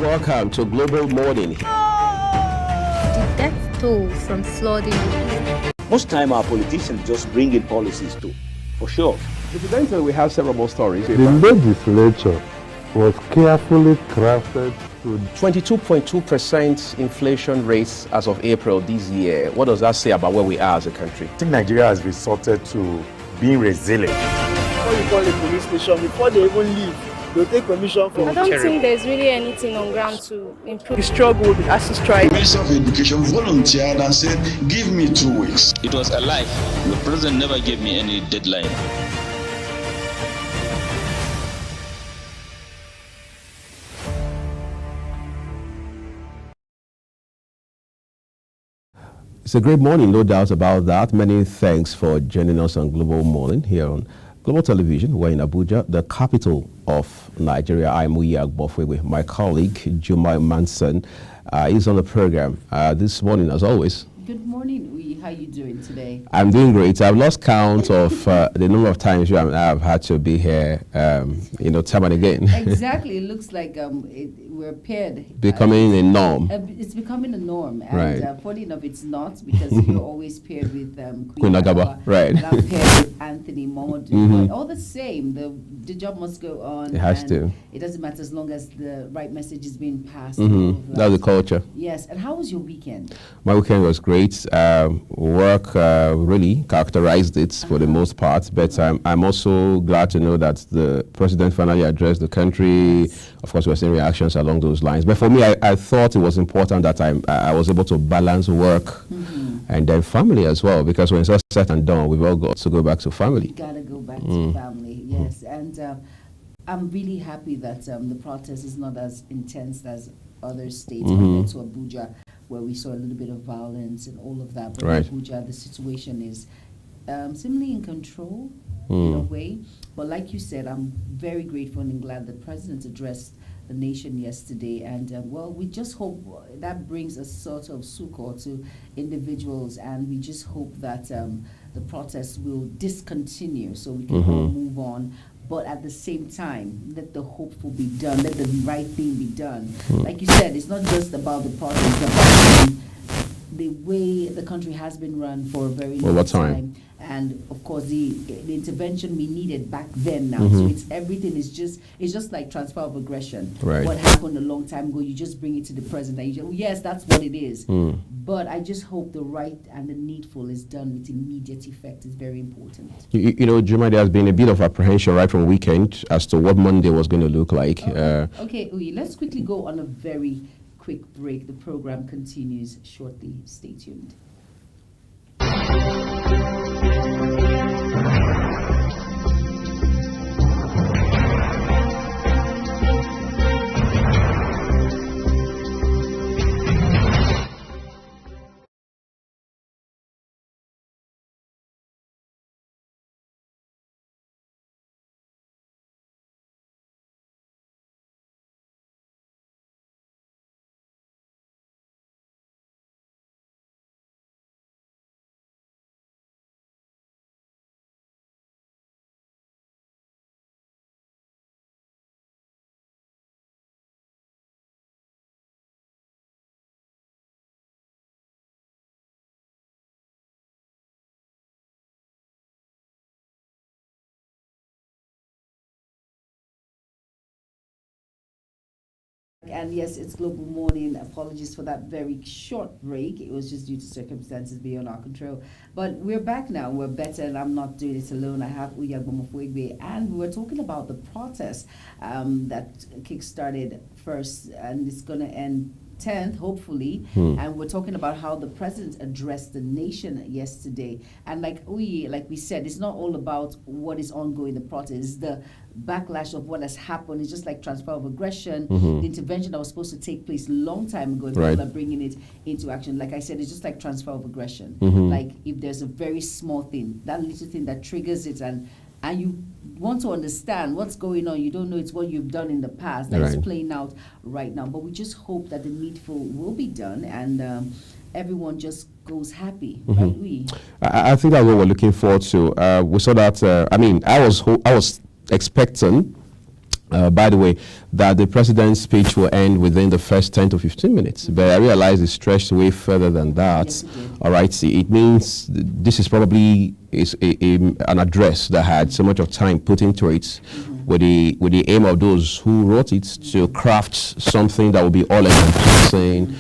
Welcome to Global Morning. The death toll from flooding. Most time our politicians just bring in policies too, for sure. Incidentally, we have several more stories. The legislature was carefully crafted to 22.2% inflation rates as of April this year. What does that say about where we are as a country? I think Nigeria has resorted to being resilient. Before you call a police station, before they even leave, they'll take permission from I don't think there's really anything on ground to improve. the struggle with ASU strike. The Minister of Education volunteered and said, give me 2 weeks. It was a lie. The president never gave me any deadline. It's a great morning, no doubt about that. Many thanks for joining us on Global Morning here on Global Television. We're in Abuja, the capital of Nigeria. I'm Uyi Agbofwe. My colleague, Juma Manson, is on the program this morning, as always. Good morning, Uyi. How are you doing today? I'm doing great. I've lost count of the number of times I've had to be here, time and again. Exactly. It looks like we're paired. Becoming a norm. It's becoming a norm. Right. And funny enough, it's not, because you're always paired with Queen Agaba. Right. And I'm paired with Anthony Momodu. But all the same, the job must go on. It has to. It doesn't matter as long as the right message is being passed. That's the culture. Yes. And how was your weekend? My weekend was great. Work really characterized it for the most part, but I'm also glad to know that the president finally addressed the country. Yes. Of course, we're seeing reactions along those lines. But for me, I thought it was important that I was able to balance work and then family as well, because when it's all said and done, we've all got to go back to family. You gotta go back to family, yes. And I'm really happy that the protest is not as intense as other states compared to Abuja, where we saw a little bit of violence and all of that. But in Abuja, the situation is seemingly in control in a way. But like you said, I'm very grateful and glad the president addressed the nation yesterday. And we just hope that brings a sort of succor to individuals, and we just hope that the protests will discontinue so we can all move on. But at the same time, let the hopeful be done, let the right thing be done. Like you said, it's not just about the protest, it's about the way the country has been run for a very long time. And of course, the intervention we needed back then now. So everything is just like transfer of aggression. Right. What happened a long time ago, you just bring it to the present. And yes, that's what it is. But I just hope the right and the needful is done with immediate effect. It's very important. Juma, there has been a bit of apprehension right from weekend as to what Monday was going to look like. Okay, Uyi, let's quickly go on a very quick break. The program continues shortly. Stay tuned. And yes, it's Global Morning. Apologies for that very short break. It was just due to circumstances beyond our control. But we're back now. We're better, and I'm not doing it alone. I have Uyi Agbofwe, and we're talking about the protest that kick-started first, and it's going to end 10th, hopefully. And we're talking about how the president addressed the nation yesterday. And like we said, it's not all about what is ongoing, the protest. It's the backlash of what has happened. It's just like transfer of aggression, the intervention that was supposed to take place a long time ago. People are bringing it into action. Like I said, it's just like transfer of aggression. Like if there's a very small thing, that little thing that triggers it, and you want to understand what's going on. You don't know it's what you've done in the past that is playing out right now. But we just hope that the needful will be done, and everyone just goes happy, right? I think that's what we're looking forward to. We saw that. I was expecting by the way, that the president's speech will end within the first 10 to 15 minutes. But I realize it stretched way further than that. Yes, all right, see, it means this is probably an address that had so much of time put into it with the aim of those who wrote it to craft something that will be all encompassing,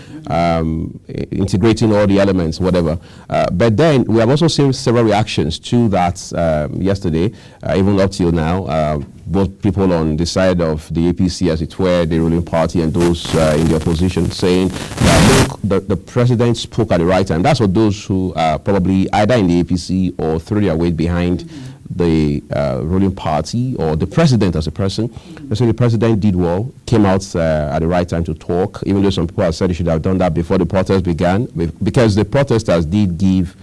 integrating all the elements, whatever. But then we have also seen several reactions to that yesterday, even up till now. Both people on the side of the APC, as it were, the ruling party, and those in the opposition, saying that look, the president spoke at the right time. That's what those who are probably either in the APC or threw their weight behind the ruling party or the president as a person. So the president did well, came out at the right time to talk, even though some people have said he should have done that before the protest began, because the protesters did give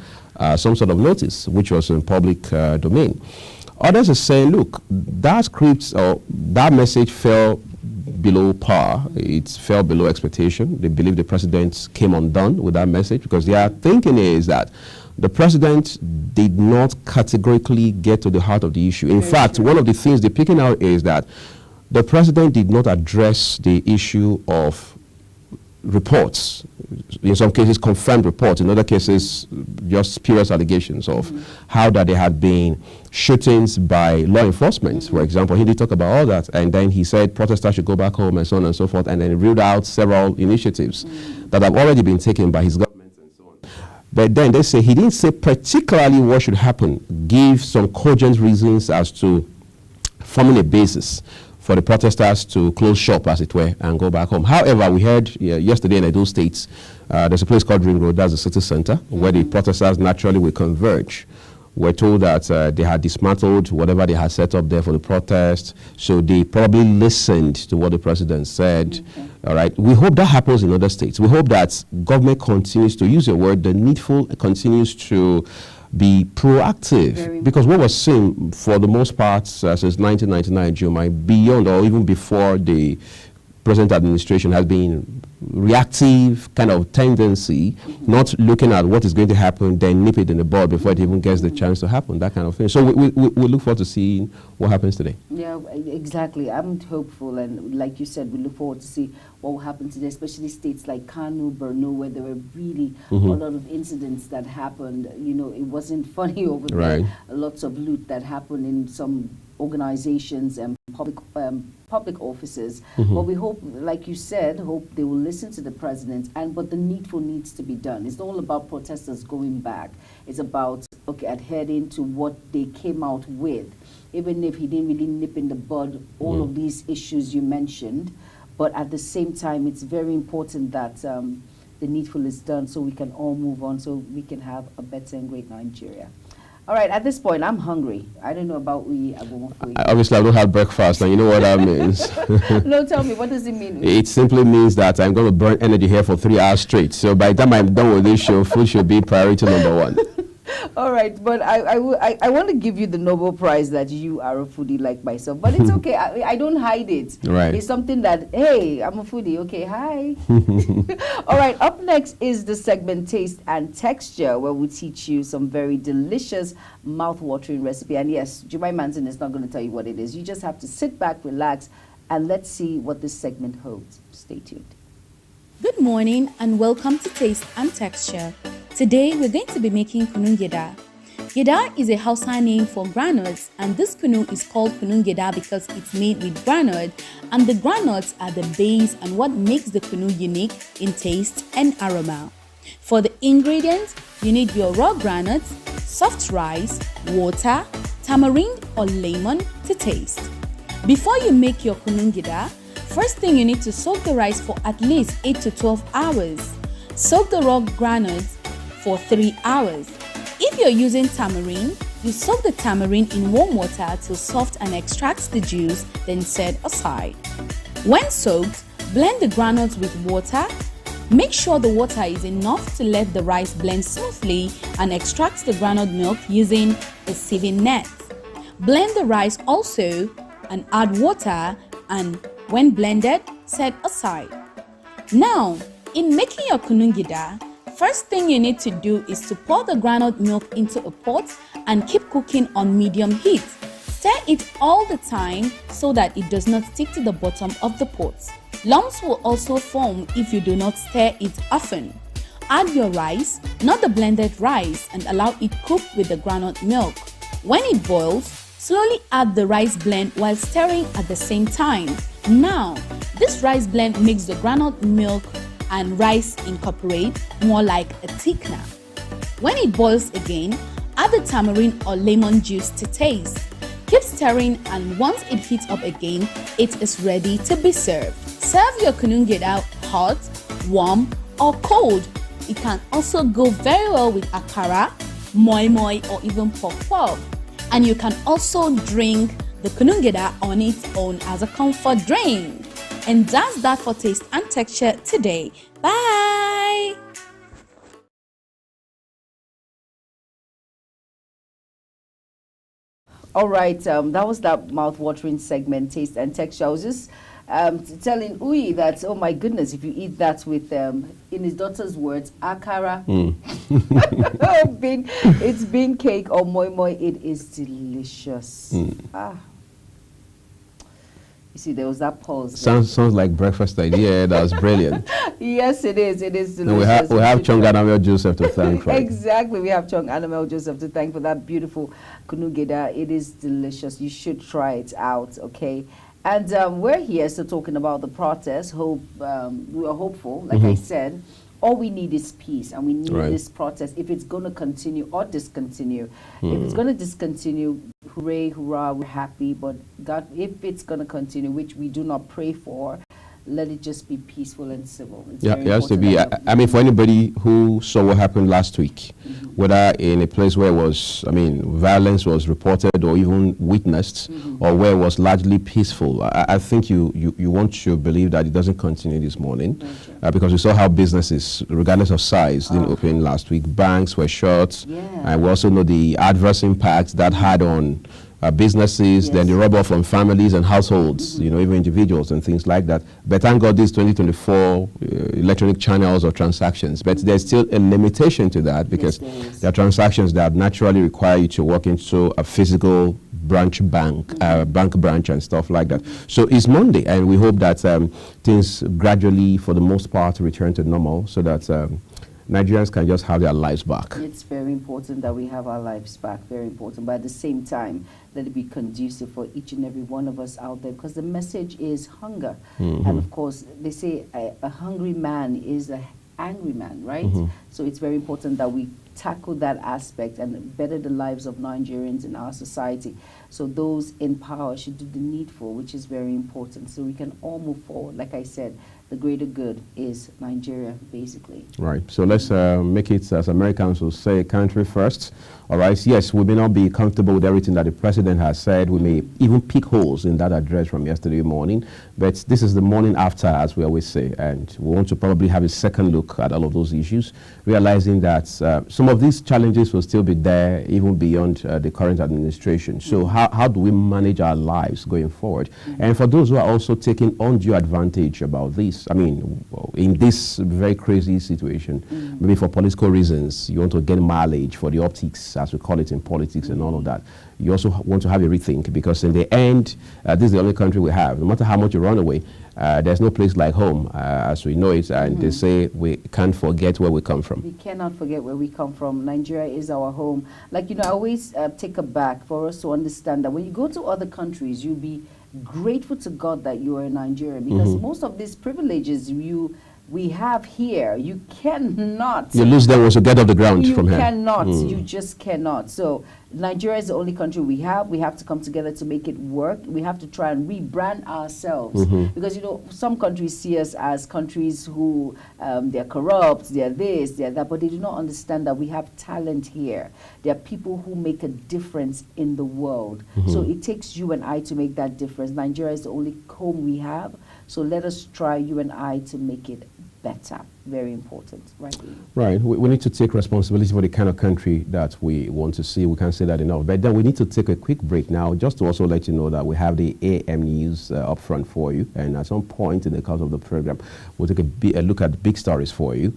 some sort of notice, which was in public domain. Others are saying, look, that script or that message fell below par. It fell below expectation. They believe the president came undone with that message, because their thinking is that the president did not categorically get to the heart of the issue. In fact, one of the things they're picking out is that the president did not address the issue of reports, in some cases confirmed reports, in other cases just spurious allegations of how that there had been shootings by law enforcement, for example. He did talk about all that, and then he said protesters should go back home and so on and so forth, and then ruled out several initiatives that have already been taken by his government and so on. But then they say he didn't say particularly what should happen, give some cogent reasons as to forming a basis for the protesters to close shop, as it were, and go back home. However, we heard yesterday in Edo State, there's a place called Ring Road, that's the city center, where the protesters naturally will converge. We're told that they had dismantled whatever they had set up there for the protest, so they probably listened to what the president said. All right, we hope that happens in other states. We hope that government continues to use your word, the needful continues to be proactive, because what was seen for the most part since 1999, Juma, beyond or even before the present administration, has been reactive kind of tendency, not looking at what is going to happen, then nip it in the bud before it even gets the chance to happen, that kind of thing. So we look forward to seeing what happens today. Yeah, exactly. I'm hopeful, and like you said, we look forward to see what will happen today, especially states like Kano, Borno, where there were really a lot of incidents that happened. You know, it wasn't funny over there. Lots of loot that happened in some organizations and public offices. But we hope, like you said, hope they will listen to the president, but the needful needs to be done. It's not all about protesters going back. It's about adhering to what they came out with, even if he didn't really nip in the bud all of these issues you mentioned. But at the same time, it's very important that the needful is done so we can all move on, so we can have a better and great Nigeria. All right, at this point, I'm hungry. I don't know about we. Obviously, I don't have breakfast, and you know what that means. No, tell me, what does it mean? It simply means that I'm going to burn energy here for 3 hours straight. So by the time I'm done with this show, food should be priority number one. All right, but I want to give you the Nobel Prize that you are a foodie like myself, but it's okay. I don't hide it. Right. It's something that, hey, I'm a foodie. Okay, hi. All right, up next is the segment Taste and Texture, where we teach you some very delicious, mouth-watering recipe. And yes, Jumai Manson is not going to tell you what it is. You just have to sit back, relax, and let's see what this segment holds. Stay tuned. Good morning and welcome to Taste and Texture. Today we're going to be making kunun geda. Geda is a Hausa name for granules, and this kunu is called kunun geda because it's made with granite, and the granules are the base and what makes the kunu unique in taste and aroma. For the ingredients, you need your raw granules, soft rice, water, tamarind or lemon to taste. Before you make your kunun geda, first thing you need to soak the rice for at least 8 to 12 hours. Soak the raw granules for 3 hours. If you're using tamarind, you soak the tamarind in warm water till soft and extract the juice, then set aside. When soaked, blend the granules with water. Make sure the water is enough to let the rice blend smoothly and extract the granule milk using a sieving net. Blend the rice also and add water, and when blended, set aside. Now, in making your kunun geda, first thing you need to do is to pour the granule milk into a pot and keep cooking on medium heat. Stir it all the time so that it does not stick to the bottom of the pot. Lumps will also form if you do not stir it often. Add your rice, not the blended rice, and allow it cook with the groundnut milk. When it boils, slowly add the rice blend while stirring at the same time. Now, this rice blend makes the groundnut milk and rice incorporate more like a thickener. When it boils again, add the tamarind or lemon juice to taste. Keep stirring, and once it heats up again, it is ready to be served. Serve your kunun gyada hot, warm, or cold. It can also go very well with akara, moi moi, or even pok pok. And you can also drink the kunun gyada on its own as a comfort drink. And that's that for Taste and Texture today. Bye! All right, that was that mouth-watering segment, Taste and Texture. I was just telling Uyi that, oh my goodness, if you eat that with, in his daughter's words, akara, it's bean cake or moi moi, it is delicious. You see, there was that pause. Sounds like breakfast idea. That was brilliant. Yes, it is. It is delicious. No, we have Chong Anamel Joseph to thank for Exactly. We have Chong Anamel Joseph to thank for that beautiful kunun gyada. It is delicious. You should try it out, okay? And we're here still talking about the protest. We are hopeful, like I said. All we need is peace, and we need this protest. If it's going to continue or discontinue, if it's going to discontinue, hooray, hurrah, we're happy. But God, if it's going to continue, which we do not pray for, let it just be peaceful and civil. Yeah, it has to be. I mean, for anybody who saw what happened last week, whether in a place where violence was reported or even witnessed, or where it was largely peaceful, I think you want to believe that it doesn't continue this morning, because we saw how businesses, regardless of size, didn't open last week. Banks were shut, and we also know the adverse impact that had on businesses, then the rub-off on families and households, even individuals and things like that. But thank God this 2024 electronic channels or transactions. But there's still a limitation to that, because there are transactions that naturally require you to walk into a physical branch bank branch and stuff like that. So it's Monday, and we hope that things gradually, for the most part, return to normal, so that Nigerians can just have their lives back. It's very important that we have our lives back, very important. But at the same time, let it be conducive for each and every one of us out there, because the message is hunger. And of course, they say a hungry man is an angry man, right? So it's very important that we tackle that aspect and better the lives of Nigerians in our society. So those in power should do the needful, which is very important, so we can all move forward. Like I said, the greater good is Nigeria, basically. Right. So let's make it, as Americans will say, country first. All right. Yes, we may not be comfortable with everything that the president has said. We may even pick holes in that address from yesterday morning. But this is the morning after, as we always say. And we want to probably have a second look at all of those issues, realizing that some of these challenges will still be there even beyond the current administration. So how do we manage our lives going forward? And for those who are also taking undue advantage about this, I mean, in this very crazy situation, maybe for political reasons, you want to get mileage for the optics, as we call it in politics and all of that. You also want to have a rethink, because in the end, this is the only country we have. No matter how much you run away, there's no place like home, as we know it. And they say we can't forget where we come from. We cannot forget where we come from. Nigeria is our home. Like, I always take a back for us to understand that when you go to other countries, you'll be grateful to God that you are in Nigeria, because most of these privileges we have here, you cannot. You lose them once you get off the ground from here. You cannot. You just cannot. So Nigeria is the only country we have. We have to come together to make it work. We have to try and rebrand ourselves, because some countries see us as countries who they're corrupt, they're this, they're that, but they do not understand that we have talent here. There are people who make a difference in the world. So it takes you and I to make that difference. Nigeria is the only home we have. So let us try, you and I, to make it better. very important, right? Right. We need to take responsibility for the kind of country that we want to see. We can't say that enough. But then we need to take a quick break now, just to also let you know that we have the AM news up front for you. And at some point in the course of the program, we'll take a look at big stories for you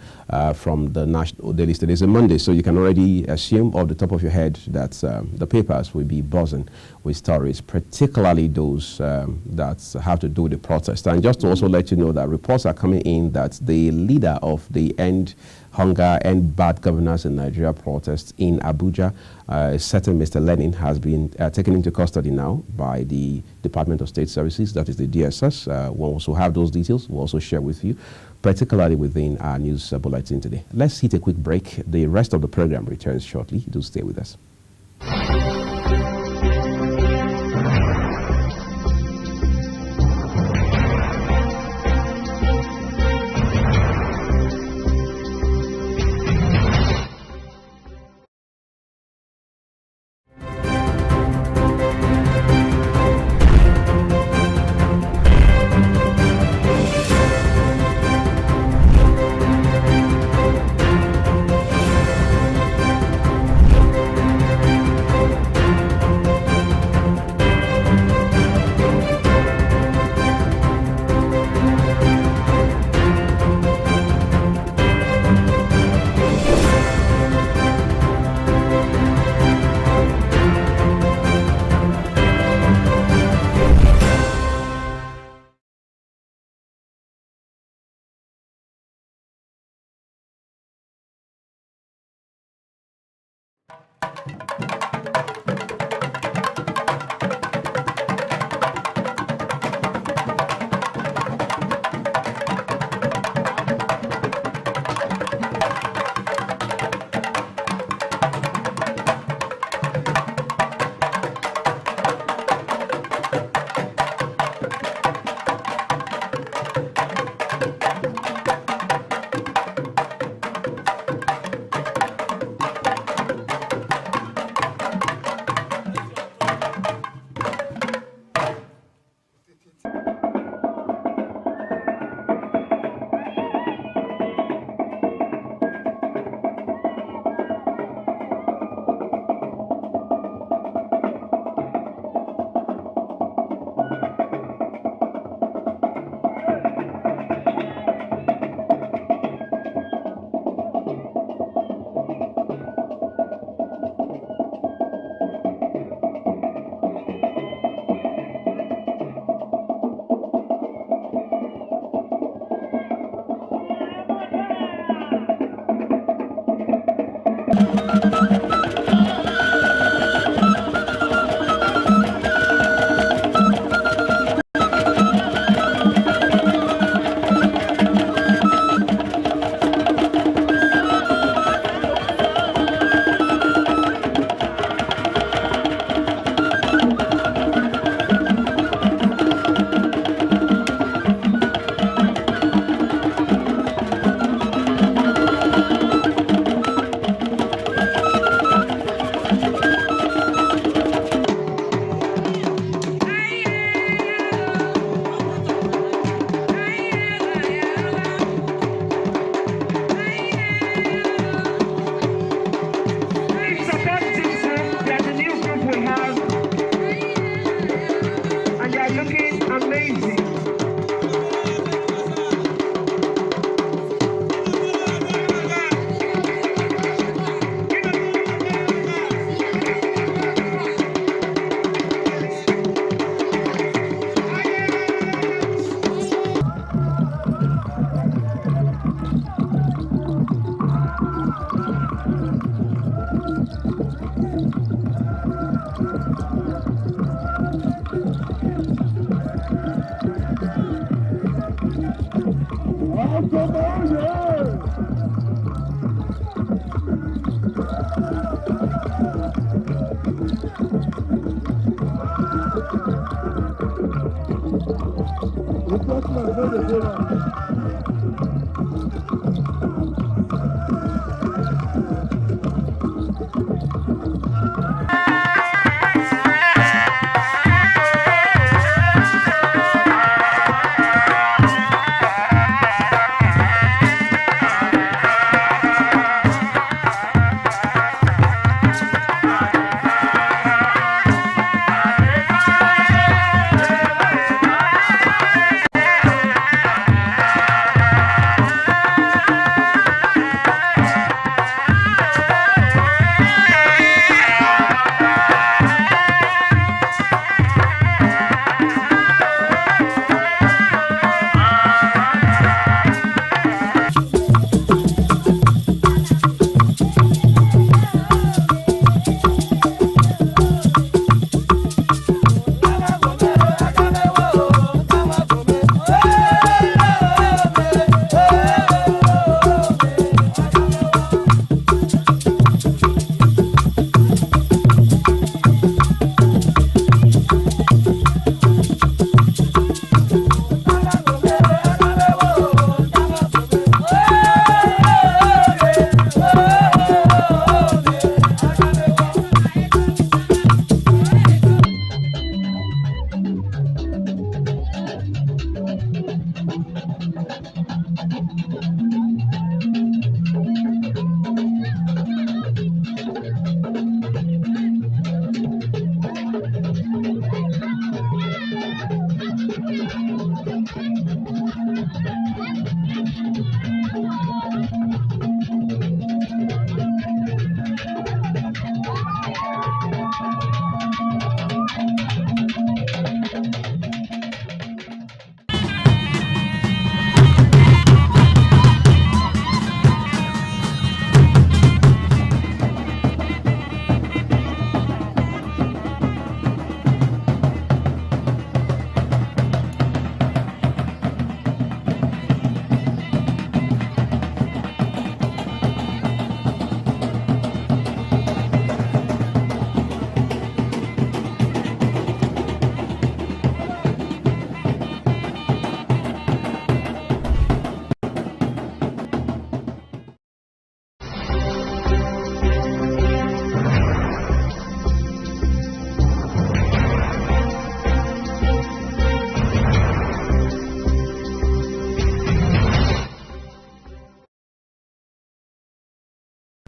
from the National Daily. Today is a Monday, so you can already assume off the top of your head that the papers will be buzzing with stories, particularly those that have to do with the protest. And just to also let you know that reports are coming in that the leader of the End Hunger and Bad Governance in Nigeria protest in Abuja, certain Mr. Lenin, has been taken into custody now by the Department of State Services, that is the DSS. We'll also have those details. We'll also share with you, particularly within our news bulletin today. Let's hit a quick break. The rest of the program returns shortly. Do stay with us.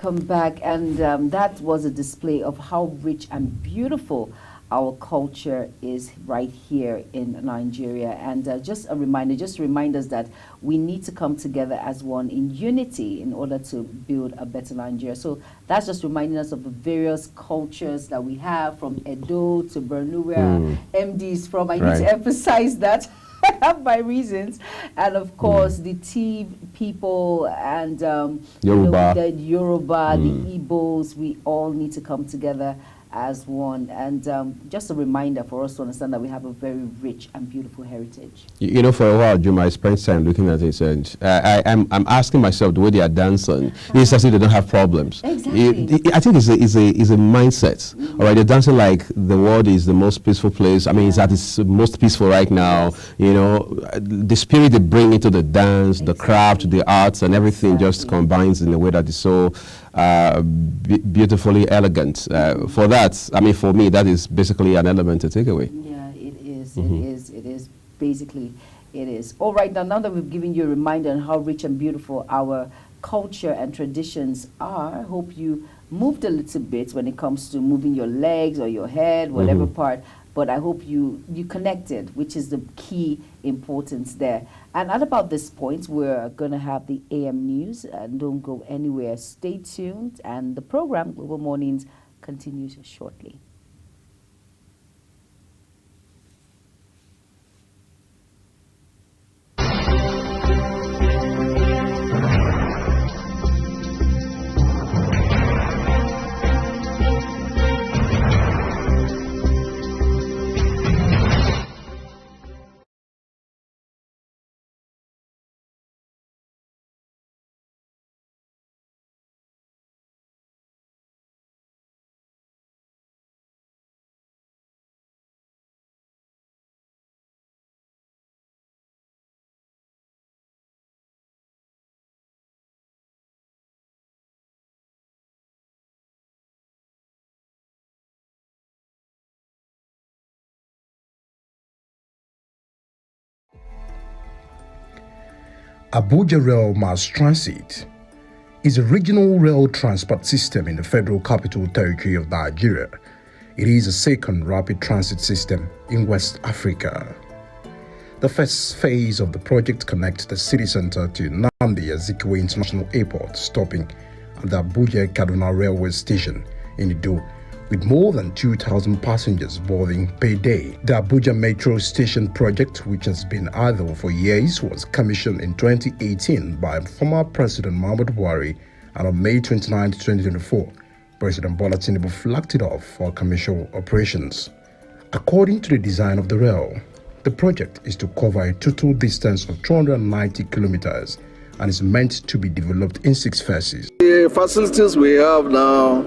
welcome back. And that was a display of how rich and beautiful our culture is right here in Nigeria. And just a reminder, just remind us that we need to come together as one in unity in order to build a better Nigeria. So that's just reminding us of the various cultures that we have, from Edo to Borno, where MDs from. I need to emphasize that. I have my reasons. And of course, the Tiv people and Yoruba, the Yoruba, the Igbos, we all need to come together as one. And just a reminder for us to understand that we have a very rich and beautiful heritage. You know, for a while, Juma, I spent time looking at it, and I'm asking myself the way they are dancing. It's as if they don't have problems. Exactly. I think it's a mindset. All right, they're dancing like the world is the most peaceful place. I mean, it's at its most peaceful right now. You know, the spirit they bring into the dance, the craft, the arts, and everything just combines in a way that is so beautifully elegant. For that, I mean, for me, that is basically an element to take away. Yeah, it is. It is. Basically, it is. All right, now that we've given you a reminder on how rich and beautiful our culture and traditions are, I hope you moved a little bit when it comes to moving your legs or your head, whatever part. But I hope you connected, which is the key importance there. And at about this point, we're going to have the AM News. Don't go anywhere. Stay tuned. And the program, Global Mornings, continues shortly. Abuja Rail Mass Transit is a regional rail transport system in the Federal Capital Territory of Nigeria. It is a second rapid transit system in West Africa. The first phase of the project connects the city center to Nnamdi Azikiwe International Airport, stopping at the Abuja-Kaduna Railway Station in Edo, with more than 2,000 passengers boarding per day. The Abuja Metro Station project, which has been idle for years, was commissioned in 2018 by former President Muhammadu Buhari, and on May 29, 2024, President Bola Tinubu flagged it off for commercial operations. According to the design of the rail, the project is to cover a total distance of 290 kilometers and is meant to be developed in 6 phases. The facilities we have now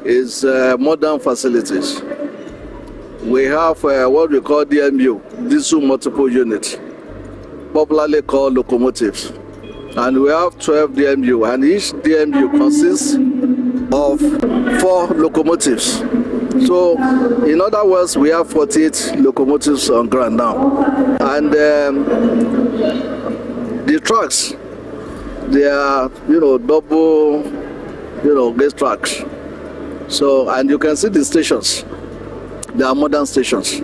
is modern facilities. We have what we call DMU, diesel multiple unit, popularly called locomotives. And we have 12 DMU, and each DMU consists of 4 locomotives. So, in other words, we have 48 locomotives on ground now. And the tracks, they are, double, gauge tracks. So, and you can see the stations. They are modern stations.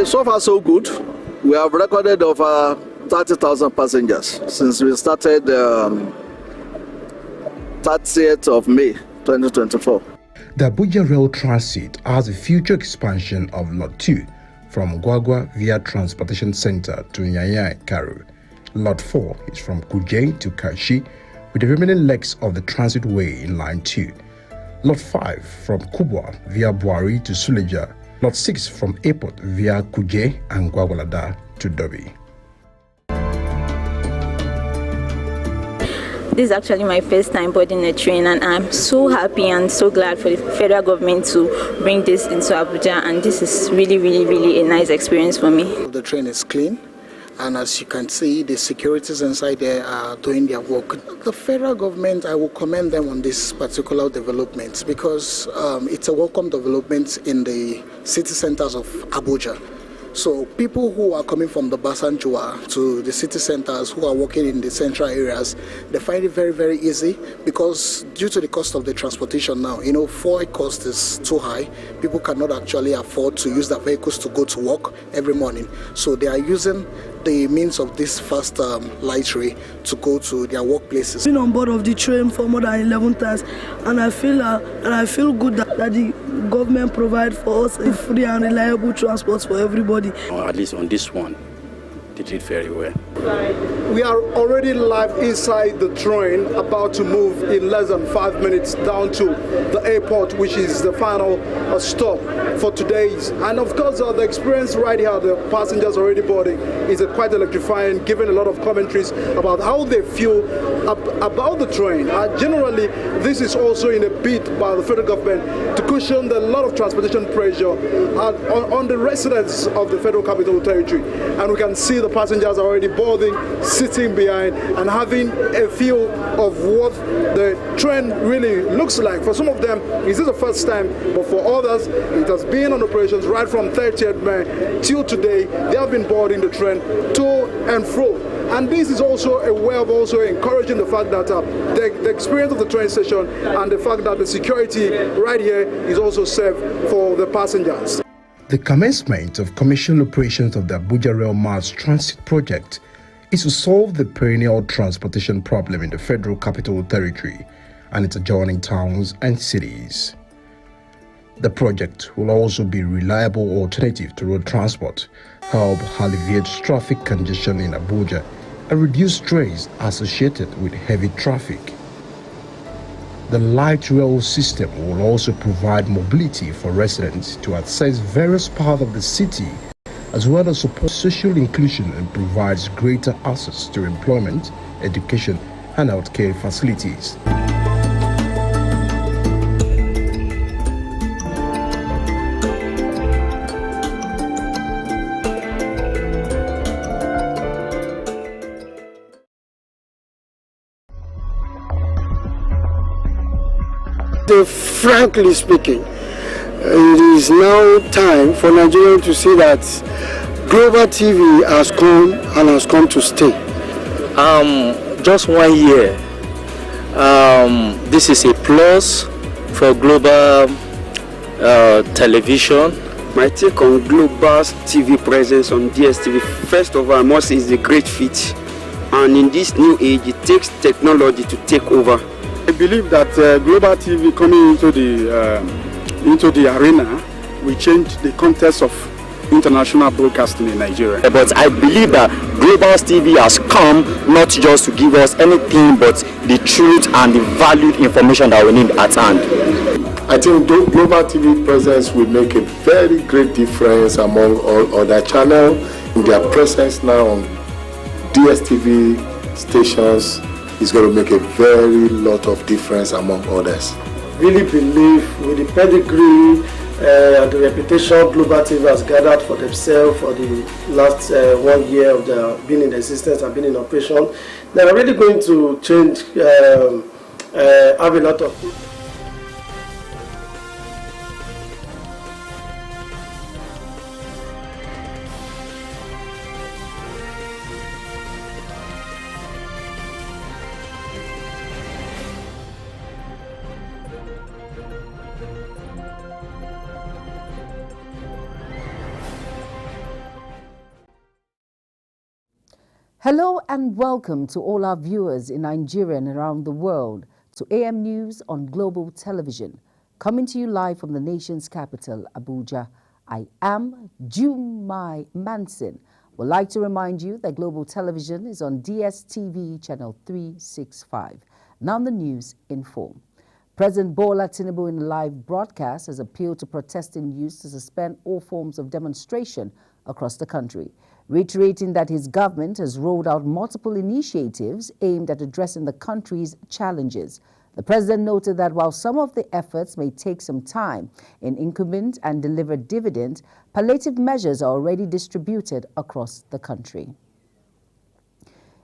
So far, so good. We have recorded over 30,000 passengers since we started 30th of May 2024. The Abuja Rail Transit has a future expansion of Lot 2 from Gwagwa via Transportation Center to Nyanya Karu. Lot 4 is from Kuje to Kashi, with the remaining legs of the transit way in Line 2. Lot 5 from Kubwa via Buari to Suleja. Lot 6 from Airport via Kuje and Gwagwalada to Dobi. This is actually my first time boarding a train, and I'm so happy and so glad for the federal government to bring this into Abuja, and this is really, really, really a nice experience for me. The train is clean, and as you can see, the securities inside there are doing their work. The federal government, I will commend them on this particular development because it's a welcome development in the city centers of Abuja. So people who are coming from the Basanjua to the city centers, who are working in the central areas, they find it very, very easy because due to the cost of the transportation now, fuel cost is too high. People cannot actually afford to use their vehicles to go to work every morning. So they are using the means of this fast light rail to go to their workplaces. I've been on board of the train for more than 11 times, and I feel good that the government provide for us a free and reliable transport for everybody. Or at least on this one, they did very well. We are already live inside the train, about to move in less than 5 minutes down to the airport, which is the final stop for today's. And of course, the experience right here, the passengers already boarding, is quite electrifying, giving a lot of commentaries about how they feel about the train. Generally, this is also in a bid by the federal government to cushion the lot of transportation pressure on the residents of the Federal Capital Territory. And we can see the passengers are already boarding, sitting behind, and having a feel of what the train really looks like. For some of them, this is the first time, but for others, it has been on operations right from 30th May till today. They have been boarding the train to and fro. And this is also a way of also encouraging the fact that the experience of the train station and the fact that the security right here is also safe for the passengers. The commencement of commercial operations of the Abuja Rail Mass Transit Project is to solve the perennial transportation problem in the Federal Capital Territory and its adjoining towns and cities. The project will also be a reliable alternative to road transport, help alleviate traffic congestion in Abuja, and reduce strains associated with heavy traffic. The light rail system will also provide mobility for residents to access various parts of the city, as well as support social inclusion and provides greater access to employment, education, and healthcare facilities. Frankly speaking, it is now time for Nigeria to see that Global TV has come and has come to stay. Just 1 year. This is a plus for global television. My take on Global TV presence on DSTV, first of all, I must say is a great feat. And in this new age, it takes technology to take over. I believe that Global TV coming into the arena will change the context of international broadcasting in Nigeria. But I believe that Global TV has come not just to give us anything but the truth and the valued information that we need at hand. I think Global TV presence will make a very great difference among all other channels. Their presence now on DSTV stations is going to make a very lot of difference among others. Really believe with the pedigree and the reputation Global TV has gathered for themselves for the last 1 year of their being in existence and being in operation, they are really going to change, have a lot of people. Hello and welcome to all our viewers in Nigeria and around the world to AM News on Global Television, coming to you live from the nation's capital, Abuja. I am Jumai Manson. Would like to remind you that Global Television is on DSTV channel 365. Now the news in full. President Bola Tinubu in a live broadcast has appealed to protesting youths to suspend all forms of demonstration across the country, reiterating that his government has rolled out multiple initiatives aimed at addressing the country's challenges. The president noted that while some of the efforts may take some time in increment and deliver dividends, palliative measures are already distributed across the country.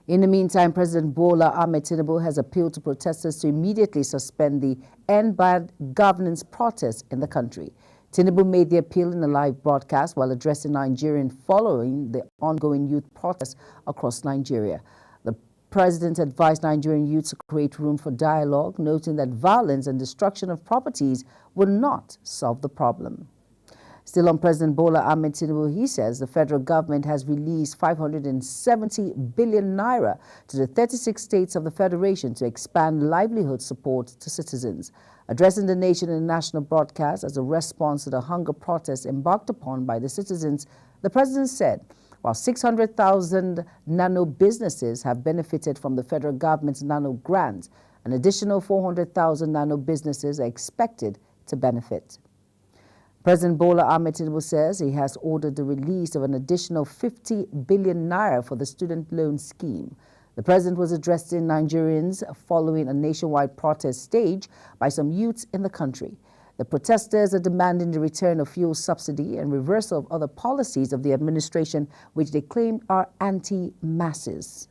In the meantime, President Bola Ahmed Tinubu has appealed to protesters to immediately suspend the End Bad Governance protests in the country. Tinubu made the appeal in a live broadcast while addressing Nigerians following the ongoing youth protests across Nigeria. The president advised Nigerian youths to create room for dialogue, noting that violence and destruction of properties will not solve the problem. Still on President Bola Ahmed Tinubu, he says the federal government has released 570 billion naira to the 36 states of the federation to expand livelihood support to citizens. Addressing the nation in a national broadcast as a response to the hunger protests embarked upon by the citizens, the president said, while 600,000 nano businesses have benefited from the federal government's nano grant, an additional 400,000 nano businesses are expected to benefit. President Bola Ahmed Tinubu says he has ordered the release of an additional 50 billion naira for the student loan scheme. The president was addressing Nigerians following a nationwide protest staged by some youths in the country. The protesters are demanding the return of fuel subsidy and reversal of other policies of the administration, which they claim are anti-masses.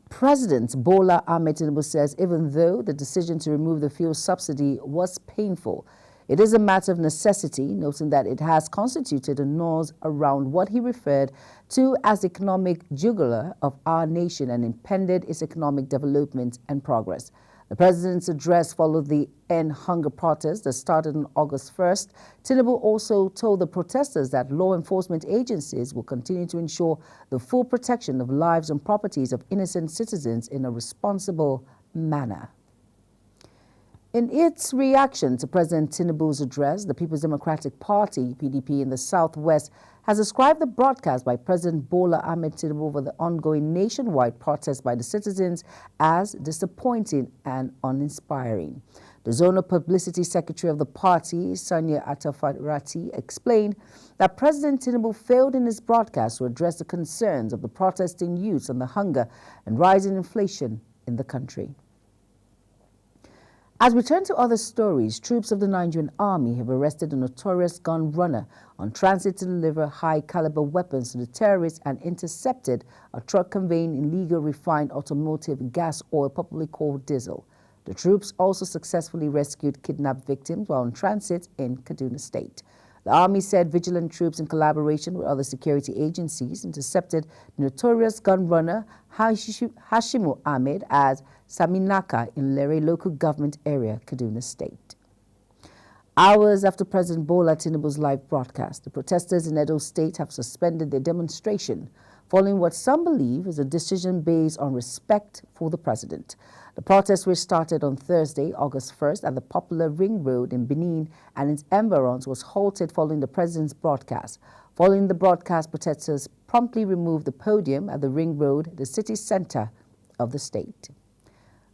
President Bola Ahmed Tinubu says even though the decision to remove the fuel subsidy was painful, it is a matter of necessity, noting that it has constituted a noise around what he referred to as the economic jugular of our nation and impeded its economic development and progress. The president's address followed the End Hunger protest that started on August 1st. Tinubu also told the protesters that law enforcement agencies will continue to ensure the full protection of lives and properties of innocent citizens in a responsible manner. In its reaction to President Tinubu's address, the People's Democratic Party, PDP, in the Southwest has described the broadcast by President Bola Ahmed Tinubu over the ongoing nationwide protest by the citizens as disappointing and uninspiring. The Zonal Publicity Secretary of the party, Sanya Atafarati, explained that President Tinubu failed in his broadcast to address the concerns of the protesting youths on the hunger and rising inflation in the country. As we turn to other stories, troops of the Nigerian Army have arrested a notorious gun runner on transit to deliver high-caliber weapons to the terrorists and intercepted a truck conveying illegal refined automotive gas oil, popularly called diesel. The troops also successfully rescued kidnapped victims while on transit in Kaduna State. The Army said vigilant troops in collaboration with other security agencies intercepted the notorious gun runner Hashimu Ahmed at Saminaka in Lere local government area, Kaduna State. Hours after President Bola Tinubu's live broadcast, the protesters in Edo State have suspended their demonstration following what some believe is a decision based on respect for the president. The protests were started on Thursday, August 1st at the popular Ring Road in Benin, and its environs was halted following the president's broadcast. Following the broadcast, protesters promptly removed the podium at the Ring Road, the city center of the state.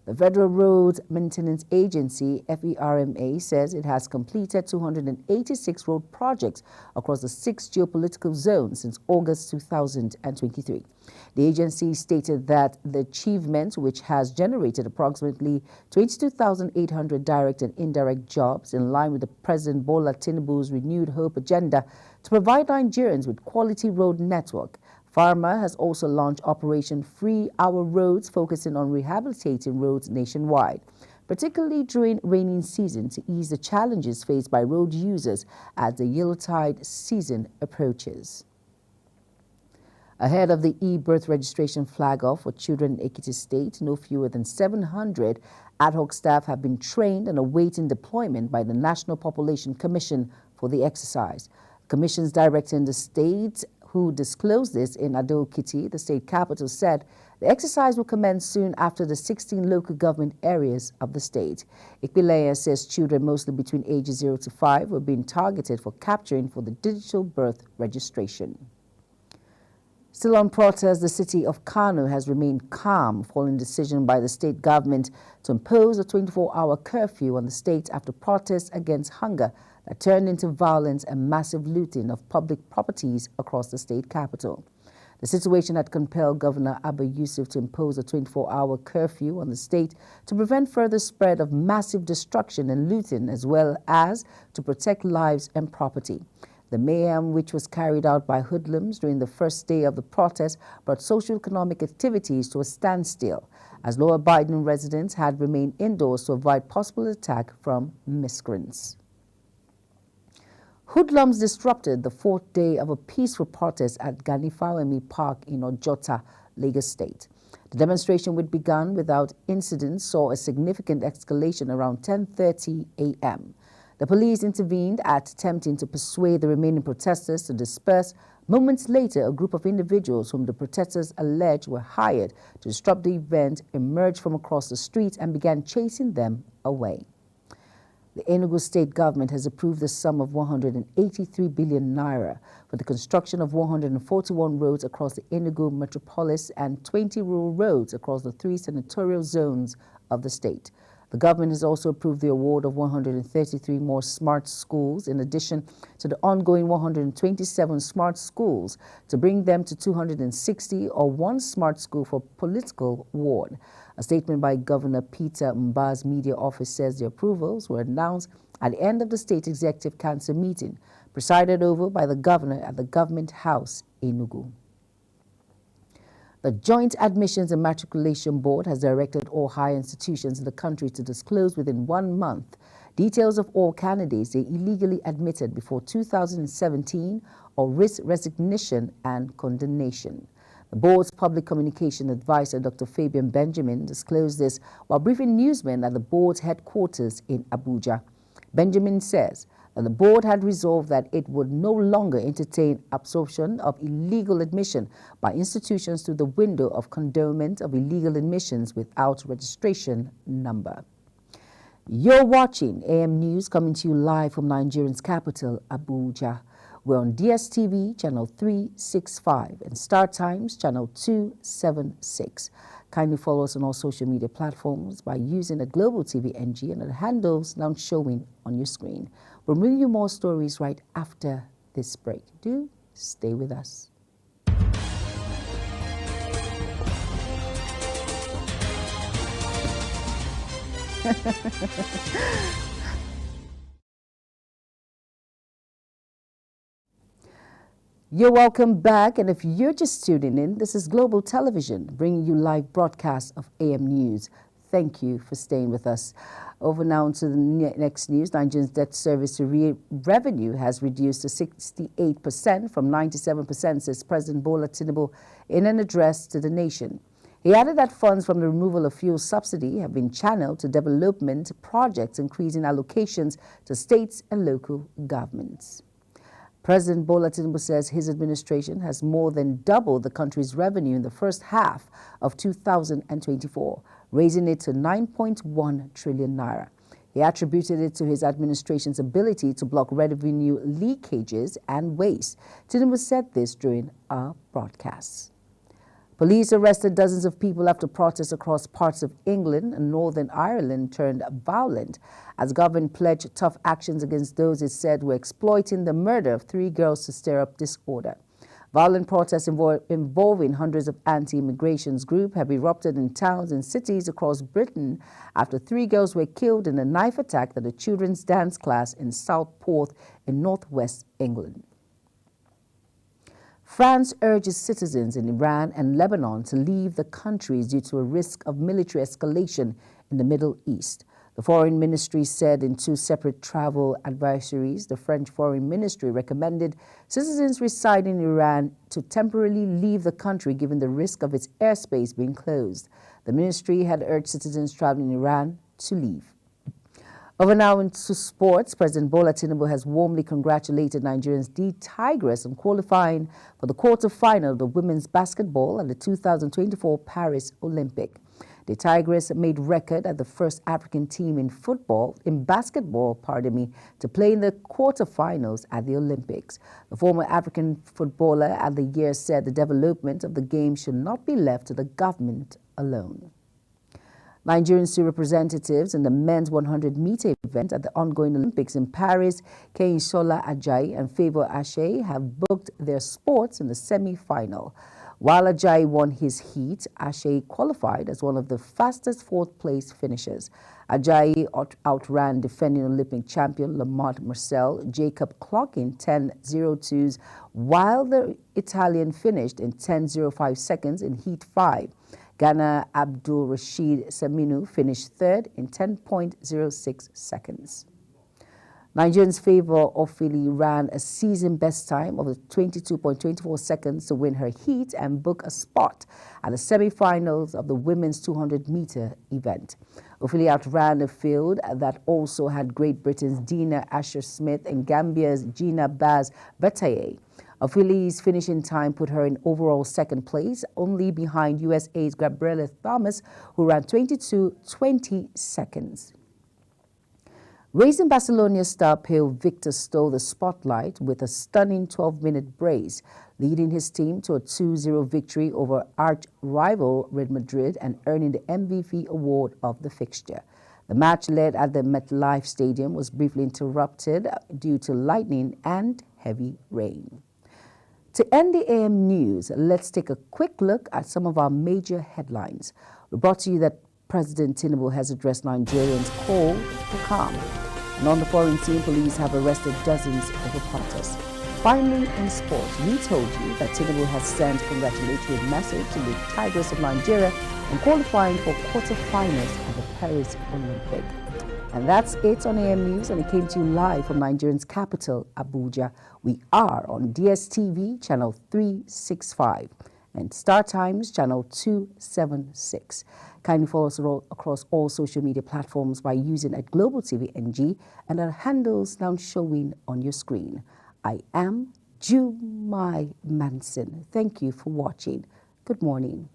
The Federal Road Maintenance Agency, FERMA, says it has completed 286 road projects across the 6 geopolitical zones since August 2023. The agency stated that the achievement, which has generated approximately 22,800 direct and indirect jobs in line with the President Bola Tinubu's renewed hope agenda to provide Nigerians with quality road network. Pharma has also launched Operation Free Our Roads, focusing on rehabilitating roads nationwide, particularly during rainy season to ease the challenges faced by road users as the Yuletide season approaches. Ahead of the e-birth registration flag-off for children in Ekiti State, no fewer than 700 ad hoc staff have been trained and awaiting deployment by the National Population Commission for the exercise. Commissions directing the state who disclosed this in Ado-Ekiti, the state capital, said the exercise will commence soon after the 16 local government areas of the state. Ikpileye says children mostly between ages 0 to 5 were being targeted for capturing for the digital birth registration. Still on protest, the city of Kano has remained calm following decision by the state government to impose a 24-hour curfew on the state after protests against hunger that turned into violence and massive looting of public properties across the state capital. The situation had compelled Governor Abba Yusuf to impose a 24-hour curfew on the state to prevent further spread of massive destruction and looting, as well as to protect lives and property. The mayhem, which was carried out by hoodlums during the first day of the protest, brought socio-economic activities to a standstill, as law-abiding residents had remained indoors to avoid possible attack from miscreants. Hoodlums disrupted the fourth day of a peaceful protest at Ganifawemi Park in Ojota, Lagos State. The demonstration, which began without incident, saw a significant escalation around 10:30 a.m. The police intervened attempting to persuade the remaining protesters to disperse. Moments later, a group of individuals whom the protesters alleged were hired to disrupt the event emerged from across the street and began chasing them away. The Enugu state government has approved the sum of 183 billion naira for the construction of 141 roads across the Enugu metropolis and 20 rural roads across the 3 senatorial zones of the state. The government has also approved the award of 133 more smart schools in addition to the ongoing 127 smart schools to bring them to 260 or one smart school for political ward. A statement by Governor Peter Mba's media office says the approvals were announced at the end of the State Executive Council meeting, presided over by the governor at the Government House, Enugu. The Joint Admissions and Matriculation Board has directed all higher institutions in the country to disclose within 1 month details of all candidates they illegally admitted before 2017 or risk resignation and condemnation. The board's public communication advisor, Dr. Fabian Benjamin, disclosed this while briefing newsmen at the board's headquarters in Abuja. Benjamin says that the board had resolved that it would no longer entertain absorption of illegal admission by institutions through the window of condonement of illegal admissions without registration number. You're watching AM News, coming to you live from Nigeria's capital, Abuja. We're on DSTV channel 365 and Star Times channel 276. Kindly follow us on all social media platforms by using the Global TV NG and the handles now showing on your screen. We'll bring you more stories right after this break. Do stay with us. You're welcome back, and if you're just tuning in, this is Global Television bringing you live broadcasts of AM News. Thank you for staying with us. Over now to the next news. Nigeria's debt service to revenue has reduced to 68% from 97%, says President Bola Tinubu in an address to the nation. He added that funds from the removal of fuel subsidy have been channeled to development projects, increasing allocations to states and local governments. President Bola Tinubu says his administration has more than doubled the country's revenue in the first half of 2024, raising it to 9.1 trillion naira. He attributed it to his administration's ability to block revenue leakages and waste. Tinubu said this during our broadcast. Police arrested dozens of people after protests across parts of England and Northern Ireland turned violent as the government pledged tough actions against those it said were exploiting the murder of 3 girls to stir up disorder. Violent protests involving hundreds of anti-immigration groups have erupted in towns and cities across Britain after 3 girls were killed in a knife attack at a children's dance class in Southport in northwest England. France urges citizens in Iran and Lebanon to leave the countries due to a risk of military escalation in the Middle East. The Foreign Ministry said in 2 separate travel advisories, the French Foreign Ministry recommended citizens residing in Iran to temporarily leave the country given the risk of its airspace being closed. The ministry had urged citizens traveling in Iran to leave. Over now into sports, President Bola Tinubu has warmly congratulated Nigerians D Tigress on qualifying for the quarter-final of the women's basketball at the 2024 Paris Olympic. The Tigress made record as the first African team in basketball, to play in the quarter-finals at the Olympics. The former African footballer at the year said the development of the game should not be left to the government alone. Nigerian Sioux representatives in the men's 100-meter event at the ongoing Olympics in Paris, Kehinde Ajayi and Favour Ashe, have booked their spots in the semi-final. While Ajayi won his heat, Ashe qualified as one of the fastest fourth-place finishers. Ajayi outran defending Olympic champion Lamont Marcel, Jacob Clark in 10:02s, while the Italian finished in 10:05 seconds in heat 5. Ghana Abdul Rashid Saminu finished third in 10.06 seconds. Nigerians' Favour Ofili ran a season best time of 22.24 seconds to win her heat and book a spot at the semi-finals of the women's 200-meter event. Ofili outran a field that also had Great Britain's Dina Asher-Smith and Gambia's Gina Baz Bataille. Ofili's finishing time put her in overall second place, only behind USA's Gabriella Thomas, who ran 22.20 seconds. Racing Barcelona star Pau Victor stole the spotlight with a stunning 12-minute brace, leading his team to a 2-0 victory over arch-rival Real Madrid and earning the MVP award of the fixture. The match, led at the MetLife Stadium, was briefly interrupted due to lightning and heavy rain. To end the AM news, let's take a quick look at some of our major headlines. We brought to you that President Tinubu has addressed Nigerians' call for calm. And on the foreign team, police have arrested dozens of reporters. Finally, in sports, we told you that Tinubu has sent a congratulatory message to the Tigers of Nigeria on qualifying for quarter-finals at the Paris Olympic. And that's it on AM News, and it came to you live from Nigerian's capital, Abuja. We are on DSTV channel 365 and Star Times channel 276. Kindly follow us across all social media platforms by using @Global TV NG and our handles now showing on your screen. I am Jumai Manson. Thank you for watching. Good morning.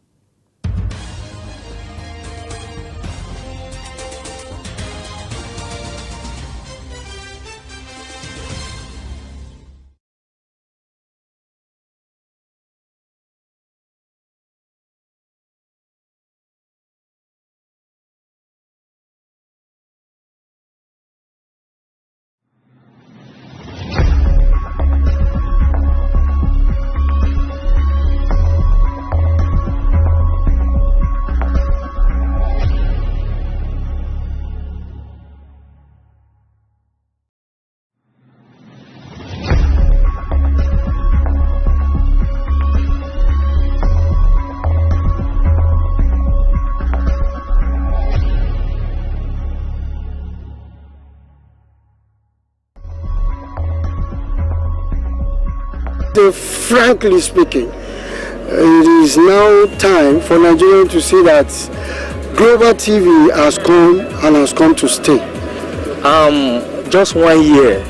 Frankly speaking, it is now time for Nigeria to see that Global TV has come and has come to stay. Just 1 year.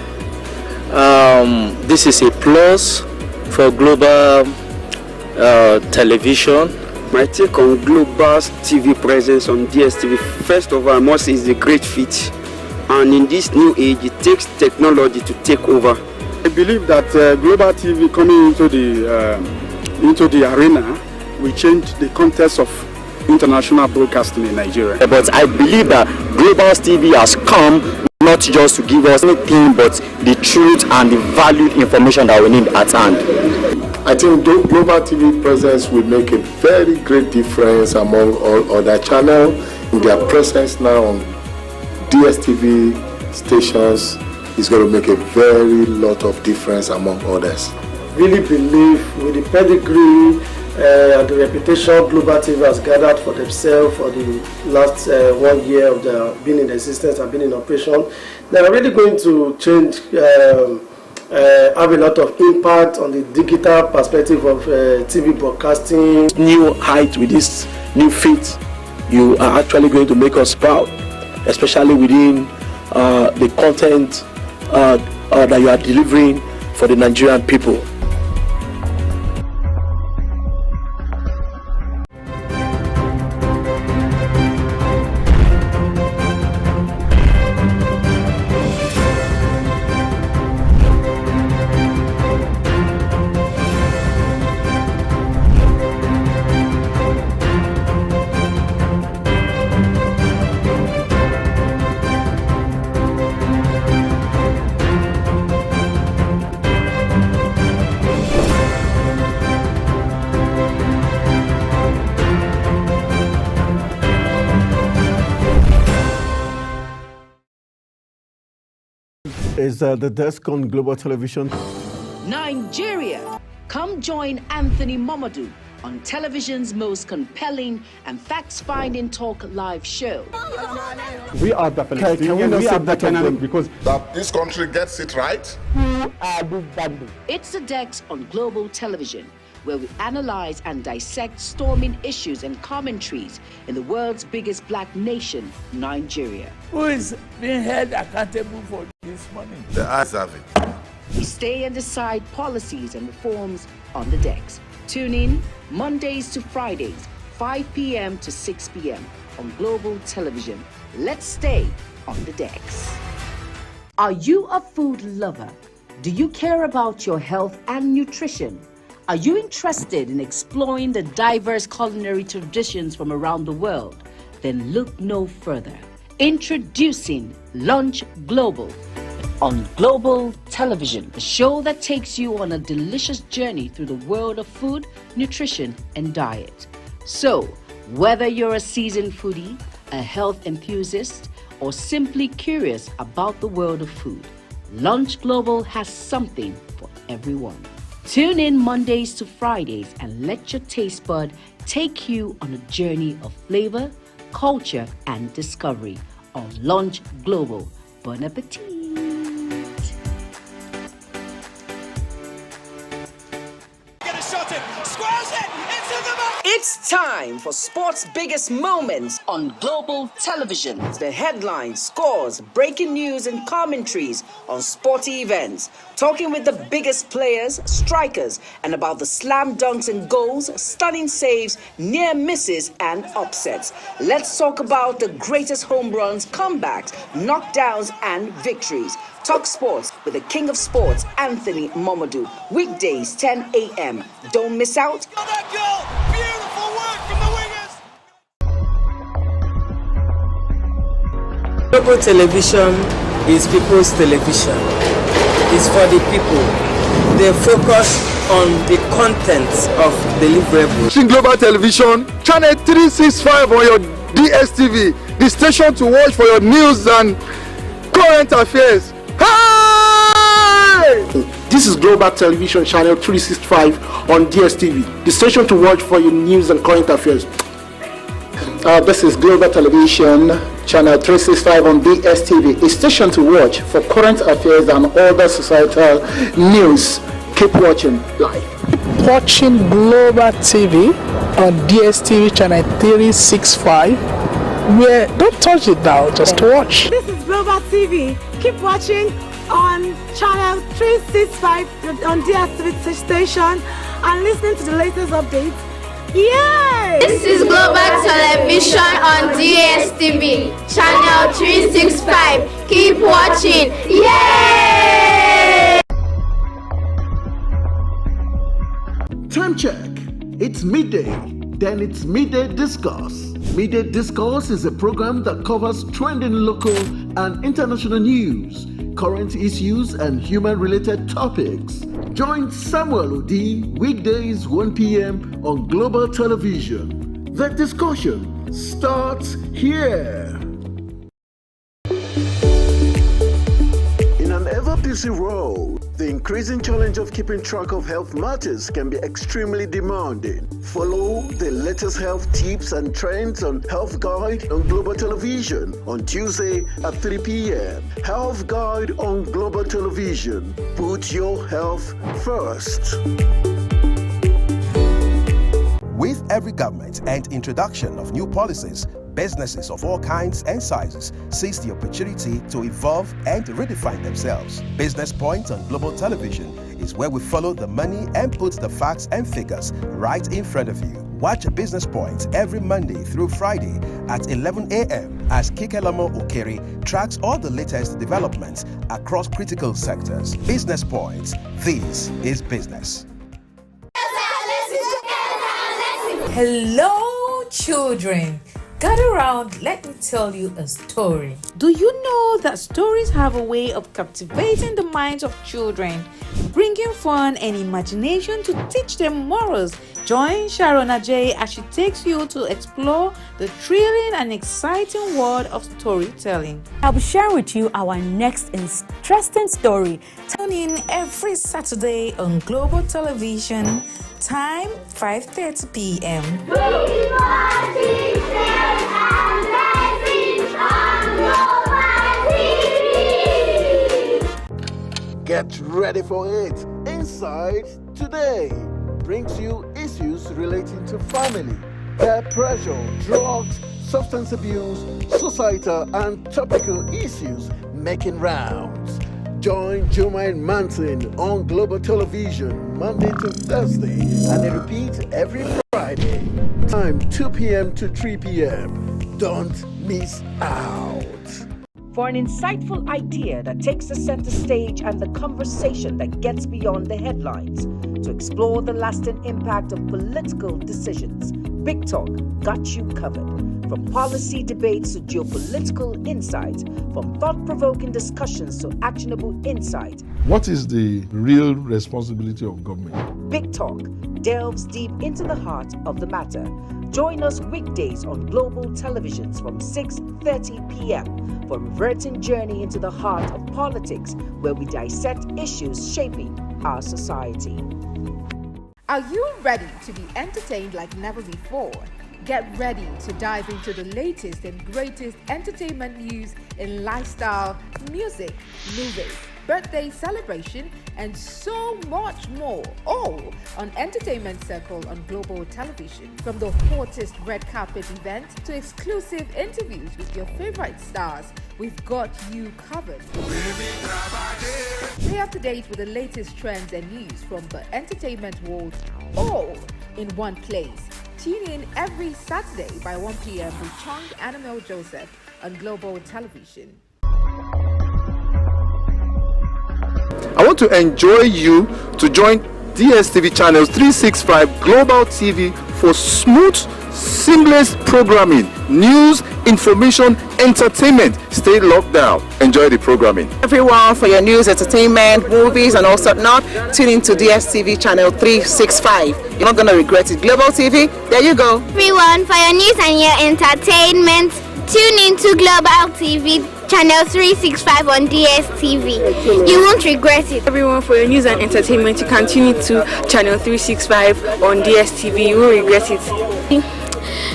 This is a plus for global television. My take on Global TV presence on DSTV, first of all, I must say, is a great feat. And in this new age, it takes technology to take over. I believe that Global TV coming into the arena will change the context of international broadcasting in Nigeria. But I believe that Global TV has come not just to give us anything but the truth and the valued information that we need at hand. I think Global TV presence will make a very great difference among all other channels. Their presence now on DSTV stations is going to make a very lot of difference among others. Really believe with the pedigree and the reputation Global TV has gathered for themselves for the last 1 year of their being in existence and being in operation, they are really going to change, have a lot of impact on the digital perspective of TV broadcasting. New height with this new feat, you are actually going to make us proud, especially within the content that you are delivering for the Nigerian people. Is the desk on Global Television. Nigeria, come join Anthony Momodu on television's most compelling and facts-finding talk live show. We are the Palestinians. We are the because that this country gets it right. Who are these bandits? It's the Dex on Global Television, where we analyze and dissect storming issues and commentaries in the world's biggest black nation, Nigeria. Who is being held accountable for this money? The eyes have it. We stay and decide policies and reforms on the Dex. Tune in Mondays to Fridays, 5 p.m. to 6 p.m. on Global Television. Let's stay on the Dex. Are you a food lover? Do you care about your health and nutrition? Are you interested in exploring the diverse culinary traditions from around the world? Then look no further. Introducing Lunch Global on Global Television, a show that takes you on a delicious journey through the world of food, nutrition, and diet. So, whether you're a seasoned foodie, a health enthusiast, or simply curious about the world of food, Lunch Global has something for everyone. Tune in Mondays to Fridays and let your taste bud take you on a journey of flavor, culture, and discovery on Lunch Global. Bon appetit! It's time for sports' biggest moments on Global Television. The headlines, scores, breaking news, and commentaries on sporty events. Talking with the biggest players, strikers, and about the slam dunks and goals, stunning saves, near misses, and upsets. Let's talk about the greatest home runs, comebacks, knockdowns, and victories. Talk sports with the king of sports, Anthony Momodu. Weekdays, 10 a.m. Don't miss out. Global Television is people's television. It's for the people. They focus on the content of deliverables. Global Television, channel 365 on your DSTV, the station to watch for your news and current affairs. Hey! This is Global Television, channel 365 on DSTV, the station to watch for your news and current affairs. This is Global Television, channel 365 on DSTV, a station to watch for current affairs and other societal news. Keep watching live. Watching Global TV on DSTV channel 365. Where don't touch it now, just watch. This is Global TV. Keep watching on channel 365 on DSTV station and listening to the latest updates. Yay! This is Global Television on DSTV, channel 365. Keep watching. Yay! Time check. It's midday. Then it's Midday Discourse. Midday Discourse is a program that covers trending local and international news, current issues, and human-related topics. Join Samuel Odi weekdays 1 p.m. on Global Television. The discussion starts here. In an ever-busy world, the increasing challenge of keeping track of health matters can be extremely demanding. Follow the latest health tips and trends on Health Guide on Global Television on Tuesday at 3 p.m. Health Guide on Global Television. Put your health first. With every government and introduction of new policies, Businesses of all kinds and sizes seize the opportunity to evolve and redefine themselves. Business Point on Global Television is where we follow the money and put the facts and figures right in front of you. Watch Business Point every Monday through Friday at 11 a.m. as Kikelamo Okeri tracks all the latest developments across critical sectors. Business Point. This is business. Hello, children. Gather around, let me tell you a story. Do you know that stories have a way of captivating the minds of children, bringing fun and imagination to teach them morals? Join Sharon Ajay as she takes you to explore the thrilling and exciting world of storytelling. I'll be sharing with you our next interesting story. Tune in every Saturday on Global Television, time 5:30 p.m. Get ready for it. Inside Today brings you issues relating to family, peer pressure, drugs, substance abuse, societal and topical issues making rounds. Join Jumain Manson on Global Television Monday to Thursday and they repeat every Friday. Time 2 p.m. to 3 p.m. Don't miss out. For an insightful idea that takes the center stage and the conversation that gets beyond the headlines, to explore the lasting impact of political decisions, Big Talk got you covered. From policy debates to geopolitical insights, from thought-provoking discussions to actionable insight. What is the real responsibility of government? Big Talk delves deep into the heart of the matter. Join us weekdays on Global Televisions from 6:30 p.m. for a reverting journey into the heart of politics, where we dissect issues shaping our society. Are you ready to be entertained like never before? Get ready to dive into the latest and greatest entertainment news in lifestyle, music, movies, birthday celebration, and so much more. All on Entertainment Circle on Global Television. From the hottest red carpet event to exclusive interviews with your favorite stars, we've got you covered. Stay up to date with the latest trends and news from the entertainment world, all in one place. Tune in every Saturday by 1 p.m. with Chung Annabelle Joseph on Global Television. I want to enjoy you to join DSTV channels 365 Global TV for smooth, seamless programming, news, information, entertainment. Stay locked down. Enjoy the programming. Everyone, for your news, entertainment, movies, and also not, tune into DSTV channel 365. You're not going to regret it. Global TV, there you go. Everyone, for your news and your entertainment, tune into Global TV channel 365 on DSTV. You won't regret it. Everyone, for your news and entertainment, you can tune into channel 365 on DSTV. You won't regret it.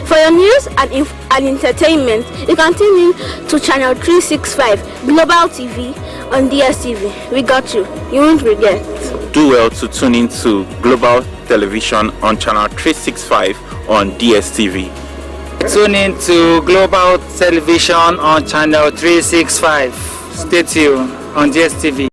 For your news and entertainment, you can tune in to channel 365 Global TV on DSTV. We got you. You won't regret. Do well to tune in to Global Television on channel 365 on DSTV. Tune in to Global Television on channel 365. Stay tuned on DSTV.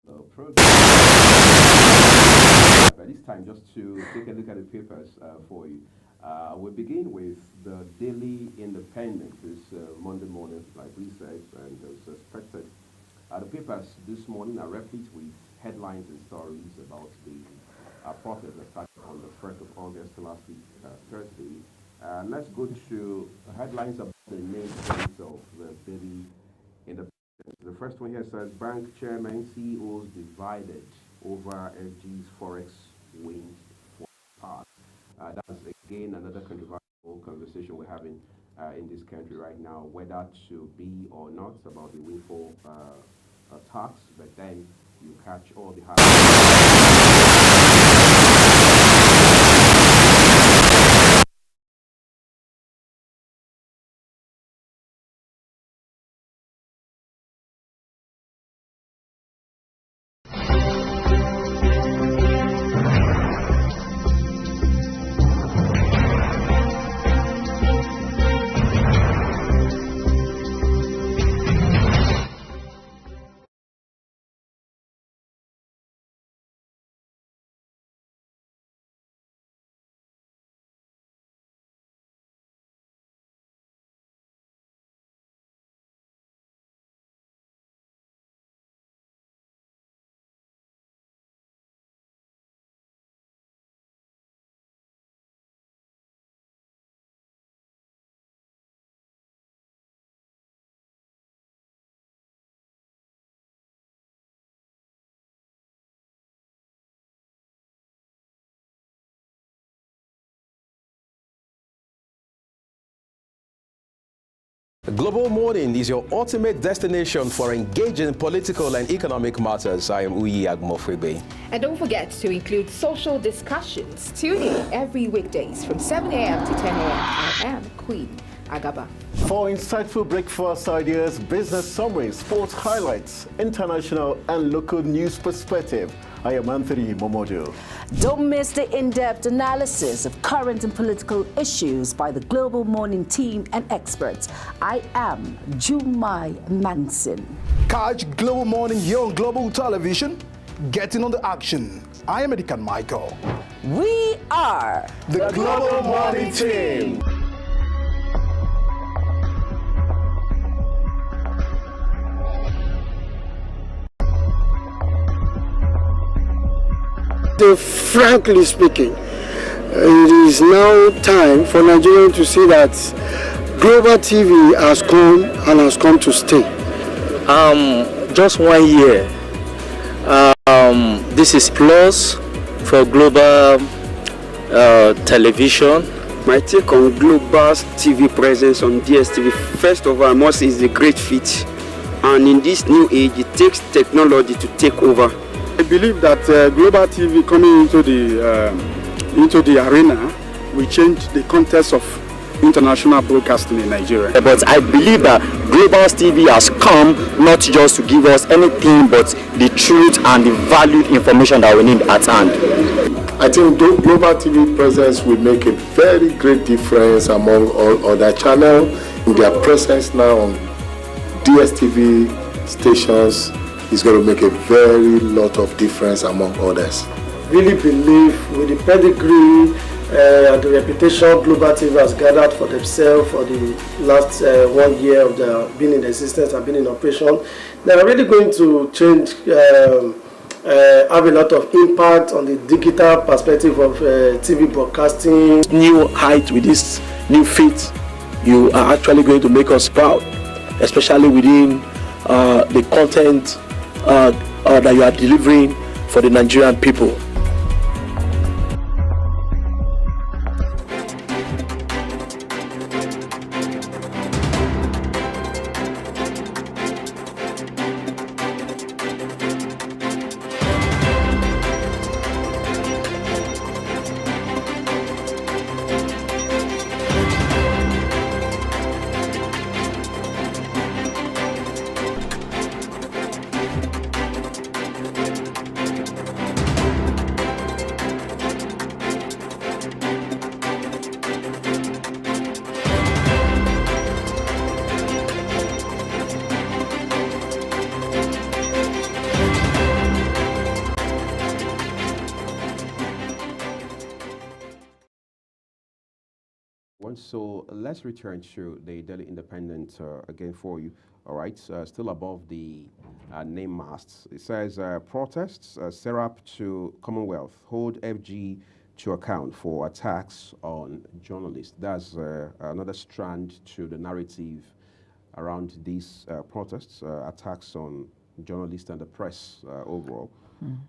program. But this time, just to take a look at the papers for you. We begin with the Daily Independent this Monday morning, like we said, and as expected. The papers this morning are replete with headlines and stories about the protest that started on the 1st of August last week, Thursday. Let's go to headlines about the main points of the Daily Independent. The first one here says, bank chairman, CEOs divided over FG's Forex wins for part. That's again another controversial conversation we're having in this country right now, whether to be or not about the windfall tax, but then you catch all the Global Morning is your ultimate destination for engaging political and economic matters. I am Uyi Agmofrebe. And don't forget to include social discussions. Tune in every weekdays from 7 a.m. to 10 a.m. I am Queen Agaba. For insightful breakfast ideas, business summaries, sports highlights, international and local news perspective, I am Anthony Momodu. Don't miss the in-depth analysis of current and political issues by the Global Morning team and experts. I am Jumai Manson. Catch Global Morning here on Global Television. Get in on the action. I am Edikan Michael. We are the Global Morning team. So frankly speaking, it is now time for Nigerians to see that Global TV has come and has come to stay. Just 1 year. This is plus for Global Television. My take on Global TV presence on DSTV, first of all, I must say, is a great feat. And in this new age, it takes technology to take over. I believe that Global TV coming into the arena will change the context of international broadcasting in Nigeria. But I believe that Global TV has come not just to give us anything but the truth and the valued information that we need at hand. I think Global TV presence will make a very great difference among all other channels. Their presence now on DSTV stations is going to make a very lot of difference among others. Really believe with the pedigree and the reputation Global TV has gathered for themselves for the last 1 year of their being in existence and being in operation, they are really going to change, have a lot of impact on the digital perspective of TV broadcasting. New height with this new feat, you are actually going to make us proud, especially within the content that you are delivering for the Nigerian people. So let's return to the Daily Independent again for you. All right, still above the name masts. It says protests set up to Commonwealth hold FG to account for attacks on journalists. That's another strand to the narrative around these protests, attacks on journalists and the press overall.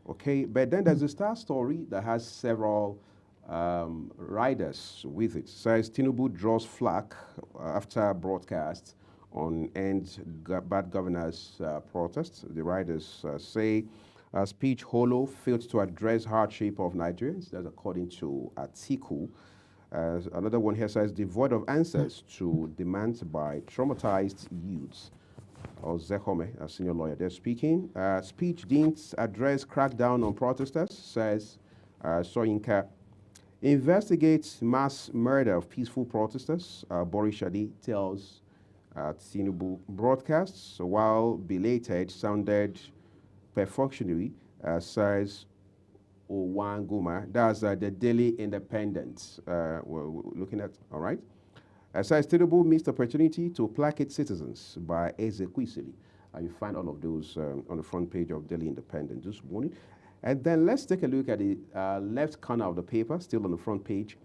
Okay, but then there's a star story that has several riders with it. It says Tinubu draws flack after broadcast on End Bad Governors protests. The riders say speech hollow failed to address hardship of Nigerians. That's according to Atiku. Another one here says devoid of answers to demands by traumatized youths. Or Zekome, a senior lawyer, they're speaking. Speech didn't address crackdown on protesters, says Soyinka. Investigates mass murder of peaceful protesters, Boris Shadi tells Tinubu. Broadcasts, while belated, sounded perfunctory, says Owanguma. That's the Daily Independent we're looking at, all right? Says Tinubu missed opportunity to placate citizens by Ezekwesili. You find all of those on the front page of Daily Independent this morning. And then let's take a look at the left corner of the paper, still on the front page.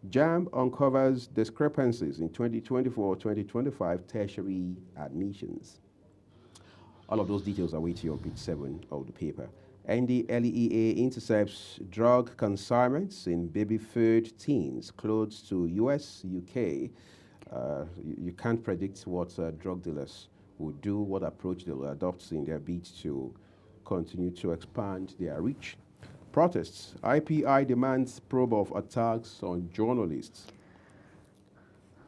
JAMB uncovers discrepancies in 2024-2025 tertiary admissions. All of those details are waiting on page 7 of the paper. NDLEA intercepts drug consignments in baby food, teens, clothes to US, UK. You can't predict what drug dealers will do, what approach they'll adopt in their bid to continue to expand their reach. Protests. IPI demands probe of attacks on journalists.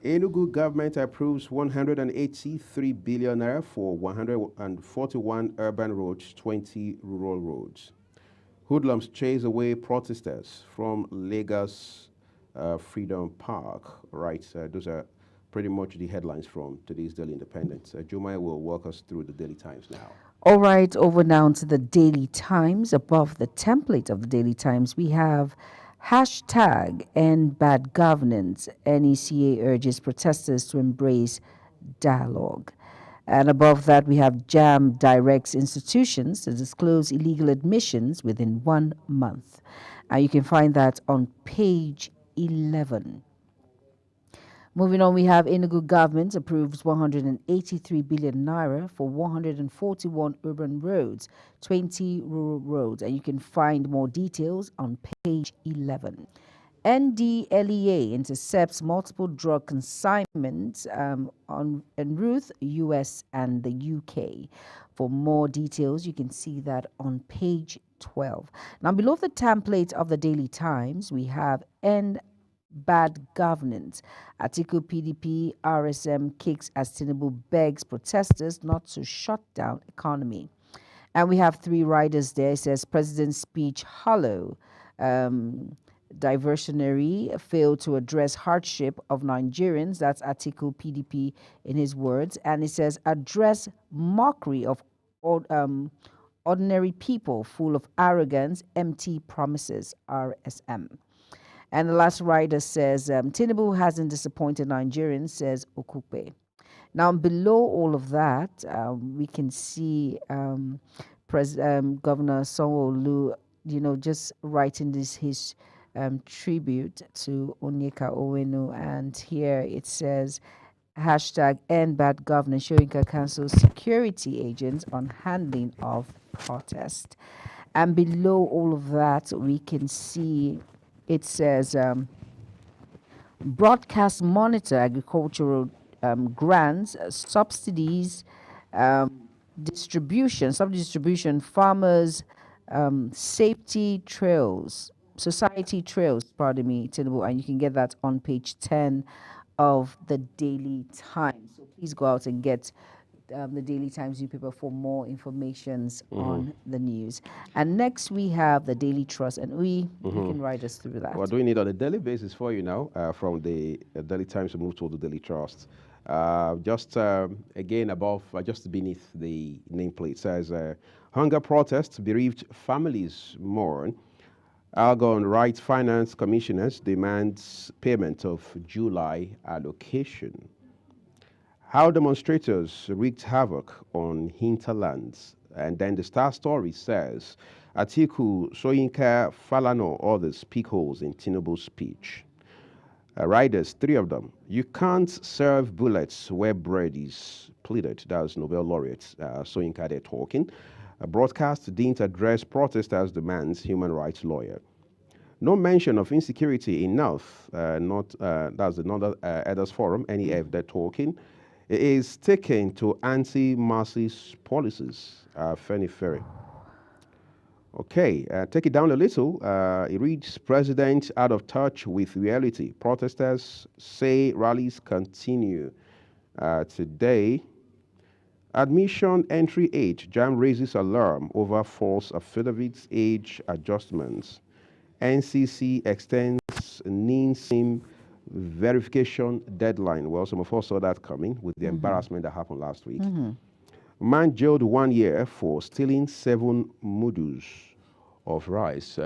Enugu government approves 183 billion naira for 141 urban roads, 20 rural roads. Hoodlums chase away protesters from Lagos Freedom Park. Right, those are pretty much the headlines from today's Daily Independent. Jumai will walk us through the Daily Times now. All right, over now to the Daily Times. Above the template of the Daily Times, we have hashtag End Bad Governance. NECA urges protesters to embrace dialogue. And above that, we have JAMB directs institutions to disclose illegal admissions within 1 month. You can find that on page 11. Moving on, we have Enugu government approves 183 billion naira for 141 urban roads, 20 rural roads, and you can find more details on page 11. NDLEA intercepts multiple drug consignments en route, US and the UK. For more details, you can see that on page 12. Now, below the template of the Daily Times, we have End Bad Governance. Atiku PDP RSM kicks as Tinubu begs protesters not to shut down economy. And we have 3 riders there. It says President's speech hollow, diversionary, failed to address hardship of Nigerians. That's Atiku PDP in his words. And it says address mockery of ordinary people full of arrogance, empty promises, RSM. And the last rider says, Tinubu hasn't disappointed Nigerians, says Okupe. Now, below all of that, we can see Governor Sanwo-Olu, just writing his tribute to Onyeka Owenu. And here it says, hashtag End Bad Governance, Soyinka counsels security agents on handling of protest. And below all of that, we can see it says broadcast monitor agricultural grants, subsidies, distribution, farmers, safety trails, society trails, Tinubu, and you can get that on page 10 of the Daily Times. So please go out and get the Daily Times newspaper for more informations on the news. And next we have the Daily Trust, and you can write us through that. We're doing it on a daily basis for you now, from the Daily Times to move to the Daily Trust. Again above, just beneath the nameplate says, hunger protests, bereaved families mourn. Algon Rights Finance Commissioners demands payment of July allocation. How demonstrators wreaked havoc on hinterlands. And then the Star Story says, Atiku, Soyinka, Falana, others pick holes in Tinubu's speech. Riders, 3 of them. You can't serve bullets where bread is pleaded. That was Nobel laureate Soyinka there talking. A broadcast didn't address protesters' demands, human rights lawyer. No mention of insecurity enough. That's another Elders Forum, NEF, they're talking. It is taken to anti-masses policies, Feni Ferry. Okay, take it down a little. It reads, President out of touch with reality. Protesters say rallies continue. Today, admission entry age. JAMB raises alarm over false affidavits age adjustments. NCC extends NIN-SIM verification deadline. Well, some of us saw that coming with the embarrassment that happened last week. Man jailed 1 year for stealing 7 moodus of rice.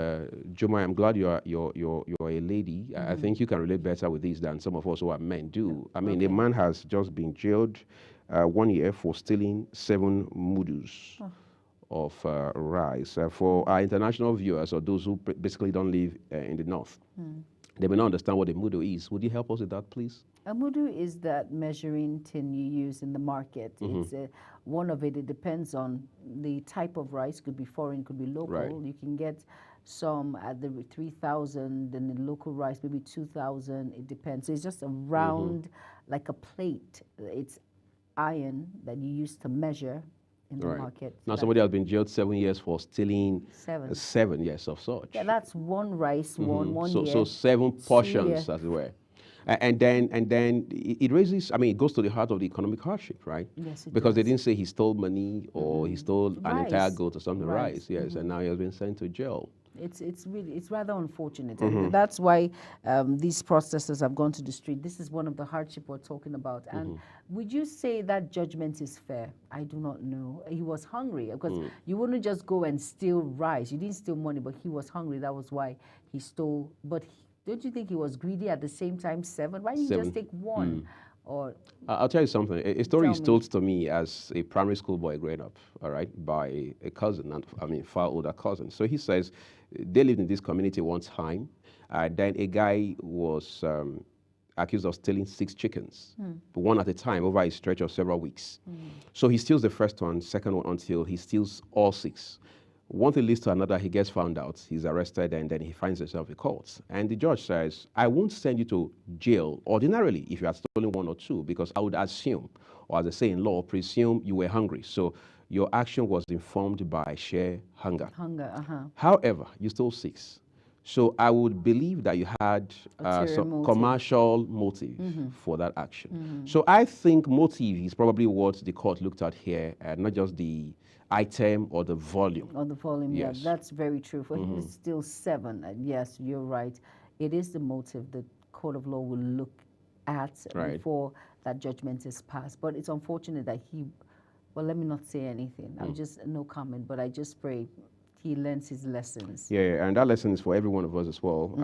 Juma, I'm glad you're a lady. I think you can relate better with this than some of us who are men do. I mean, a man has just been jailed 1 year for stealing 7 moodus of rice. For our international viewers or those who basically don't live in the north, they may not understand what a mudu is. Would you help us with that, please? A mudu is that measuring tin you use in the market. It's one of it. It depends on the type of rice. Could be foreign, could be local. Right. You can get some at the 3,000, and the local rice maybe 2,000. It depends. So it's just a round, like a plate. It's iron that you use to measure in the market. Now, somebody has been jailed 7 years for stealing 7 years of such. Yeah, that's one rice, one year. So 7 portions, as it were. And then it raises, it goes to the heart of the economic hardship, right? Yes, it because does. they didn't say he stole money or he stole an entire goat or something, rice, yes, and now he has been sent to jail. It's rather unfortunate. And that's why these protesters have gone to the street. This is one of the hardship we're talking about. And would you say that judgment is fair? I do not know. He was hungry because you wouldn't just go and steal rice. You didn't steal money, but he was hungry. That was why he stole. But don't you think he was greedy at the same time? 7? Why didn't you just take 1? Or I'll tell you something. A story is told to me as a primary school boy growing up, all right, by a cousin, far older cousin. So he says they lived in this community one time. Then a guy was accused of stealing 6 chickens, one at a time over a stretch of several weeks. So he steals the first one, second one, until he steals all 6. One thing leads to another, he gets found out, he's arrested, and then he finds himself in court. And the judge says, I won't send you to jail ordinarily if you had stolen 1 or 2, because I would assume, or as they say in law, presume you were hungry. So your action was informed by sheer hunger. However, you stole 6. So I would believe that you had some commercial motive for that action. So I think motive is probably what the court looked at here, not just the item or the volume. Or the volume, yes. Yeah, that's very true. For him, it's still 7. Yes, you're right. It is the motive the court of law will look at before that judgment is passed. But it's unfortunate that well, let me not say anything. I'm just, no comment, but I just pray he learns his lessons. Yeah, and that lesson is for every one of us as well,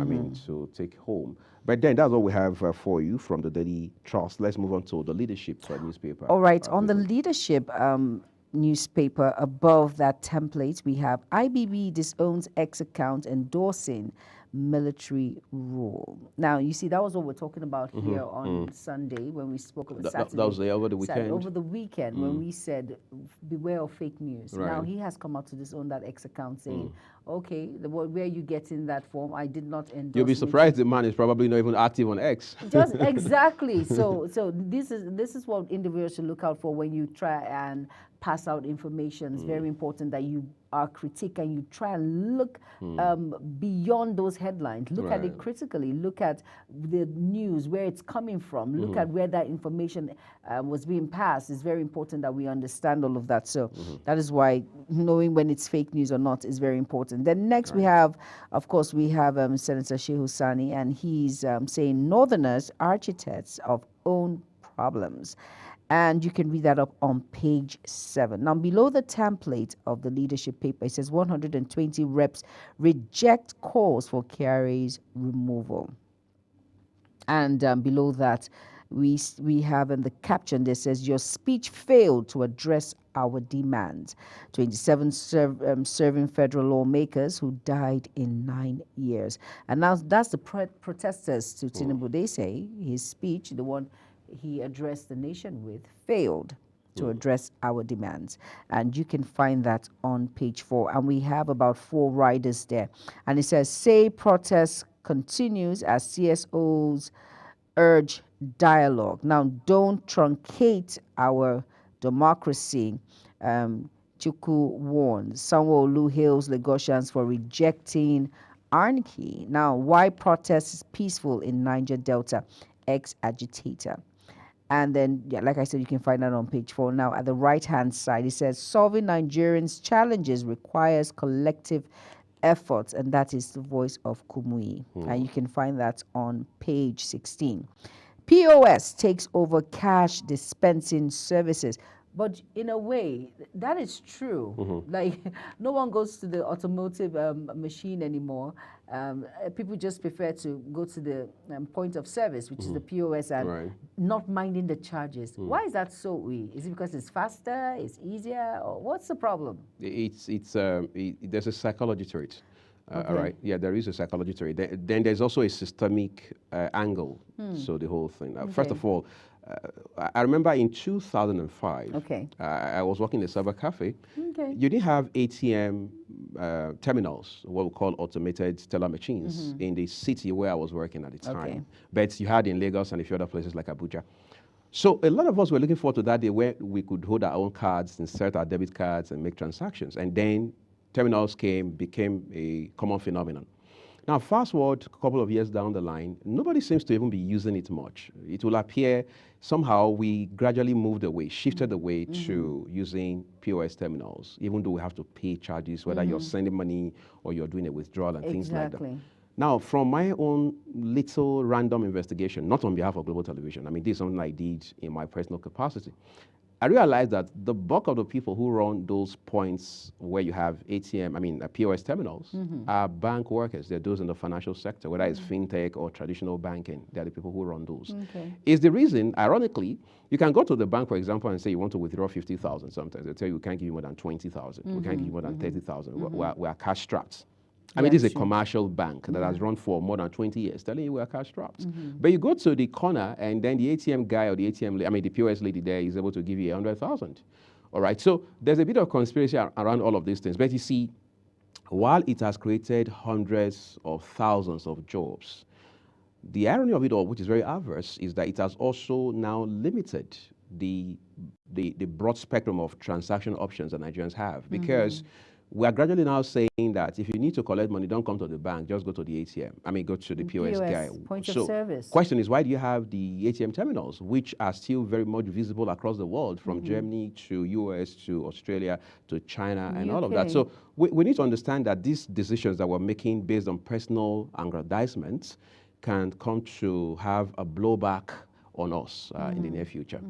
to take home. But then that's all we have for you from the Daily Trust. Let's move on to the Leadership newspaper. All right, on the Leadership newspaper, above that template, we have IBB disowns X account endorsing military rule. Now, you see, that was what we're talking about here on Sunday when we spoke about Saturday. That was over the weekend? Over the weekend when we said, beware of fake news. Right. Now, he has come out to disown that X account saying, okay, where are you getting that from? I did not endorse. You'll be surprised the man is probably not even active on X. Just exactly. So this is what individuals should look out for when you try and pass out information. It's very important that you are critique and you try and look beyond those headlines. Look at it critically. Look at the news, where it's coming from. Look at where that information was being passed. It's very important that we understand all of that. So that is why knowing when it's fake news or not is very important. Then next we have, of course, Senator Shehu Sani, and he's saying Northerners, architects of own problems. And you can read that up on page 7. Now, below the template of the leadership paper, it says 120 reps reject calls for KRA's removal. And below that, we have in the caption that says, your speech failed to address our demands. 27 serving federal lawmakers who died in 9 years. And now that's the protesters to Tinubu. They say his speech, the one he addressed the nation with, failed to address our demands. And you can find that on page 4. And we have about 4 riders there. And it says, say protest continues as CSOs urge dialogue. Now, don't truncate our democracy. Chuku warns. Sanwo-Olu hails Lagosians for rejecting anarchy. Now, why protest is peaceful in Niger Delta? Ex-agitator. And then, yeah, like I said, you can find that on page 4. Now, at the right-hand side, it says, solving Nigerians' challenges requires collective efforts, and that is the voice of Kumuyi. And you can find that on page 16. POS takes over cash dispensing services. But in a way, that is true. Like, no one goes to the automotive machine anymore. People just prefer to go to the point of service, which is the POS, and not minding the charges. Why is that so? Is it because it's faster, it's easier, or what's the problem? There's a psychology to it. All right. Yeah, there is a psychology to it. Then there's also a systemic angle. So the whole thing. First of all, I remember in 2005, I was working in a cyber cafe. You didn't have ATM terminals, what we call automated teller machines, in the city where I was working at the time. But you had in Lagos and a few other places like Abuja. So a lot of us were looking forward to that day where we could hold our own cards, insert our debit cards, and make transactions. And then terminals became a common phenomenon. Now, fast forward a couple of years down the line, nobody seems to even be using it much. It will appear somehow we gradually moved away, shifted away to using POS terminals, even though we have to pay charges, whether you're sending money or you're doing a withdrawal and things like that. Now, from my own little random investigation, not on behalf of Global Television, I mean, this is something I did in my personal capacity. I realized that the bulk of the people who run those points where you have POS terminals are bank workers. They're those in the financial sector, whether it's fintech or traditional banking. They're the people who run those. It's the reason, ironically, you can go to the bank, for example, and say you want to withdraw 50,000 sometimes. They tell you we can't give you more than 20,000. We can't give you more than 30,000. We are cash strapped. I mean, this is a commercial bank that has run for more than 20 years, telling you we are cash strapped. But you go to the corner, and then the ATM guy or the the POS lady there is able to give you 100,000. All right, so there's a bit of conspiracy around all of these things. But you see, while it has created hundreds of thousands of jobs, the irony of it all, which is very adverse, is that it has also now limited the broad spectrum of transaction options that Nigerians have, because we are gradually now saying that if you need to collect money, don't come to the bank, just go to the ATM. I mean, go to the POS guy. Point of service. Question is, why do you have the ATM terminals, which are still very much visible across the world, from Germany to US to Australia to China and all of that? So we need to understand that these decisions that we're making based on personal aggrandizement can come to have a blowback on us in the near future.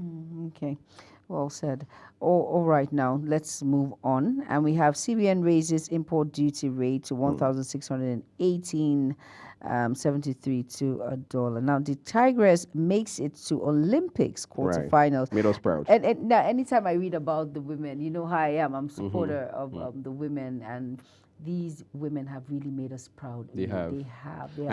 Okay. Well said. All right, now let's move on. And we have CBN raises import duty rate to 1,618.73 to $1. Now the Tigress makes it to Olympics quarterfinals. Made us proud. And now, anytime I read about the women, you know how I am. I'm a supporter of the women, and these women have really made us proud. They have.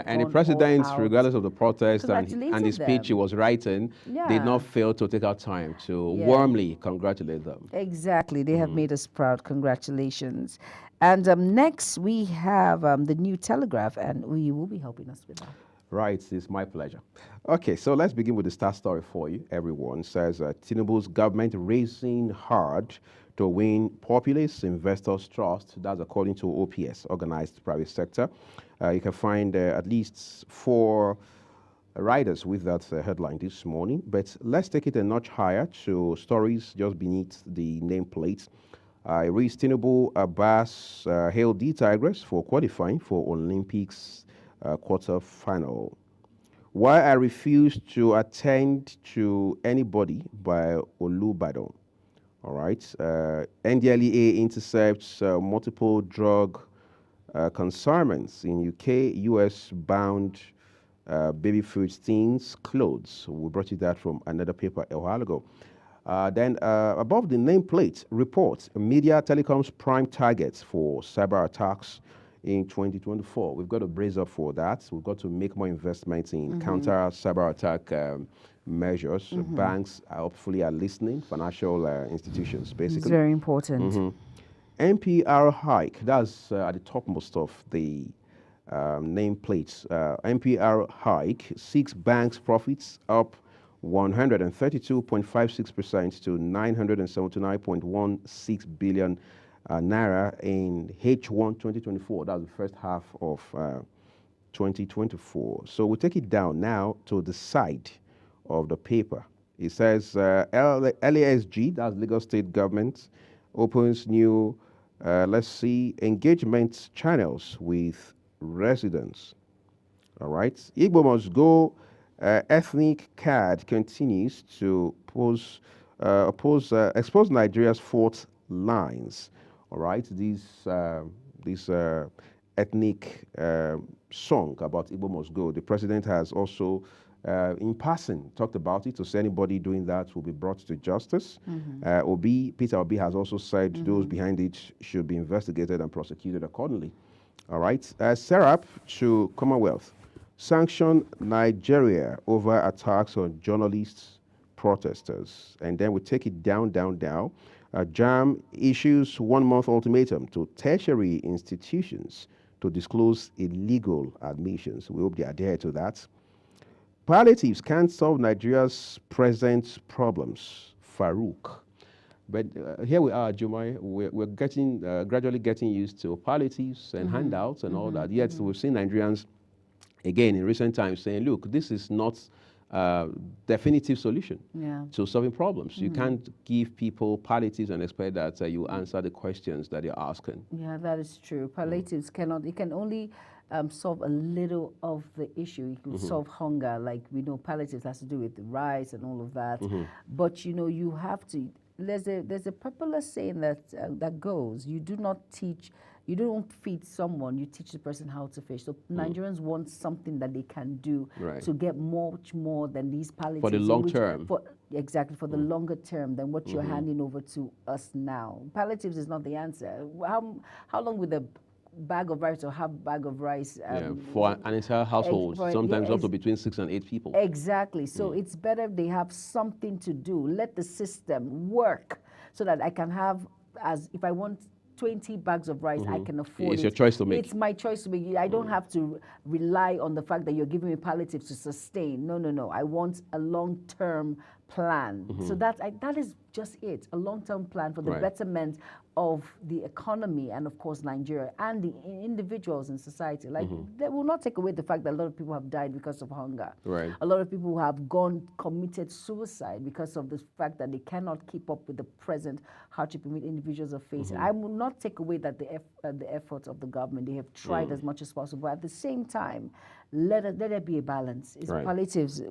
And the president, regardless of the protest and the speech he was writing, did not fail to take out time to warmly congratulate them. Exactly. They have made us proud. Congratulations. And next we have the New Telegraph, and you will be helping us with that. Right, it's my pleasure. Okay, so let's begin with the start story for you. Everyone says Tinubu's government racing hard to win populace investors' trust. That's according to OPS, Organized Private Sector. You can find at least 4 riders with that headline this morning. But let's take it a notch higher to stories just beneath the nameplate. It reads, Tinubu Abbas hailed the Tigress for qualifying for Olympics quarter-final. Why I refuse to attend to anybody by Olubadan. All right. NDLEA intercepts multiple drug consignments in UK, US bound baby food, teens, clothes. We brought you that from another paper a while ago. Then above the nameplate, reports media telecoms prime targets for cyber attacks in 2024. We've got to brace up for that. We've got to make more investments in counter cyber attack measures. Banks hopefully are listening, financial institutions, basically. It's very important. NPR hike, that's at the topmost of the nameplates. NPR hike seeks banks' profits up 132.56% to 979.16 billion naira in H1 2024. That's the first half of 2024. So we'll take it down now to the side of the paper. It says LASG, that's Lagos State Government, opens new, engagement channels with residents. All right. Igbo Must Go ethnic card continues to expose Nigeria's fault lines. All right. This ethnic song about Igbo Must Go. The president has also, in passing, talked about it. To say anybody doing that will be brought to justice. Peter Obi has also said those behind it should be investigated and prosecuted accordingly. All right. Serap to Commonwealth. Sanction Nigeria over attacks on journalists, protesters. And then we take it down. JAM issues 1-month ultimatum to tertiary institutions to disclose illegal admissions. We hope they adhere to that. Palliatives can't solve Nigeria's present problems. Farouk. But here we are, Jumai. We're getting gradually getting used to palliatives and handouts and all that. Yet we've seen Nigerians, again, in recent times saying, look, this is not a definitive solution to solving problems. You can't give people palliatives and expect that you answer the questions that you're asking. Yeah, that is true. Palliatives cannot, it can only solve a little of the issue. It can solve hunger, like we know palliatives has to do with the rice and all of that. But you know, you have to, there's a popular saying that that goes, you don't feed someone, you teach the person how to fish. So Nigerians want something that they can do to get much more than these palliatives. For the long term. Exactly, for the longer term than what you're handing over to us now. Palliatives is not the answer. How long will a bag of rice or half bag of rice? For an entire household, sometimes up to between 6 and 8 people. Exactly. So it's better they have something to do. Let the system work so that I can have, as if I want 20 bags of rice, I can afford it. It's your choice to make. It's my choice to make. I don't have to rely on the fact that you're giving me palliatives to sustain. No. I want a long-term plan. So that is just it, a long-term plan for the betterment of the economy and, of course, Nigeria and the individuals in society. Like, that will not take away the fact that a lot of people have died because of hunger. A lot of people have committed suicide because of the fact that they cannot keep up with the present hardship in which individuals are facing. I will not take away that the efforts of the government. They have tried as much as possible. At the same time, let there be a balance. It's palliatives.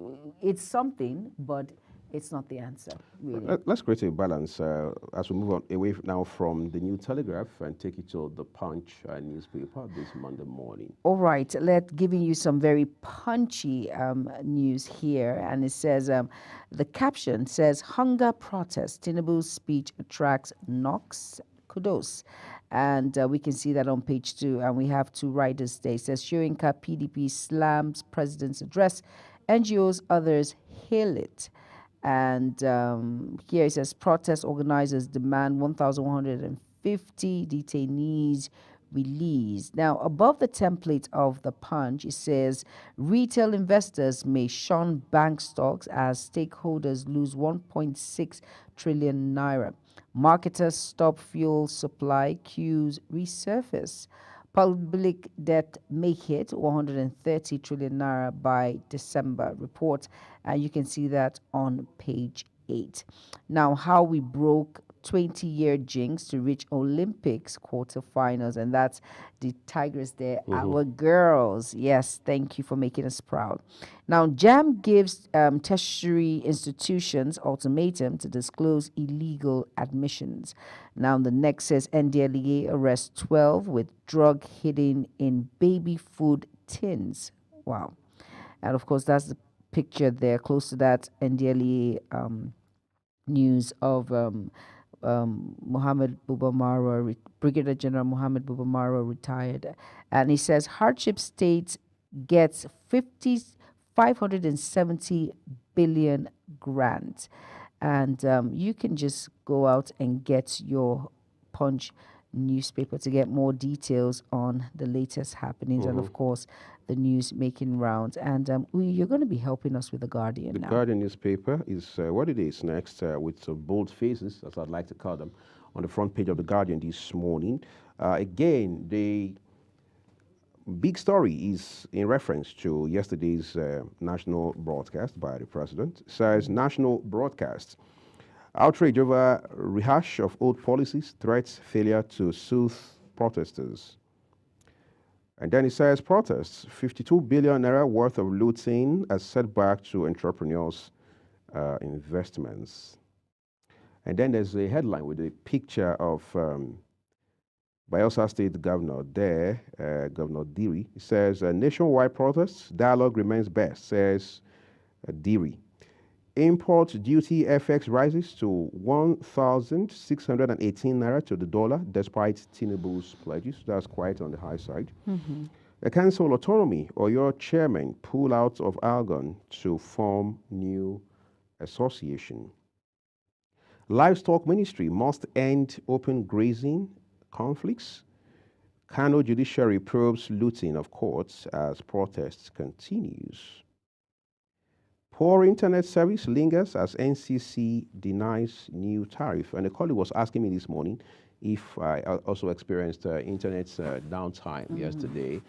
It's something, but it's not the answer, really. Let's create a balance as we move on away now from the New Telegraph and take it to the Punch newspaper this Monday morning. All right, giving you some very punchy news here, and it says the caption says hunger protest. Tinubu's speech attracts knocks. Kudos. And we can see that on page 2, and we have 2 writers today. It says Shoyinka PDP slams president's address. NGOs, others hail it. And here it says protest organizers demand 1,150 detainees released. Now, above the template of the Punch, it says retail investors may shun bank stocks as stakeholders lose 1.6 trillion naira. Marketers stop fuel supply queues resurface. Public debt may hit 130 trillion naira by December report. And you can see that on page 8. Now, how we broke 20-year jinx to reach Olympics quarterfinals, and that's the Tigers there, our girls. Yes, thank you for making us proud. Now, JAM gives tertiary institutions ultimatum to disclose illegal admissions. Now, the next says NDLEA arrests 12 with drug hidden in baby food tins. Wow. And of course, that's the picture there. Close to that, NDLEA news of Mohammed Buba Marwa, Brigadier General Mohammed Buba Marwa retired. And he says hardship state gets 570 billion grant. And you can just go out and get your Punch newspaper to get more details on the latest happenings and of course the news making rounds. And you're going to be helping us with the Guardian now. The Guardian newspaper is what it is next with some bold faces, as I'd like to call them, on the front page of the Guardian this morning. Again, the big story is in reference to yesterday's national broadcast by the president. It says national broadcast. Outrage over rehash of old policies, threats, failure to soothe protesters. And then it says protests, 52 billion naira worth of looting as setback to entrepreneurs' investments. And then there's a headline with a picture of Bayelsa State Governor there, Governor Diri. It says nationwide protests, dialogue remains best, says Diri. Import duty FX rises to 1,618 naira to the dollar, despite Tinubu's pledges. That's quite on the high side. The council autonomy or your chairman pull out of Algon to form new association. Livestock Ministry must end open grazing conflicts. Kano judiciary probes looting of courts as protests continues. Poor internet service lingers as NCC denies new tariff. And a colleague was asking me this morning if I also experienced internet downtime yesterday.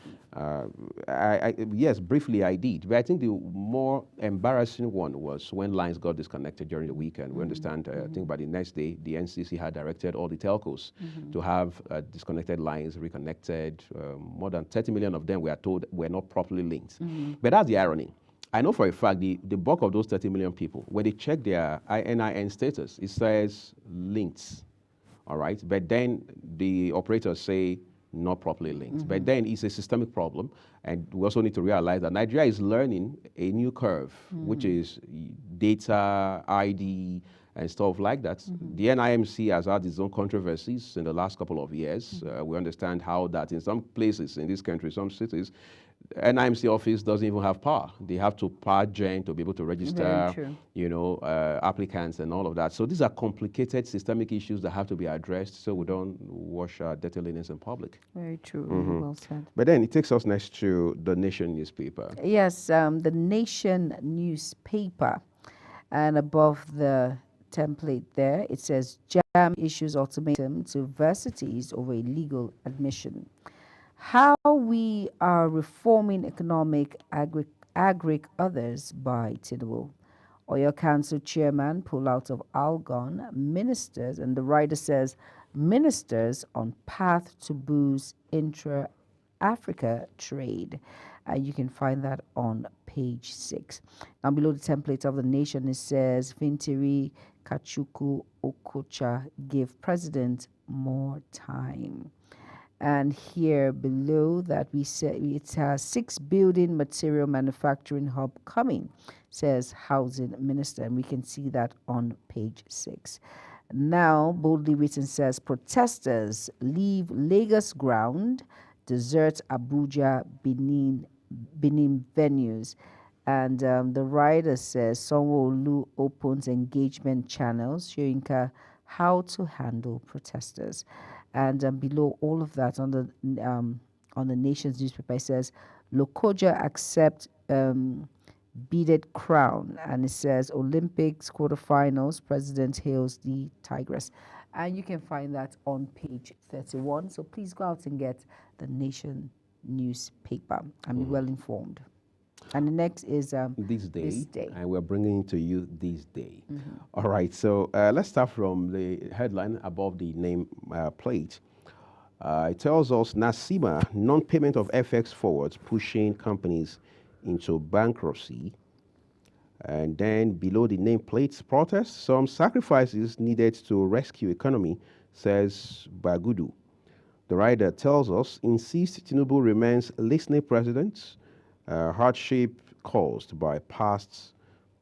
Yes, briefly I did. But I think the more embarrassing one was when lines got disconnected during the weekend. We understand, I think by the next day, the NCC had directed all the telcos to have disconnected lines reconnected. More than 30 million of them, we are told, were not properly linked. But that's the irony. I know for a fact the bulk of those 30 million people, when they check their NIN status, it says linked, all right? But then the operators say not properly linked. But then it's a systemic problem, and we also need to realize that Nigeria is learning a new curve, which is data, ID, and stuff like that. The NIMC has had its own controversies in the last couple of years. We understand how that in some places in this country, some cities, NIMC office doesn't even have power. They have to power gen to be able to register, you know, applicants and all of that. So these are complicated systemic issues that have to be addressed so we don't wash our dirty linens in public. Very true. Well said. But then it takes us next to the Nation newspaper. Yes, the Nation newspaper. And above the template there, it says JAM issues ultimatum to varsities over illegal admission. How we are reforming economic agric others by Tinubu. Oyo Council chairman pull out of Algon, ministers, and the writer says ministers on path to boost intra-Africa trade. You can find that on page 6. Now below the template of the Nation, it says Fintiri Kachuku Okocha give president more time. And here below that we say it has 6 building material manufacturing hub coming, says housing minister, and we can see that on page 6. Now boldly written says protesters leave Lagos ground, desert Abuja, Benin venues. And the writer says Sanwo-Olu opens engagement channels, showing how to handle protesters. And below all of that, on the Nation's newspaper, it says Lokoja accept beaded crown, and it says Olympics quarterfinals, President hails the Tigress. And you can find that on page 31. So please go out and get the Nation newspaper and be well informed. And the next is This Day. This Day. And we're bringing to you This Day. All right, so let's start from the headline above the name plate. It tells us Nasima, non-payment of FX forwards pushing companies into bankruptcy. And then below the nameplate protest, some sacrifices needed to rescue economy, says Bagudu. The writer tells us, insists Tinubu remains listening president, hardship caused by past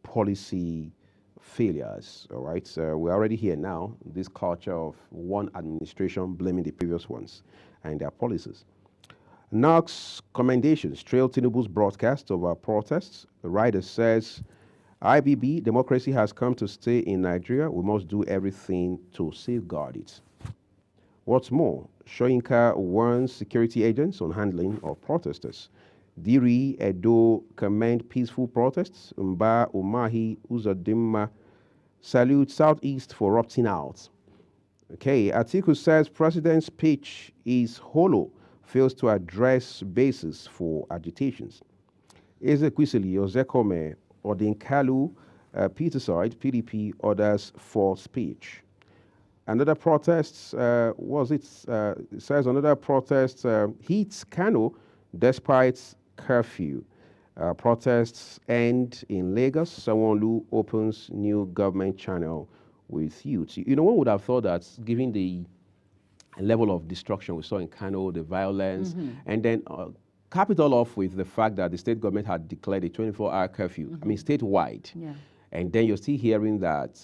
policy failures. All right, so we're already here now, this culture of one administration blaming the previous ones and their policies. Knox commendations trail Tinubu's broadcast of our protests. The writer says, IBB, democracy has come to stay in Nigeria. We must do everything to safeguard it. What's more, Soyinka warns security agents on handling of protesters. Diri Edo commend peaceful protests. Mba Umahi Uzodimma salute Southeast for opting out. Okay, Atiku says president's speech is hollow, fails to address basis for agitations. Ezekwesili Ozekome Odinkalu, Peterside, PDP orders for speech. Another protest, it says another protest heats Kano despite curfew. Protests end in Lagos. Sanwo-Olu opens new government channel with youth. You know, one would have thought that given the level of destruction we saw in Kano, the violence, and then cap it all off with the fact that the state government had declared a 24-hour curfew, I mean, statewide. Yeah. And then you're still hearing that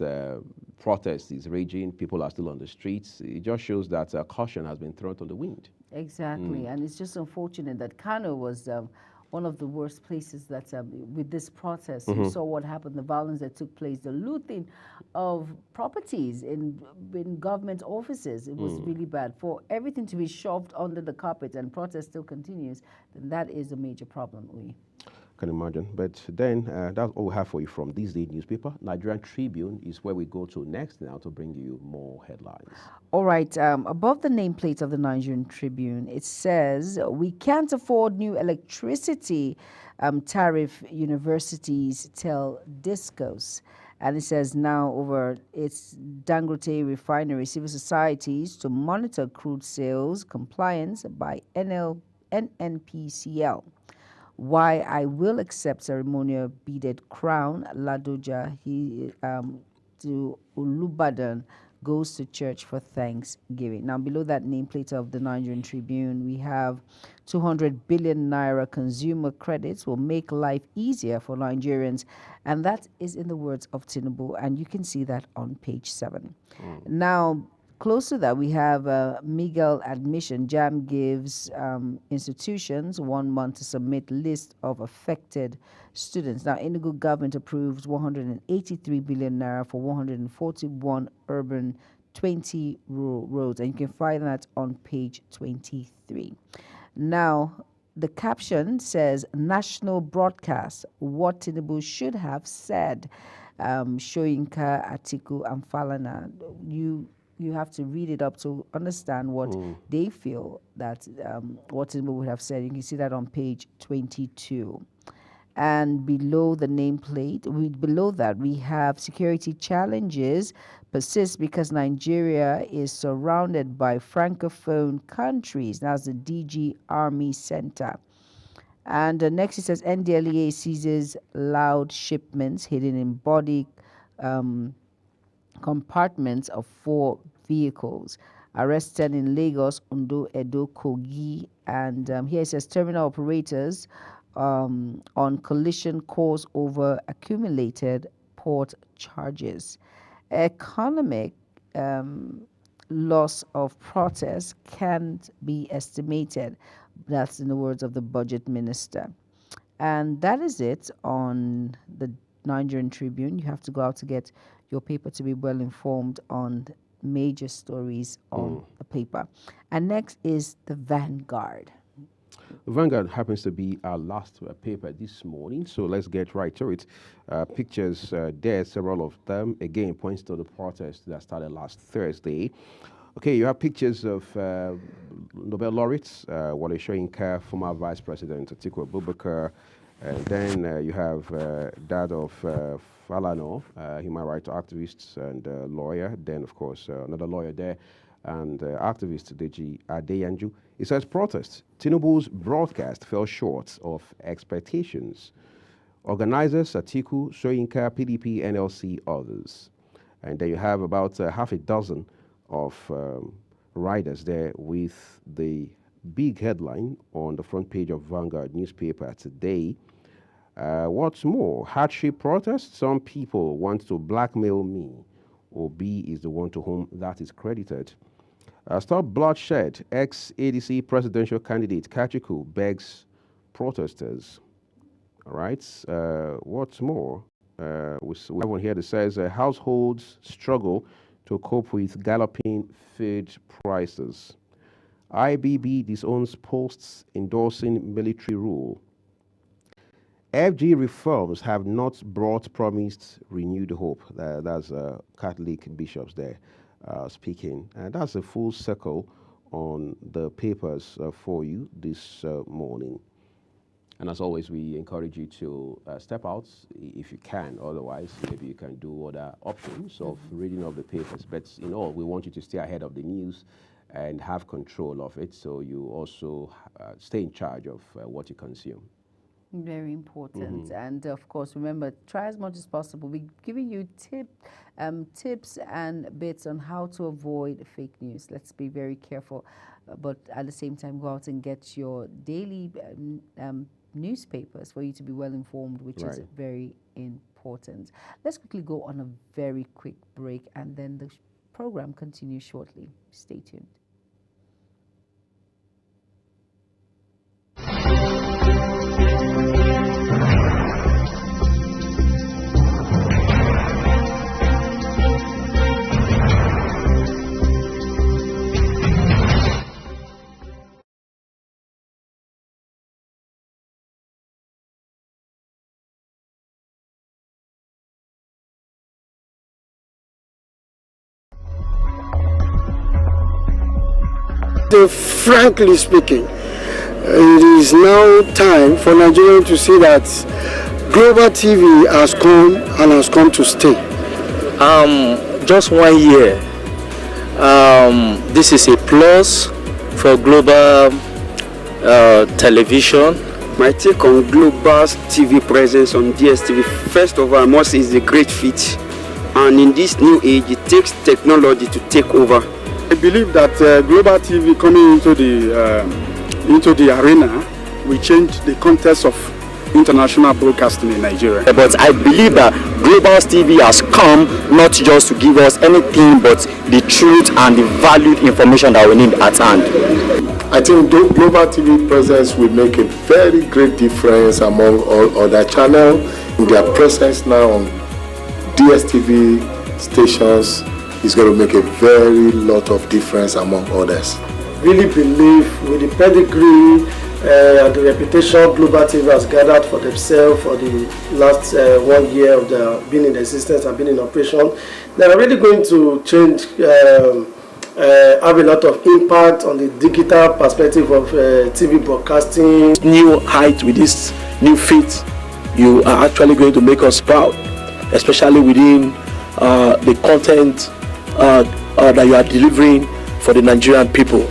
protest is raging, people are still on the streets. It just shows that caution has been thrown on the wind. Exactly, and it's just unfortunate that Kano was one of the worst places that with this protest, you saw what happened, the violence that took place, the looting of properties in government offices. It was really bad. For everything to be shoved under the carpet and protest still continues, then that is a major problem, Can imagine. But then that's all we have for you from This Day newspaper. Nigerian Tribune is where we go to next now to bring you more headlines. All right, above the nameplate of the Nigerian Tribune, it says, we can't afford new electricity tariff, universities tell Discos. And it says now over its Dangote refinery, civil societies to monitor crude sales compliance by NNPCL. Why I will accept ceremonial beaded crown, Ladoja to Ulubadan goes to church for Thanksgiving. Now, below that nameplate of the Nigerian Tribune, we have 200 billion naira consumer credits will make life easier for Nigerians. And that is in the words of Tinubu, and you can see that on page 7. Now, close to that, we have Miguel admission. JAM gives institutions 1 month to submit list of affected students. Now, Enugu government approves 183 billion naira for 141 urban, 20 rural roads, and you can find that on page 23. Now, the caption says, national broadcast, what Tinubu should have said. Soyinka, Atiku, and Falana. You have to read it up to understand what they feel that what Tinubu would have said. You can see that on page 22. And below the nameplate, below that, we have security challenges persist because Nigeria is surrounded by francophone countries. That's the DG Army Center. And next it says NDLEA seizes loud shipments hidden in body compartments of 4 vehicles. Arrested in Lagos, Ondo, Edo, Kogi, and here it says terminal operators on collision course over accumulated port charges. Economic loss of protest can't be estimated. That's in the words of the budget minister. And that is it on the Nigerian Tribune. You have to go out to get your paper to be well informed on major stories on the paper. And next is the Vanguard. Vanguard happens to be our last paper this morning, so let's get right to it. Pictures there, several of them, again, points to the protest that started last Thursday. Okay, you have pictures of Nobel laureates, Wale Soyinka, former Vice President Atiku Abubakar, And then you have that of Falano, human rights activist and lawyer. Then, of course, another lawyer there, and activist Deji Adeyanju. It says protest. Tinubu's broadcast fell short of expectations. Organizers, Atiku, Soyinka, PDP, NLC, others. And then you have about half a dozen of riders there with the big headline on the front page of Vanguard newspaper today. What's more, hardship protest? Some people want to blackmail me. Obi is the one to whom that is credited. Stop bloodshed. Ex-ADC presidential candidate Kachiku begs protesters. All right. What's more, we have one here that says households struggle to cope with galloping feed prices. IBB disowns posts endorsing military rule. FG reforms have not brought promised renewed hope. That's Catholic bishops there speaking. And that's a full circle on the papers for you this morning. And as always, we encourage you to step out if you can. Otherwise, maybe you can do other options of reading of the papers. But in all, we want you to stay ahead of the news and have control of it, so you also stay in charge of what you consume. Very important. And of course, remember, try as much as possible. We're giving you tips and bits on how to avoid fake news. Let's be very careful. But at the same time, go out and get your daily newspapers for you to be well informed, which is very important. Let's quickly go on a very quick break, and then the program continues shortly. Stay tuned. Frankly speaking, it is now time for Nigeria to see that global TV has come and has come to stay. Just 1 year. This is a plus for global television. My take on global TV presence on DSTV, first of all, I must say, is a great feat. And in this new age, it takes technology to take over. I believe that global TV coming into the arena will change the context of international broadcasting in Nigeria. But I believe that global TV has come not just to give us anything but the truth and the valued information that we need at hand. I think global TV presence will make a very great difference among all other channels. Their presence now on DSTV stations is going to make a very lot of difference among others. Really believe with the pedigree and the reputation Global TV has gathered for themselves for the last 1 year of their being in existence and being in operation, they are really going to change, have a lot of impact on the digital perspective of TV broadcasting. New height with this new feat, you are actually going to make us proud, especially within the content that you are delivering for the Nigerian people.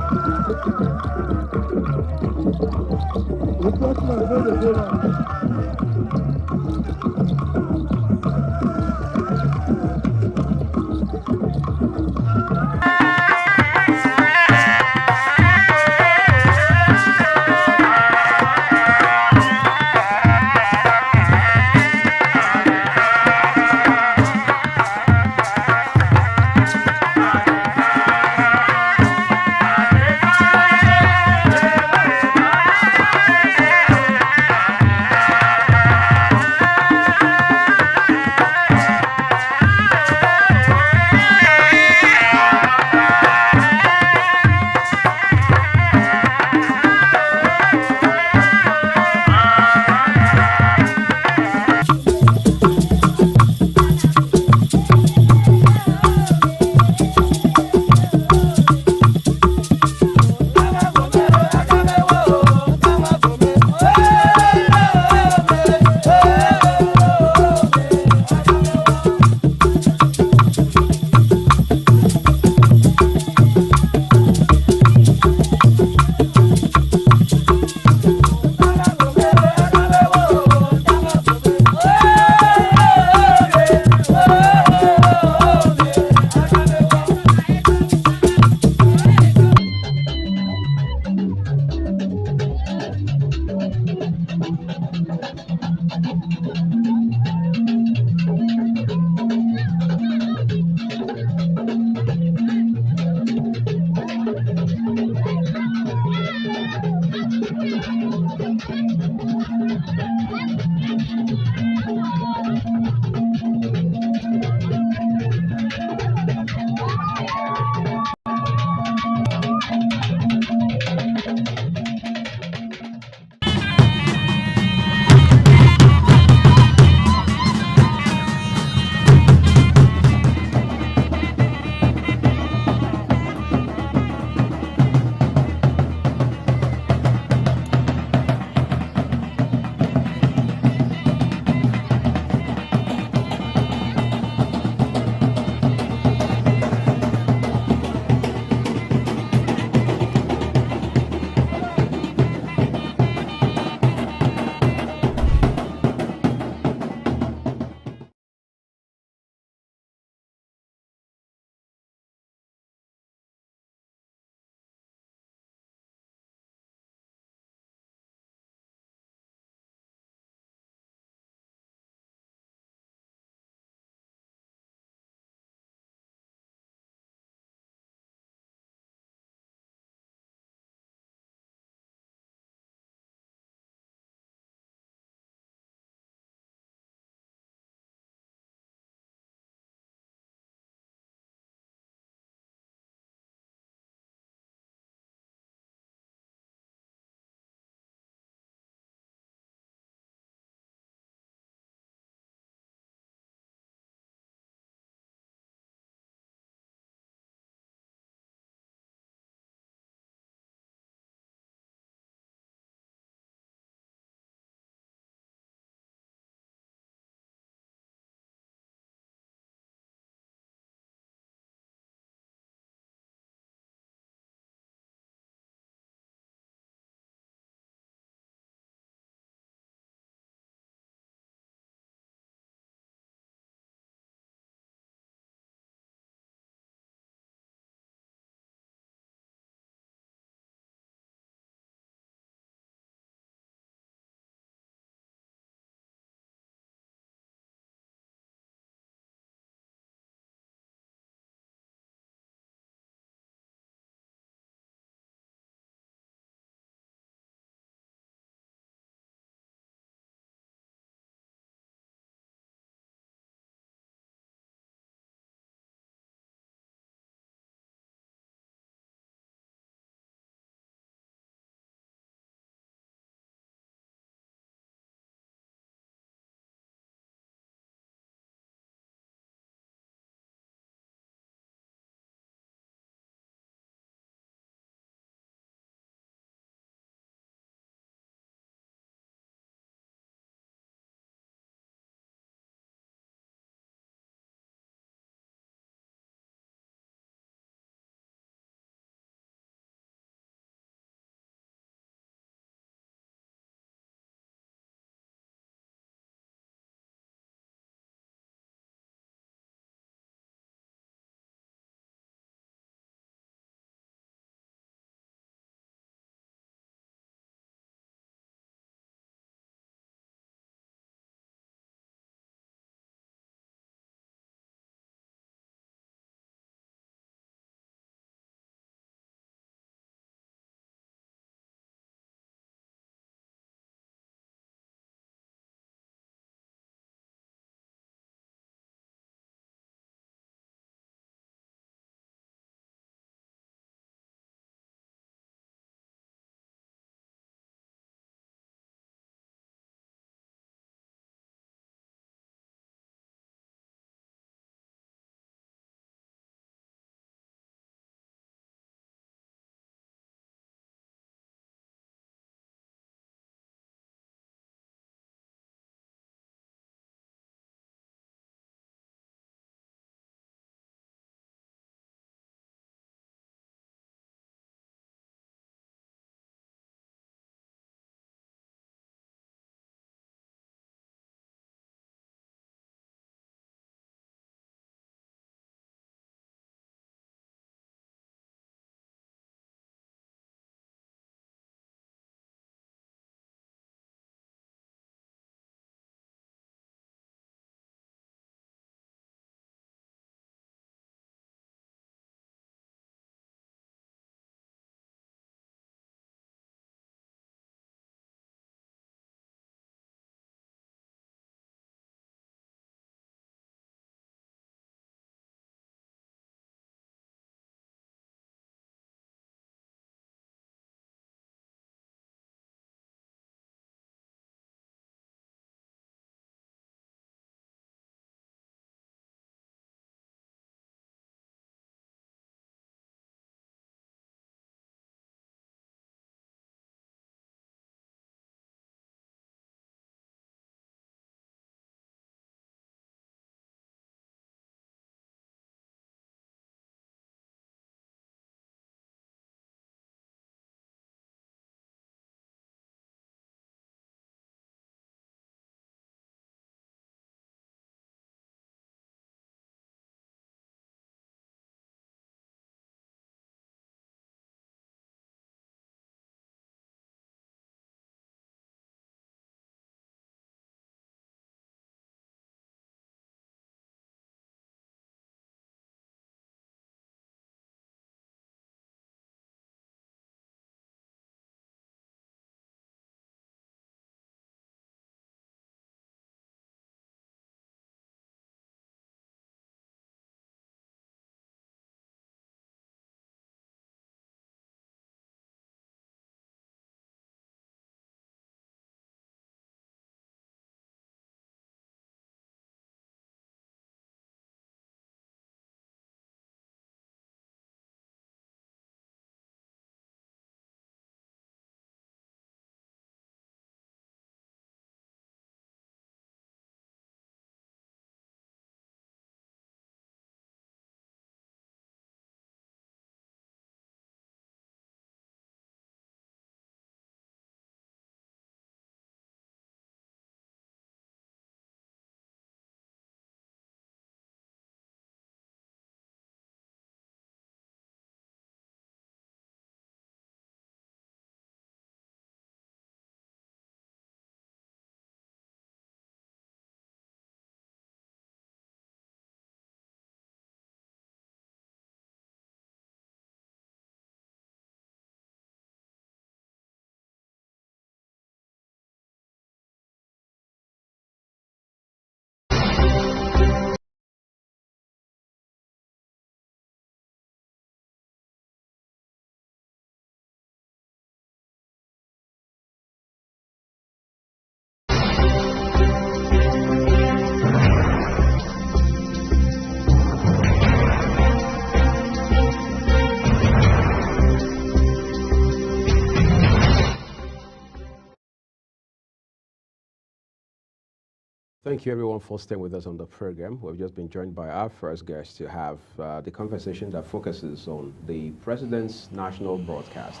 Thank you, everyone, for staying with us on the program. We've just been joined by our first guest to have the conversation that focuses on the President's national broadcast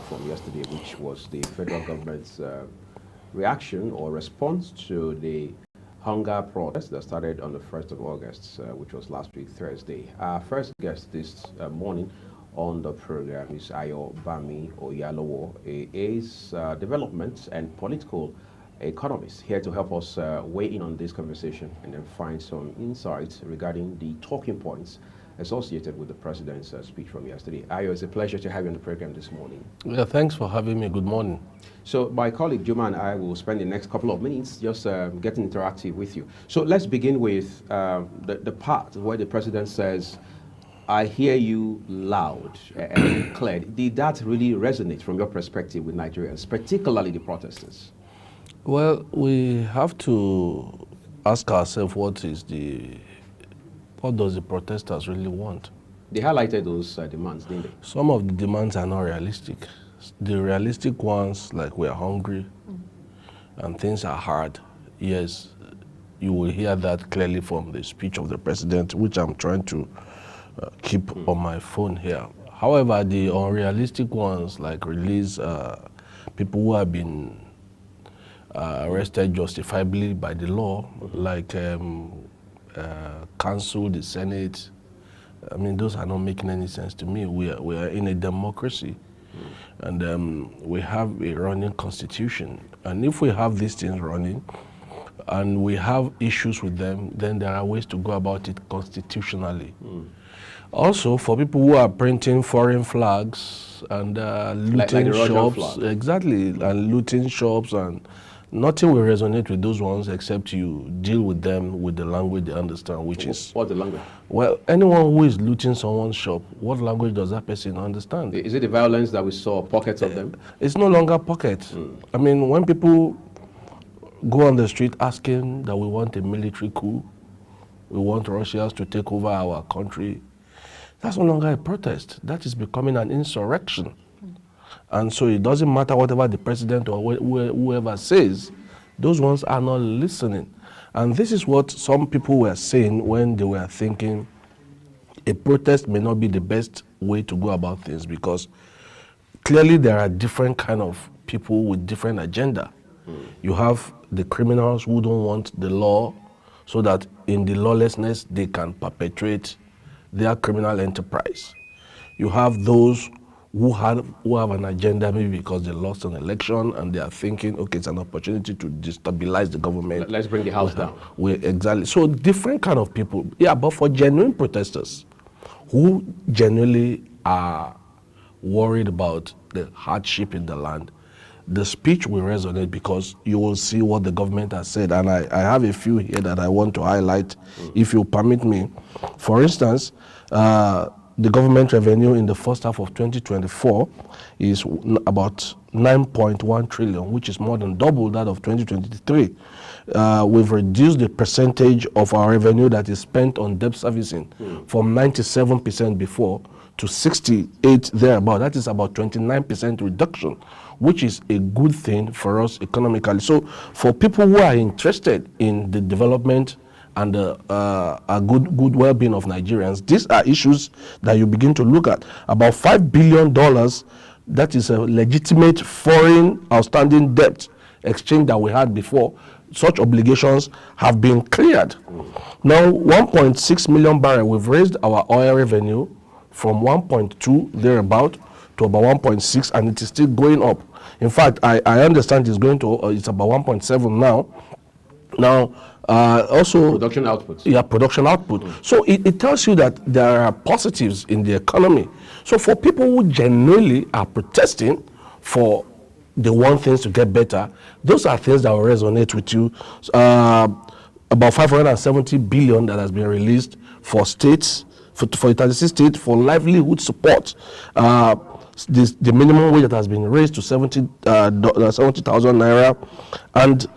from yesterday, which was the federal government's reaction or response to the hunger protest that started on the 1st of August, which was last week, Thursday. Our first guest this morning on the program is Ayo Bami Oyalowo. He is development and political economist, here to help us weigh in on this conversation and then find some insights regarding the talking points associated with the president's speech from yesterday. Ayo, it's a pleasure to have you on the program this morning. Yeah, thanks for having me. Good morning. So my colleague Juma and I will spend the next couple of minutes just getting interactive with you. So let's begin with the part where the president says, I hear you loud and clear. Did that really resonate from your perspective with Nigerians, particularly the protesters? Well, we have to ask ourselves what does the protesters really want? They highlighted those demands, didn't they? Some of the demands are not realistic. The realistic ones, like we are hungry and things are hard, yes, you will hear that clearly from the speech of the president, which I'm trying to keep on my phone here. However, the unrealistic ones, like release people who have been arrested justifiably by the law, like cancel the Senate. I mean, those are not making any sense to me. We are in a democracy, and we have a running constitution. And if we have these things running, and we have issues with them, then there are ways to go about it constitutionally. Also, for people who are printing foreign flags and looting shops, exactly, and looting shops, and nothing will resonate with those ones except you deal with them with the language they understand, which is... What's the language? Well, anyone who is looting someone's shop, what language does that person understand? Is it the violence that we saw, pockets of them? It's no longer pockets. I mean, when people go on the street asking that we want a military coup, we want Russians to take over our country, that's no longer a protest. That is becoming an insurrection. And so it doesn't matter whatever the president or whoever says, those ones are not listening. And this is what some people were saying when they were thinking a protest may not be the best way to go about things, because clearly there are different kind of people with different agenda. You have the criminals who don't want the law, so that in the lawlessness they can perpetrate their criminal enterprise. You have those who have an agenda, maybe because they lost an election and they are thinking, okay, it's an opportunity to destabilize the government. Let's bring the house down. Exactly. So different kind of people. Yeah, but for genuine protesters who genuinely are worried about the hardship in the land, the speech will resonate, because you will see what the government has said. And I have a few here that I want to highlight, if you permit me. For instance, the government revenue in the first half of 2024 is about 9.1 trillion, which is more than double that of 2023. We've reduced the percentage of our revenue that is spent on debt servicing from 97% before to 68 thereabout. That is about 29% reduction, which is a good thing for us economically. So for people who are interested in the development and a good well-being of Nigerians, these are issues that you begin to look at. About $5 billion, that is a legitimate foreign outstanding debt exchange that we had before. Such obligations have been cleared. Now, 1.6 million barrels, we've raised our oil revenue from 1.2 thereabout to about 1.6, and it is still going up. In fact, I understand it's going to, it's about 1.7 now. Now, also production output. Yeah, production output. So it tells you that there are positives in the economy. So for people who genuinely are protesting for they want things to get better, those are things that will resonate with you. About 570 billion that has been released for states, for 36 states, for livelihood support. The minimum wage that has been raised to 70,000 naira, and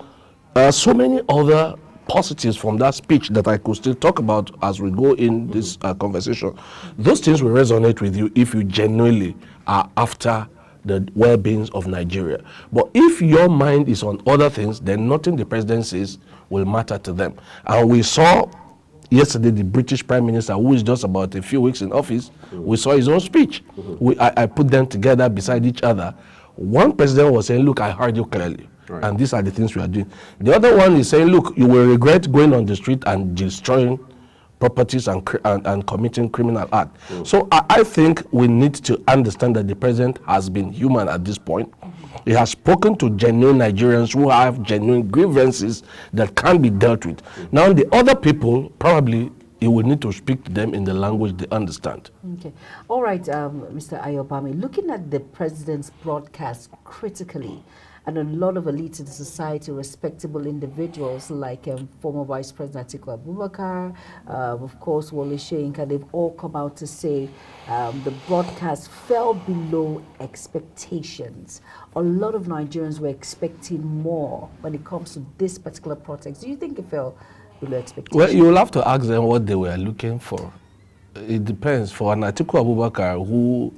so many other positives from that speech that I could still talk about as we go in this conversation. Those things will resonate with you if you genuinely are after the well-being of Nigeria. But if your mind is on other things, then nothing the president says will matter to them. And we saw yesterday the British Prime Minister, who is just about a few weeks in office, we saw his own speech. I put them together beside each other. One president was saying, look, I heard you clearly. Right. And these are the things we are doing. The other one is saying, look, you will regret going on the street and destroying properties and committing criminal act. So I think we need to understand that the president has been human at this point. He has spoken to genuine Nigerians who have genuine grievances that can be dealt with. Now the other people, probably he will need to speak to them in the language they understand. Okay. All right, Mr. Ayobami, looking at the president's broadcast critically, and a lot of elites in the society, respectable individuals like former Vice President Atiku Abubakar, of course, Wole Soyinka, they've all come out to say the broadcast fell below expectations. A lot of Nigerians were expecting more when it comes to this particular protest. Do you think it fell below expectations? Well, you'll have to ask them what they were looking for. It depends. For an Atiku Abubakar, who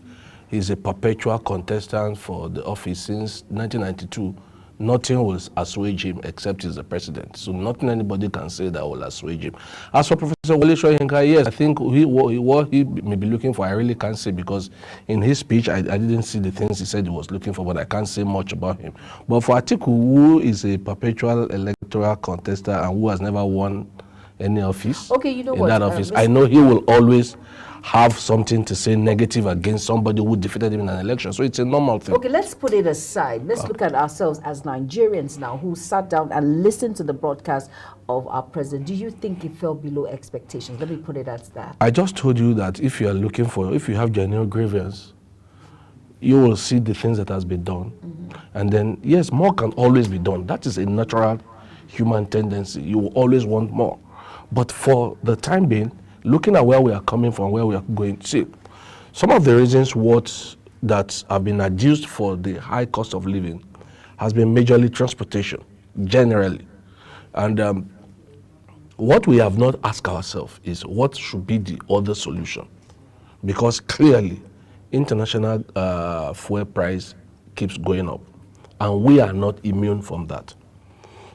is a perpetual contestant for the office since 1992. Nothing will assuage him except he's the president. So nothing anybody can say that will assuage him. As for Professor Wole Soyinka, yes, I think what he may be looking for, I really can't say, because in his speech, I didn't see the things he said he was looking for, but I can't say much about him. But for Atiku, who is a perpetual electoral contestant and who has never won any office, that office, I know he will always have something to say negative against somebody who defeated him in an election. So it's a normal thing. Okay, let's put it aside. Let's look at ourselves as Nigerians now who sat down and listened to the broadcast of our president. Do you think it fell below expectations? Let me put it as that. I just told you that if you are looking for, if you have genuine grievance, you will see the things that has been done. And then, yes, more can always be done. That is a natural human tendency. You will always want more. But for the time being, looking at where we are coming from, where we are going to see, some of the reasons that have been adduced for the high cost of living has been majorly transportation, generally. And what we have not asked ourselves is what should be the other solution? Because clearly, international fuel price keeps going up, and we are not immune from that.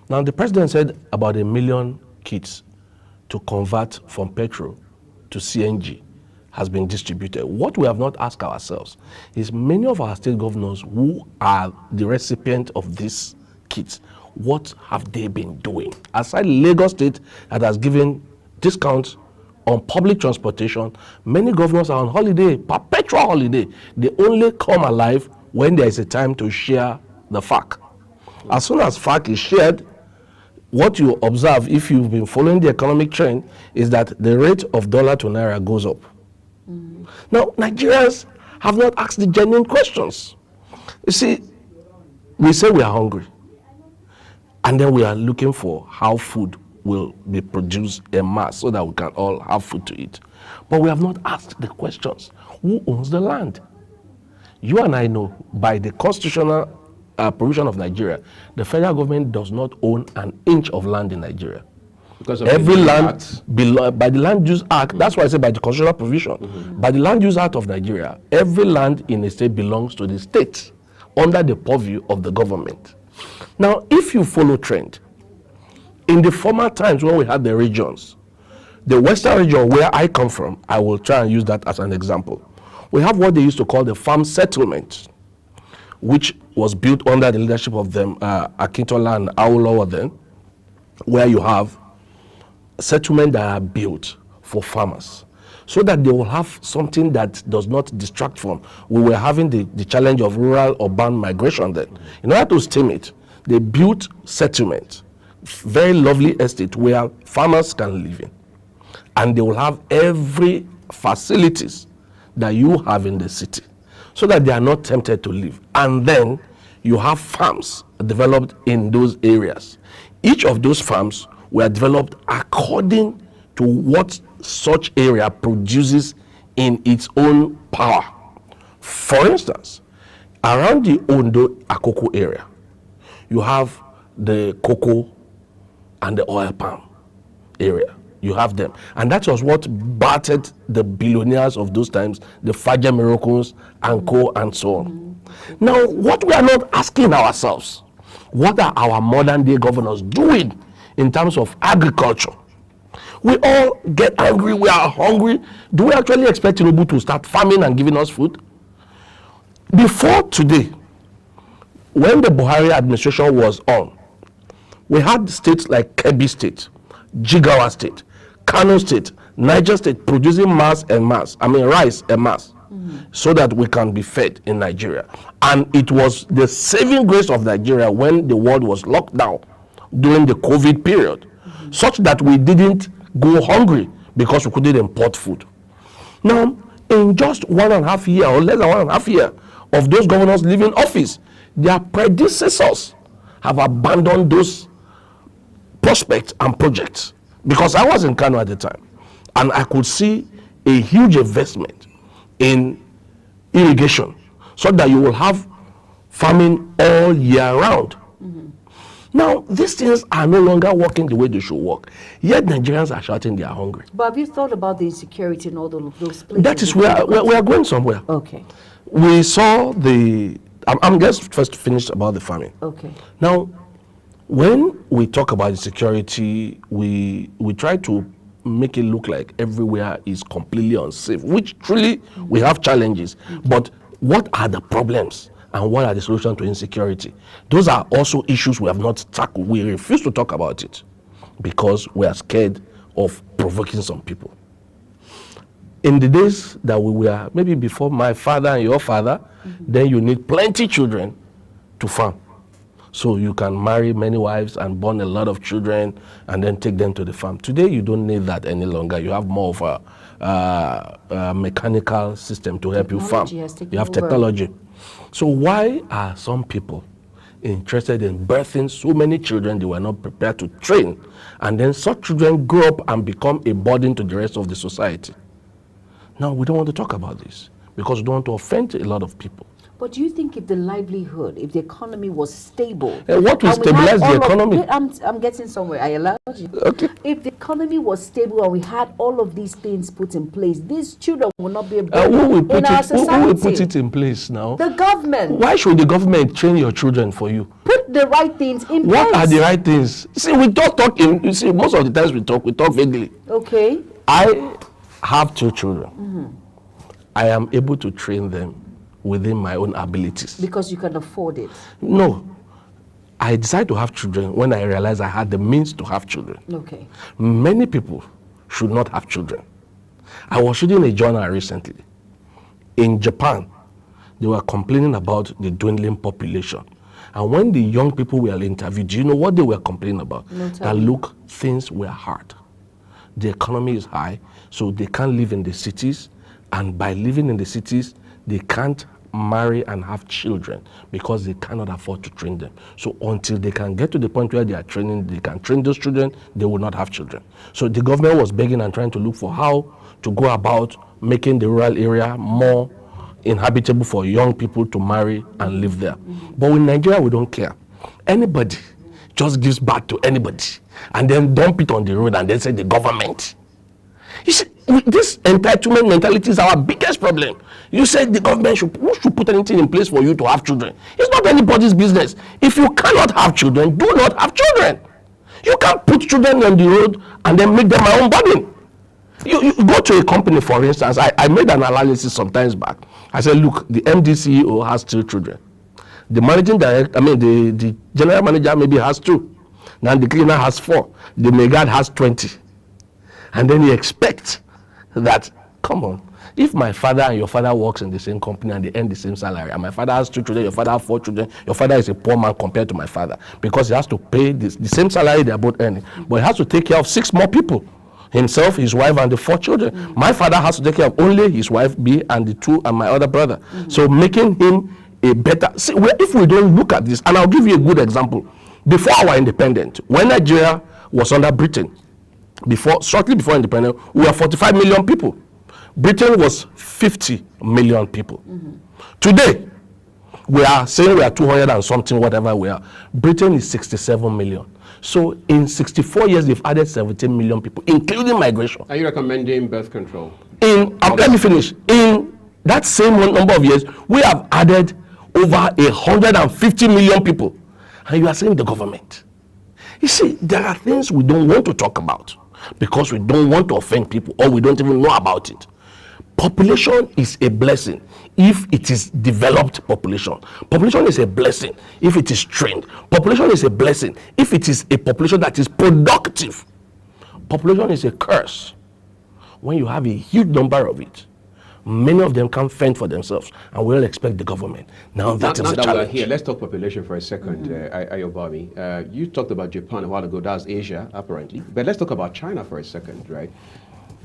Now, the president said about 1 million kits to convert from petrol to CNG has been distributed. What we have not asked ourselves is many of our state governors who are the recipient of these kits, what have they been doing? Aside Lagos State that has given discounts on public transportation, many governors are on holiday, perpetual holiday. They only come alive when there is a time to share the FAQ. As soon as FAQ is shared, what you observe, if you've been following the economic trend, is that the rate of dollar to naira goes up. Now, Nigerians have not asked the genuine questions. You see, we say we are hungry, and then we are looking for how food will be produced en masse so that we can all have food to eat. But we have not asked the questions. Who owns the land? You and I know by the constitutional provision of Nigeria, the federal government does not own an inch of land in Nigeria. Because of every land by the Land Use Act, that's why I say by the constitutional provision, by the Land Use Act of Nigeria, every land in a state belongs to the state under the purview of the government. Now, if you follow trend, in the former times when we had the regions, the western region where I come from, I will try and use that as an example. We have what they used to call the farm settlement, which was built under the leadership of them, Akintola and Awolowo then, where you have settlements that are built for farmers, so that they will have something that does not distract from. We were having the challenge of rural-urban migration then. In order to stem it, they built settlements, very lovely estate where farmers can live in, and they will have every facilities that you have in the city, so that they are not tempted to leave. And then you have farms developed in those areas. Each of those farms were developed according to what such area produces in its own power. For instance, around the Ondo Akoko area, you have the cocoa and the oil palm area. You have them. And that was what battered the billionaires of those times, the Faja Miracles and co and so on. Now, what we are not asking ourselves, what are our modern day governors doing in terms of agriculture? We all get angry, we are hungry. Do we actually expect Tinubu to start farming and giving us food? Before today, when the Buhari administration was on, we had states like Kebbi State, Jigawa State, Kano State, Niger State producing rice en masse, so that we can be fed in Nigeria. And it was the saving grace of Nigeria when the world was locked down during the COVID period, such that we didn't go hungry because we couldn't import food. Now, in just 1.5 years or less than 1.5 years of those governors leaving office, their predecessors have abandoned those prospects and projects. Because I was in Kano at the time, and I could see a huge investment in irrigation so that you will have farming all year round. Now, these things are no longer working the way they should work. Yet Nigerians are shouting they are hungry. But have you thought about the insecurity in all those places? That is where we are going somewhere. Okay. We saw I'm just first finished about the farming. Okay. Now, when we talk about insecurity, we try to make it look like everywhere is completely unsafe, which truly we have challenges. But what are the problems and what are the solutions to insecurity? Those are also issues we have not tackled. We refuse to talk about it because we are scared of provoking some people. In the days that we were, maybe before my father and your father, then you need plenty children to farm. So you can marry many wives and born a lot of children and then take them to the farm. Today, you don't need that any longer. You have more of a mechanical system to help you farm. You have technology. So why are some people interested in birthing so many children they were not prepared to train? And then such children grow up and become a burden to the rest of the society. Now, we don't want to talk about this because we don't want to offend a lot of people. But do you think if the livelihood, if the economy was stable... what will stabilize the economy? I'm getting somewhere. I allowed you. Okay. If the economy was stable and we had all of these things put in place, these children will not be able who will put it in place now? The government. Why should the government train your children for you? Put the right things in place. What are the right things? See, we don't talk you see, most of the times we talk vaguely. Okay. I have 2 children. I am able to train them within my own abilities. Because you can afford it? No. I decided to have children when I realized I had the means to have children. Okay. Many people should not have children. I was reading a journal recently. In Japan, they were complaining about the dwindling population. And when the young people were interviewed, do you know what they were complaining about? No, that look, things were hard. The economy is high, so they can't live in the cities. And by living in the cities, they can't marry and have children because they cannot afford to train them. So until they can get to the point where they can train those children, they will not have children. So the government was begging and trying to look for how to go about making the rural area more inhabitable for young people to marry and live there. But in Nigeria, we don't care. Anybody just gives birth to anybody and then dump it on the road and then say the government. You see, this entitlement mentality is our biggest problem. You said the government should put anything in place for you to have children. It's not anybody's business. If you cannot have children, do not have children. You can't put children on the road and then make them my own burden. You go to a company, for instance. I made an analysis some times back. I said, look, the MD CEO has 2 children. The managing director, the general manager maybe has 2. Now the cleaner has 4. The megad has 20. And then you expect that, come on, if my father and your father works in the same company and they earn the same salary, and my father has 2 children, your father has 4 children, your father is a poor man compared to my father because he has to pay the same salary they are both earning, but he has to take care of 6 more people, himself, his wife, and the 4 children. My father has to take care of only his wife, B, and the 2, and my other brother. So making him a better, see, if we don't look at this, and I'll give you a good example. Before our independence, when Nigeria was under Britain, shortly before independence, we were 45 million people. Britain was 50 million people. Today, we are saying we are 200 and something, whatever we are. Britain is 67 million. So in 64 years, they've added 17 million people, including migration. Are you recommending birth control? Let me finish. In that same number of years, we have added over 150 million people, and you are saying the government. You see, there are things we don't want to talk about because we don't want to offend people or we don't even know about it. Population is a blessing if it is developed population. Population is a blessing if it is trained. Population is a blessing if it is a population that is productive. Population is a curse when you have a huge number of it. Many of them can't fend for themselves, and we all expect the government. Now that is a challenge. Here, let's talk population for a second, Ayobami. You talked about Japan a while ago. That's Asia, apparently. But let's talk about China for a second, right?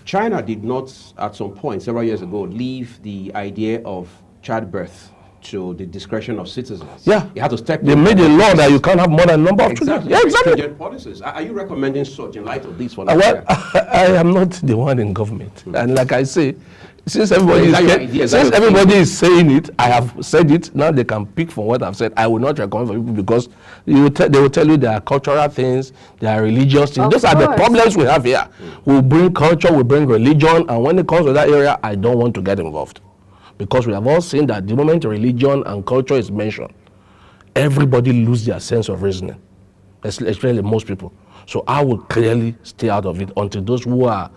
China did not, at some point, several years ago, leave the idea of childbirth to the discretion of citizens. Yeah. You have to step They made a law that you can't have more than a number of children. Yeah, exactly. Stringent policies. Are you recommending such in light of this one? Well, I am not the one in government. And like I say, since everybody is saying it, I have said it, now they can pick from what I've said. I will not recommend for people because they will tell you there are cultural things, there are religious things. Those are the problems we have here. We bring culture, we bring religion, and when it comes to that area, I don't want to get involved. Because we have all seen that the moment religion and culture is mentioned, everybody loses their sense of reasoning, especially most people. So I will clearly stay out of it until those who are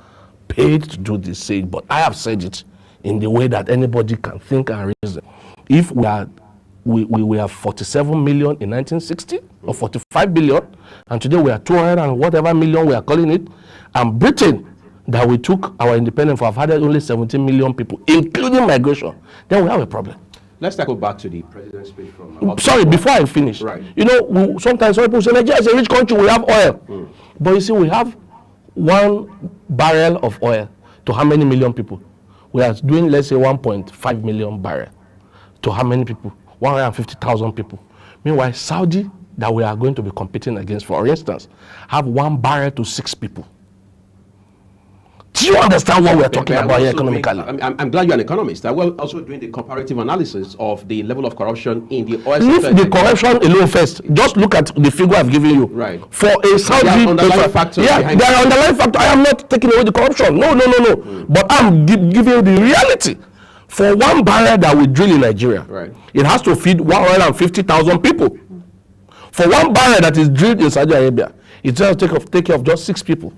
paid to do this say it. But I have said it in the way that anybody can think and reason. If we are 47 million in 1960 or 45 billion, and today we are 200 and whatever million we are calling it, and Britain, that we took our independence for, have had only 17 million people, including migration, then we have a problem. Let's go back to the president's speech from... Sorry, before I finish. Right. You know, sometimes some people say, Nigeria is a rich country, we have oil. But you see, we have 1 barrel of oil to how many million people? We are doing, let's say, 1.5 million barrel to how many people? 150,000 people. Meanwhile, Saudi, that we are going to be competing against, for instance, have 1 barrel to 6 people. Do you understand what we're talking about here economically? I'm glad you're an economist. I will also doing the comparative analysis of the level of corruption in the oil sector. Leave the corruption alone first. Just look at the figure I've given you. Right. For a Saudi... There are underlying factors. Yeah, there are underlying factors. I am not taking away the corruption. No. But I'm giving you the reality. For 1 barrel that we drill in Nigeria, it has to feed 150,000 people. For 1 barrel that is drilled in Saudi Arabia, it just take care of just 6 people.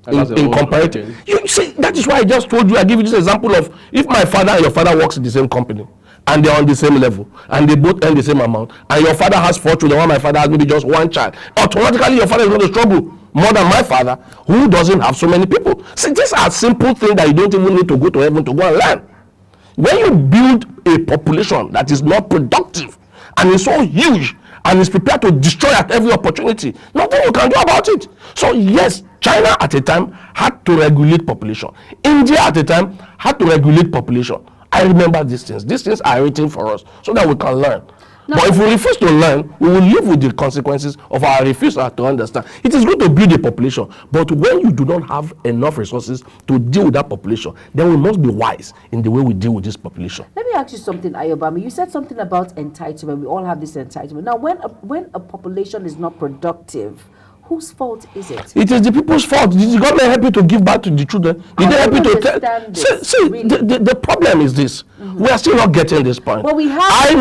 In comparative, you see, that is why I just told you. I give you this example of if my father and your father works in the same company, and they're on the same level, and they both earn the same amount, and your father has 4 children, while my father has maybe just 1 child, automatically your father is going to struggle more than my father, who doesn't have so many people. See, these are simple things that you don't even need to go to heaven to go and learn. When you build a population that is not productive and is so huge and is prepared to destroy at every opportunity, nothing you can do about it. So yes, China at a time had to regulate population. India at a time had to regulate population. I remember these things. These things are written for us so that we can learn. No. But if we refuse to learn, we will live with the consequences of our refusal to understand. It is good to build a population, but when you do not have enough resources to deal with that population, then we must be wise in the way we deal with this population. Let me ask you something, Ayobami. You said something about entitlement. We all have this entitlement. Now, when a population is not productive, whose fault is it? It is the people's fault. Did the government help you to give back to the children? Did they help you to tell? The problem is this. We are still not getting this point. But we have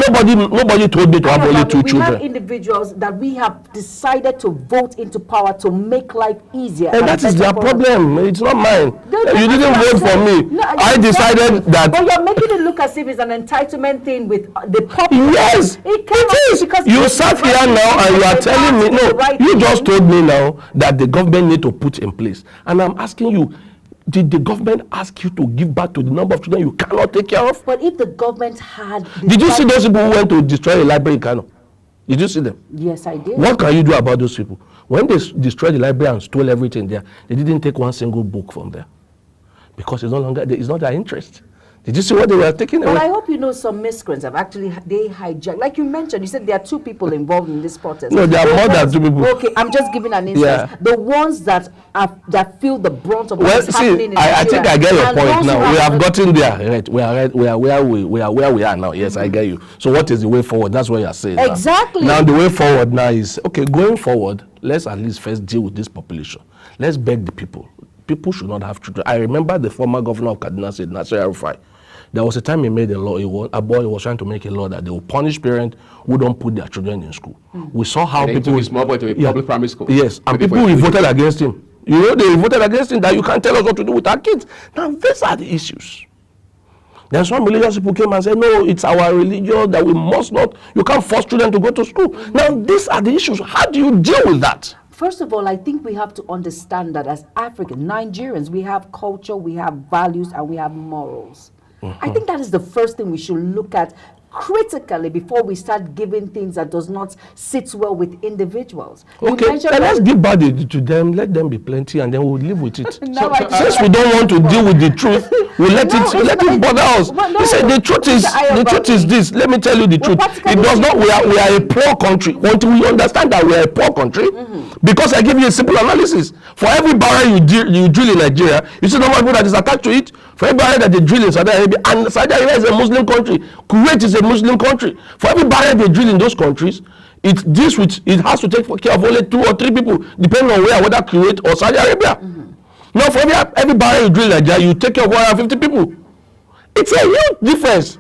nobody told me to have only 2 children. We have individuals that we have decided to vote into power to make life easier. And that is their problem. It's not mine. You didn't vote for me. No, I decided that. But you're making it look as if it's an entitlement thing with the population. Yes, it is. Because you sat here now and you are telling me, no, you just told me now that the government need to put in place. And I'm asking you, did the government ask you to give back to the number of children you cannot take care of? But if the government had... Did you see those people who went to destroy a library in Kano? Did you see them? Yes, I did. What can you do about those people? When they destroyed the library and stole everything there, they didn't take 1 single book from there. Because it's not their interest. Did you see what they were taking away? But I hope you know some miscreants have actually, they hijacked. Like you mentioned, you said there are 2 people involved in this protest. No, there are more than 2 people. Okay, I'm just giving an instance. Yeah. The ones that feel the brunt of what's happening in I think I get your point now. We have gotten there. Right. We are where we are now. Yes, I get you. So what is the way forward? That's what you are saying. Exactly. Now the way forward now is, okay, going forward, let's at least first deal with this population. Let's beg the people. People should not have children. I remember the former governor of Kaduna said, Nasir El-Rufai, There was a time he made a law, a boy was trying to make a law that they will punish parents who don't put their children in school. We saw how and people... took a small boy to a public primary school. Yes, and people voted against him. You know, they voted against him that you can't tell us what to do with our kids. Now, these are the issues. Then some religious people came and said, no, it's our religion that we must not, you can't force children to go to school. Now, these are the issues. How do you deal with that? First of all, I think we have to understand that as African Nigerians, we have culture, we have values, and we have morals. I think that is the first thing we should look at critically before we start giving things that does not sit well with individuals. Okay, let's give bad to them, let them be plenty, and then we'll live with it. Since we don't want to deal with the truth, we'll let it bother us. You say the truth is this. Let me tell you the truth. It does not. We are a poor country. Until we understand that we are a poor country, because I give you a simple analysis. For every barrel you drill in Nigeria, you see the number of people that is attached to it. For every barrel that they drill in Saudi Arabia, and Saudi Arabia is a Muslim country, Kuwait is a Muslim country. For every barrel they drill in those countries, it has to take care of only 2 or 3 people, depending on whether Kuwait or Saudi Arabia. Now, for every barrel you drill in Nigeria, you take care of 150 people. It's a huge difference.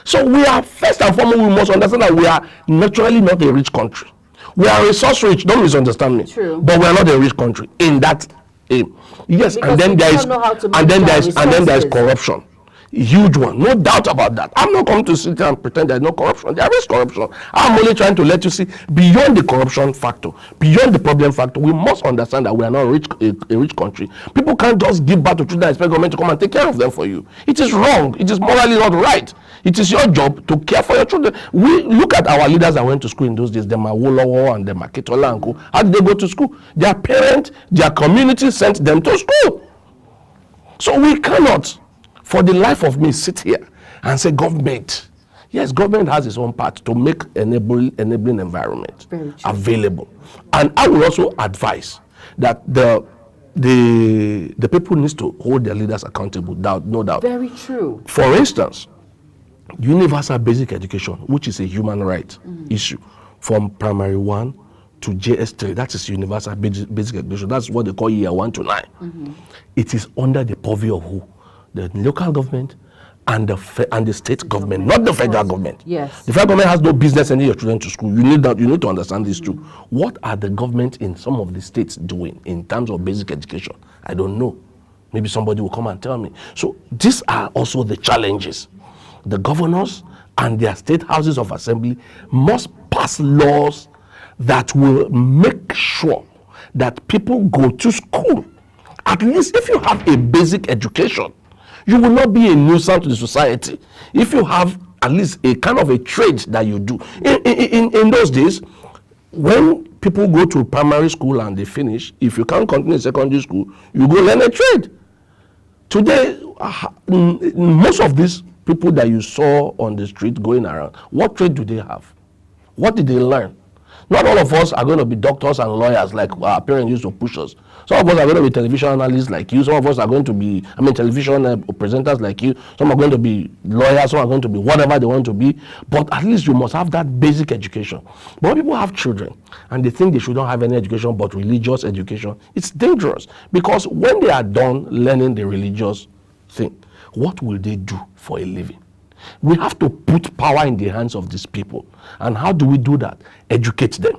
So we are, first and foremost, we must understand that we are naturally not a rich country. We are resource rich, don't misunderstand me. True. But we are not a rich country in that aim. Yes, Because and then there is corruption. Huge one, no doubt about that. I'm not coming to sit here and pretend there's no corruption. There is corruption. I'm only trying to let you see beyond the corruption factor, beyond the problem factor. We must understand that we are not a rich country. People can't just give birth to children and expect government to come and take care of them for you. It is wrong. It is morally not right. It is your job to care for your children. We look at our leaders that went to school in those days, the Awolowo and the Akintola and co. How did they go to school? Their parents, their community sent them to school. So we cannot, for the life of me, sit here and say government. Yes, government has its own part to make enabling environment available. And I will also advise that the people need to hold their leaders accountable, no doubt. Very true. For instance, universal basic education, which is a human right issue, from primary 1 to JS3, that is universal basic education. That's what they call year 1 to 9. It is under the purview of who? The local government and the state government, not the federal government. Yes. The federal government has no business sending your children to school. You need to understand this too. What are the government in some of the states doing in terms of basic education? I don't know. Maybe somebody will come and tell me. So these are also the challenges. The governors and their state houses of assembly must pass laws that will make sure that people go to school. At least if you have a basic education, you will not be a nuisance to the society. If you have at least a kind of a trade that you do. In those days, when people go to primary school and they finish, if you can't continue in secondary school, you go learn a trade. Today, most of these people that you saw on the street going around, what trade do they have? What did they learn? Not all of us are going to be doctors and lawyers like our parents used to push us. Some of us are going to be television analysts like you. Some of us are going to be, television presenters like you. Some are going to be lawyers. Some are going to be whatever they want to be. But at least you must have that basic education. But when people have children and they think they shouldn't have any education but religious education, it's dangerous. Because when they are done learning the religious thing, what will they do for a living? We have to put power in the hands of these people. And how do we do that? Educate them.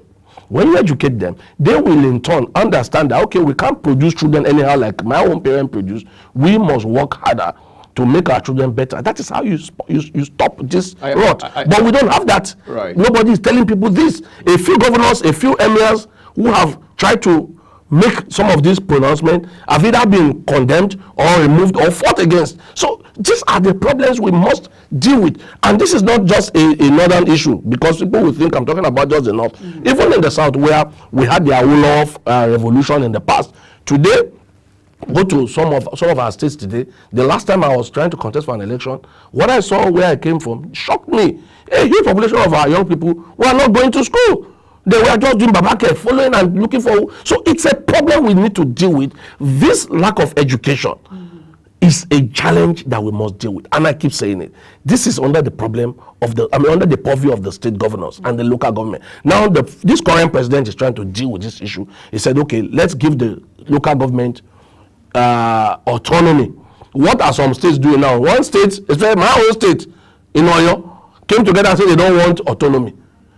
When you educate them, they will in turn understand that, okay, we can't produce children anyhow like my own parents produce. We must work harder to make our children better. That is how you stop this rot. But we don't have that. Right. Nobody is telling people this. A few governors, a few emirs who have tried to make some of these pronouncements have either been condemned or removed or fought against. So these are the problems we must deal with. And this is not just a northern issue, because people will think I'm talking about just the north. Even in the south, where we had the Awolowo revolution in the past, today, go to some of our states today. The last time I was trying to contest for an election, what I saw where I came from shocked me. A huge population of our young people were not going to school. They were just doing babake, following and looking for. So it's a problem we need to deal with. This lack of education is a challenge that we must deal with. And I keep saying it. This is under the problem of under the purview of the state governors and the local government. Now, this current president is trying to deal with this issue. He said, okay, let's give the local government autonomy What are some states doing now? One state, especially my own state, in Oyo, came together and said they don't want autonomy.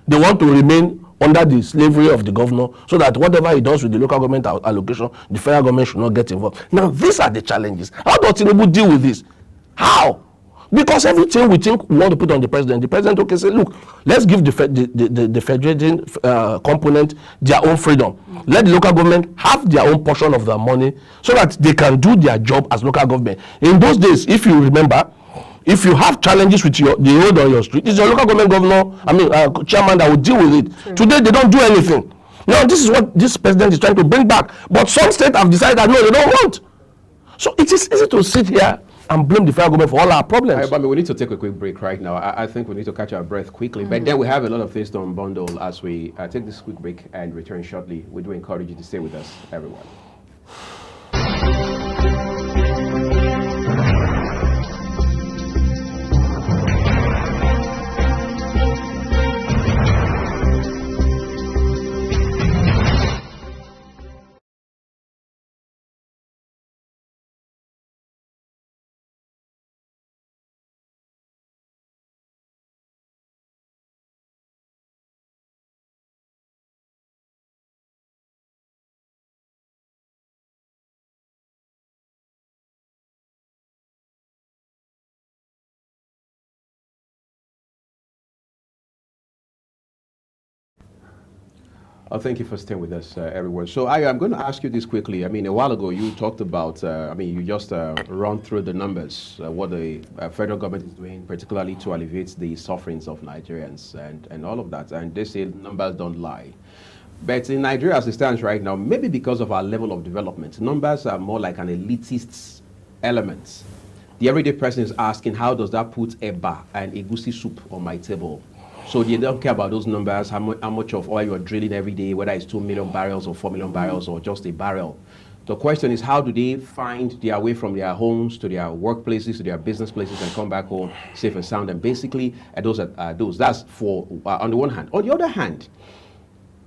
They want to remain under the slavery of the governor, so that whatever he does with the local government allocation, the federal government should not get involved. Now, these are the challenges. How does Tinubu deal with this? How? Because everything we think we want to put on the president okay, say, look, let's give the federating component their own freedom. Let the local government have their own portion of their money so that they can do their job as local government. In those days, if you remember, if you have challenges with the road on your street, it's your local government governor, chairman that will deal with it. Sure. Today, they don't do anything. Now, this is what this president is trying to bring back. But some states have decided that no, they don't want. So it is easy to sit here and blame the federal government for all our problems. But we need to take a quick break right now. I think we need to catch our breath quickly. But then we have a lot of things to unbundle as we take this quick break and return shortly. We do encourage you to stay with us, everyone. Thank you for staying with us, everyone. So I'm going to ask you this quickly. I mean, a while ago you talked about, you just run through the numbers, what the federal government is doing, particularly to alleviate the sufferings of Nigerians and all of that. And they say numbers don't lie. But in Nigeria as it stands right now, maybe because of our level of development, numbers are more like an elitist element. The everyday person is asking, how does that put eba and egusi soup on my table? So they don't care about those numbers, how much of oil you're drilling every day, whether it's 2 million barrels or 4 million barrels or just a barrel. The question is, how do they find their way from their homes to their workplaces, to their business places, and come back home safe and sound? And basically, that's for, on the one hand. On the other hand,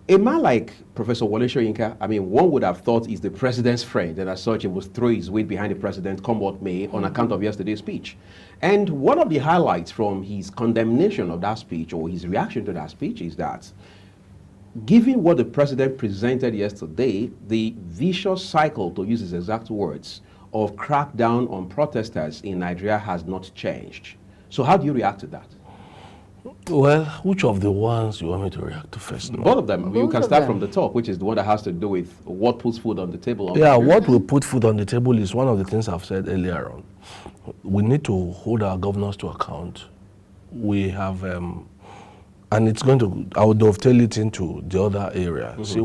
a man like Professor Wole Soyinka, one would have thought he's the president's friend, and as such, he would throw his weight behind the president, come what may, on account of yesterday's speech. And one of the highlights from his condemnation of that speech, or his reaction to that speech, is that given what the president presented yesterday, the vicious cycle, to use his exact words, of crackdown on protesters in Nigeria has not changed. So how do you react to that? Well, which of the ones you want me to react to first? Both of them. You can start from the top, which is the one that has to do with what puts food on the table. Yeah, what will put food on the table is one of the things I've said earlier on. We need to hold our governors to account. We have, and it's going to, I would dovetail it into the other area. Mm-hmm. See,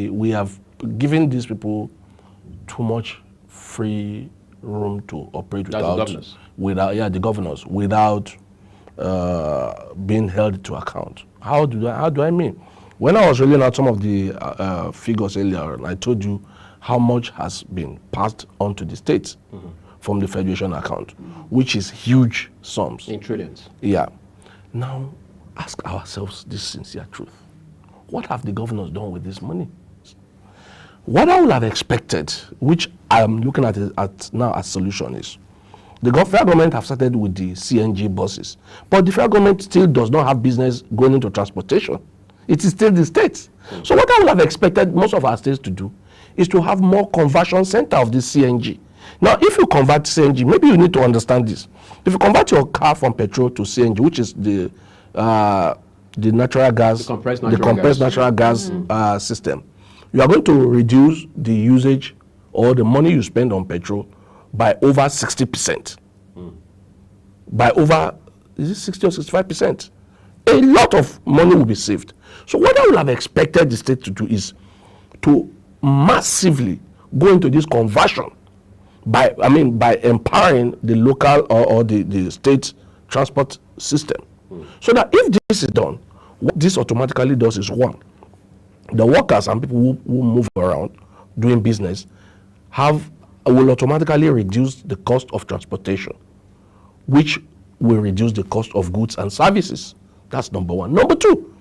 we have given these people too much free room to operate without the governors, without being held to account. How do I mean? When I was reading out some of the figures earlier, I told you how much has been passed on to the states from the federation account, which is huge sums. In trillions. Yeah. Now, ask ourselves this sincere truth. What have the governors done with this money? What I would have expected, which I'm looking at now as solution, is the federal government have started with the CNG buses, but the federal government still does not have business going into transportation. It is still the states. So what I would have expected most of our states to do is to have more conversion center of the CNG. Now, if you convert CNG, maybe you need to understand this. If you convert your car from petrol to CNG, which is the natural gas, the compressed natural gas system, you are going to reduce the usage or the money you spend on petrol by over 60%. By over, is it 60 or 65%? A lot of money will be saved. So what I would have expected the state to do is to massively go into this conversion by empowering the local or the state transport system. So that if this is done, what this automatically does is, one, the workers and people who move around doing business will automatically reduce the cost of transportation, which will reduce the cost of goods and services. That's number one. Number two,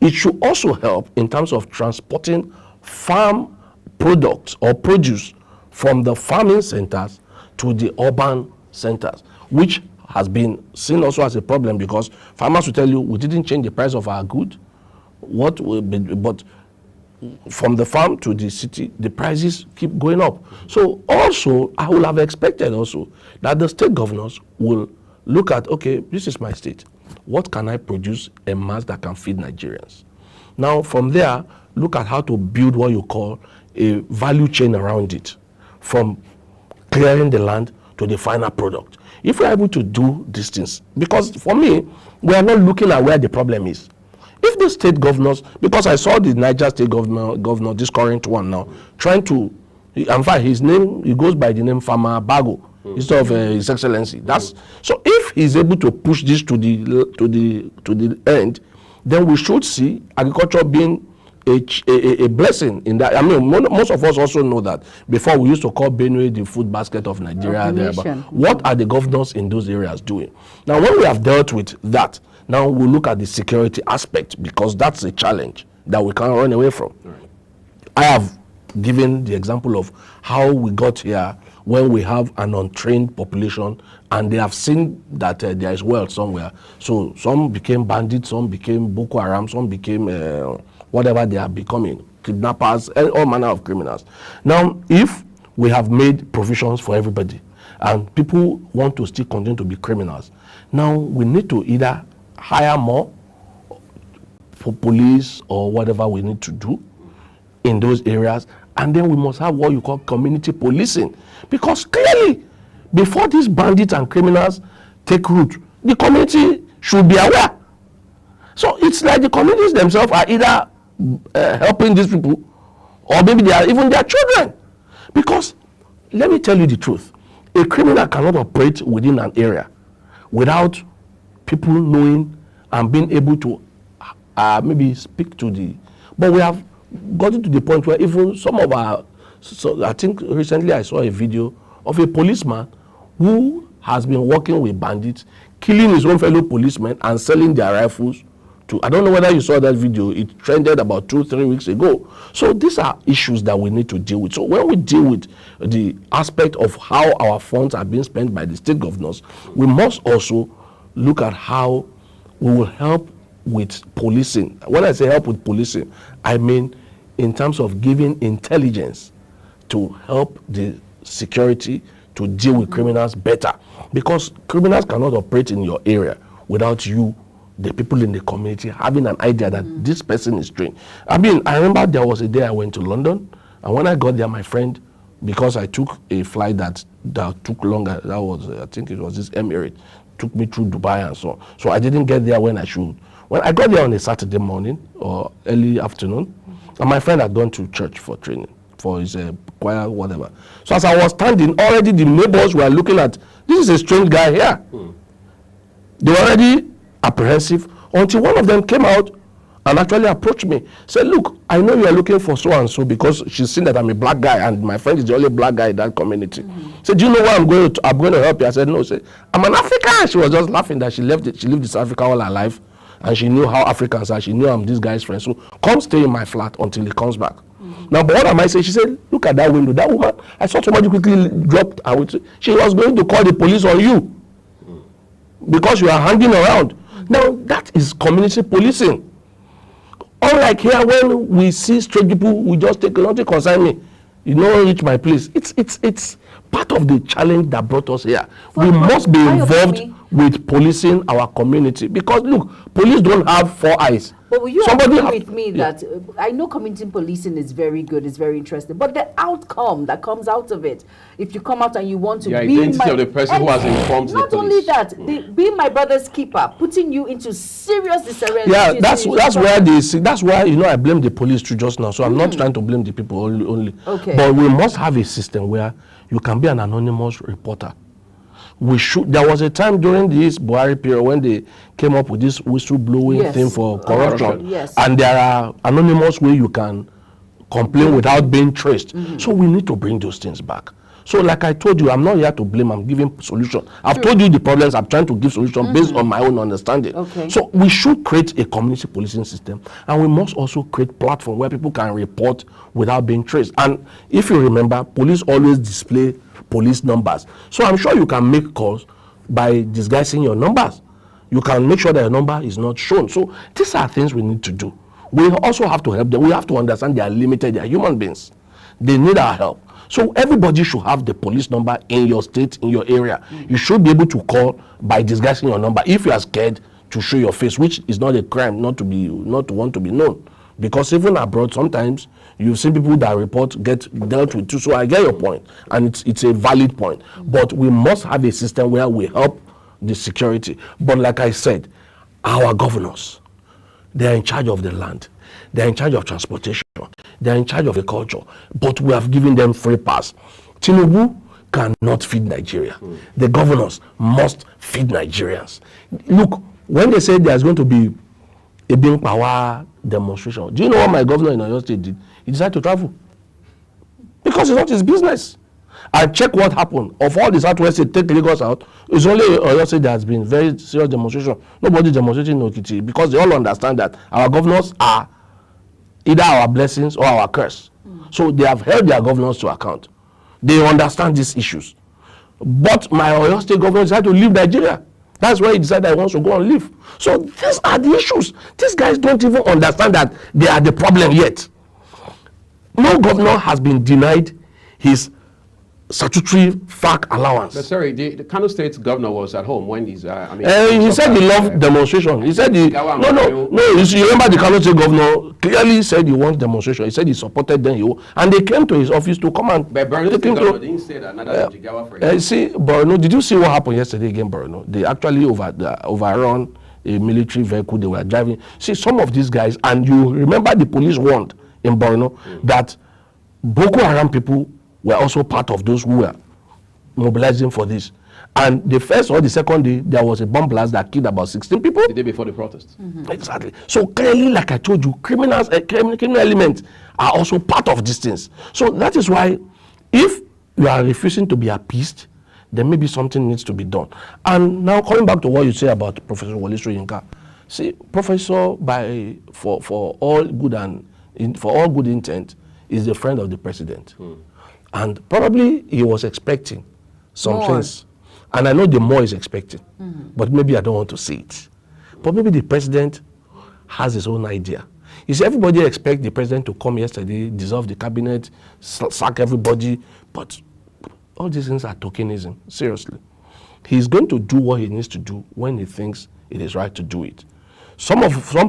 it should also help in terms of transporting farm products or produce from the farming centers to the urban centers, which has been seen also as a problem because farmers will tell you we didn't change the price of our good. What will be, but from the farm to the city, the prices keep going up. So also, I would have expected also that the state governors will look at, okay, this is my state. What can I produce a mass that can feed Nigerians? Now, from there, look at how to build what you call a value chain around it, from clearing the land to the final product. If we're able to do these things, because for me, we are not looking at where the problem is. If the state governors, because I saw the Niger state governor, this current one now, trying to, in fact, his name, he goes by the name Farmer Bago, instead of His Excellency. That's so. If he's able to push this to the end, then we should see agriculture being a blessing in that. I mean, most of us also know that before we used to call Benue the food basket of Nigeria. There, but what are the governors in those areas doing? Now, when we have dealt with that, now we look at the security aspect, because that's a challenge that we can't run away from. Right. I have given the example of how we got here when we have an untrained population and they have seen that there is wealth somewhere. So some became bandits, some became Boko Haram, some became whatever they are becoming, kidnappers, and all manner of criminals. Now, if we have made provisions for everybody and people want to still continue to be criminals, now we need to either hire more for police or whatever we need to do in those areas, and then we must have what you call community policing, because clearly before these bandits and criminals take root, the community should be aware. So it's like the communities themselves are either helping these people, or maybe they are even their children. Because let me tell you the truth, a criminal cannot operate within an area without people knowing and being able to maybe speak to the, but we have gotten to the point where even some of our, so I think recently I saw a video of a policeman who has been working with bandits, killing his own fellow policemen and selling their rifles to, I don't know whether you saw that video, it trended about 2-3 weeks ago. So these are issues that we need to deal with. So when we deal with the aspect of how our funds are being spent by the state governors, we must also look at how we will help with policing. When I say help with policing, I mean in terms of giving intelligence to help the security to deal with criminals better. Because criminals cannot operate in your area without you, the people in the community, having an idea that this person is trained. I mean, I remember there was a day I went to London, and when I got there, my friend, because I took a flight that took longer, that was, I think it was this Emirates, took me through Dubai and so on. So I didn't get there when I should. When I got there on a Saturday morning or early afternoon, and my friend had gone to church for training, for his choir, whatever. So as I was standing, already the neighbors were looking at, this is a strange guy here. They were already apprehensive until one of them came out and actually approached me. Said, look, I know you are looking for so and so because she's seen that I'm a black guy and my friend is the only black guy in that community. Said, do you know why I'm going to help you? I said, no. Said, I'm an African. She was just laughing that she lived in South Africa all her life and she knew how Africans are. She knew I'm this guy's friend. So come stay in my flat until he comes back. Now, but what am I saying? She said, look at that window. That woman, I saw somebody quickly dropped. She was going to call the police on you because you are hanging around. Now, that is community policing. Unlike here, when we see strange people, we just take, nothing concern me. You know, reach my place. It's part of the challenge that brought us here. We must be involved with policing our community. Because look, police don't have 4 eyes. But will you agree with me that I know community policing is very good, it's very interesting, but the outcome that comes out of it, if you come out and you want to the be identity of the person who has informed not the only police. that, be my brother's keeper, putting you into serious disarray. Yeah, that's why you know I blame the police too just now. So I'm not trying to blame the people only. Okay. But we must have a system where you can be an anonymous reporter. There was a time during this Buhari period when they came up with this whistleblowing thing for corruption. And there are anonymous ways you can complain without being traced. So we need to bring those things back. So like I told you, I'm not here to blame, I'm giving solution. I've told you the problems, I'm trying to give solution based on my own understanding. So we should create a community policing system, and we must also create platform where people can report without being traced. And if you remember, police always display police numbers. So I'm sure you can make calls by disguising your numbers. You can make sure that your number is not shown. So these are things we need to do. We also have to help them. We have to understand they are limited. They are human beings. They need our help. So everybody should have the police number in your state, in your area. You should be able to call by disguising your number if you are scared to show your face, which is not a crime, not to want to be known. Because even abroad, sometimes you've seen people that report get dealt with too. So I get your point, and it's a valid point. But we must have a system where we help the security. But like I said, our governors, they are in charge of the land. They are in charge of transportation. They are in charge of the culture. But we have given them free pass. Tinubu cannot feed Nigeria. The governors must feed Nigerians. Look, when they say there's going to be a big power demonstration, do you know what my governor in Oyo State did? He decided to travel. Because it's not his business. I check what happened. Of all the Southwest State, take Lagos out, it's only Oyo State that has been very serious demonstration. Nobody demonstrating in Okiti because they all understand that our governors are either our blessings or our curse. So they have held their governors to account. They understand these issues. But my Oyo State governor decided to leave Nigeria. That's why he decided he wants to go and leave. So these are the issues. These guys don't even understand that they are the problem yet. No governor has been denied his statutory FAC allowance. But sorry, the Kano State governor was at home when he's, he said he loved demonstration. He said you remember the Kano State governor clearly said he wants demonstration. He said he supported them, and they came to his office to come and but Borno State governor didn't say that. Jigawa, for example. See, Borno, did you see what happened yesterday again, Borno? They actually overrun a military vehicle they were driving. See, some of these guys, and you remember the police warned in Borno that Boko Haram people were also part of those who were mobilizing for this. And the first or the second day, there was a bomb blast that killed about 16 people. The day before the protest. Exactly. So clearly, like I told you, criminal elements are also part of these things. So that is why, if you are refusing to be appeased, then maybe something needs to be done. And now coming back to what you say about Professor Wole Soyinka, see, Professor, for all good intent, is a friend of the president. And probably he was expecting some things. And I know the more he's expecting. But maybe I don't want to see it. But maybe the president has his own idea. You see, everybody expects the president to come yesterday, dissolve the cabinet, sack everybody. But all these things are tokenism, seriously. He's going to do what he needs to do when he thinks it is right to do it. Some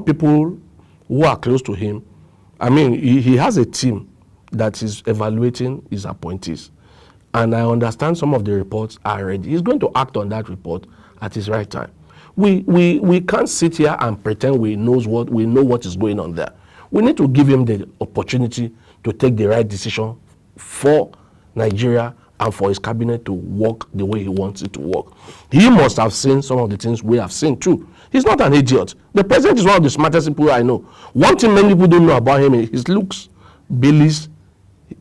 people who are close to him, I mean, he has a team that is evaluating his appointees. And I understand some of the reports are ready. He's going to act on that report at his right time. We can't sit here and pretend we know what is going on there. We need to give him the opportunity to take the right decision for Nigeria and for his cabinet to work the way he wants it to work. He must have seen some of the things we have seen too. He's not an idiot. The president is one of the smartest people I know. One thing many people don't know about him is his looks, beliefs,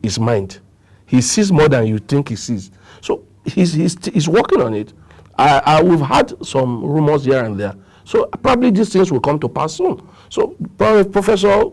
his mind. He sees more than you think he sees. So he's working on it. We've had some rumors here and there. So probably these things will come to pass soon. So Professor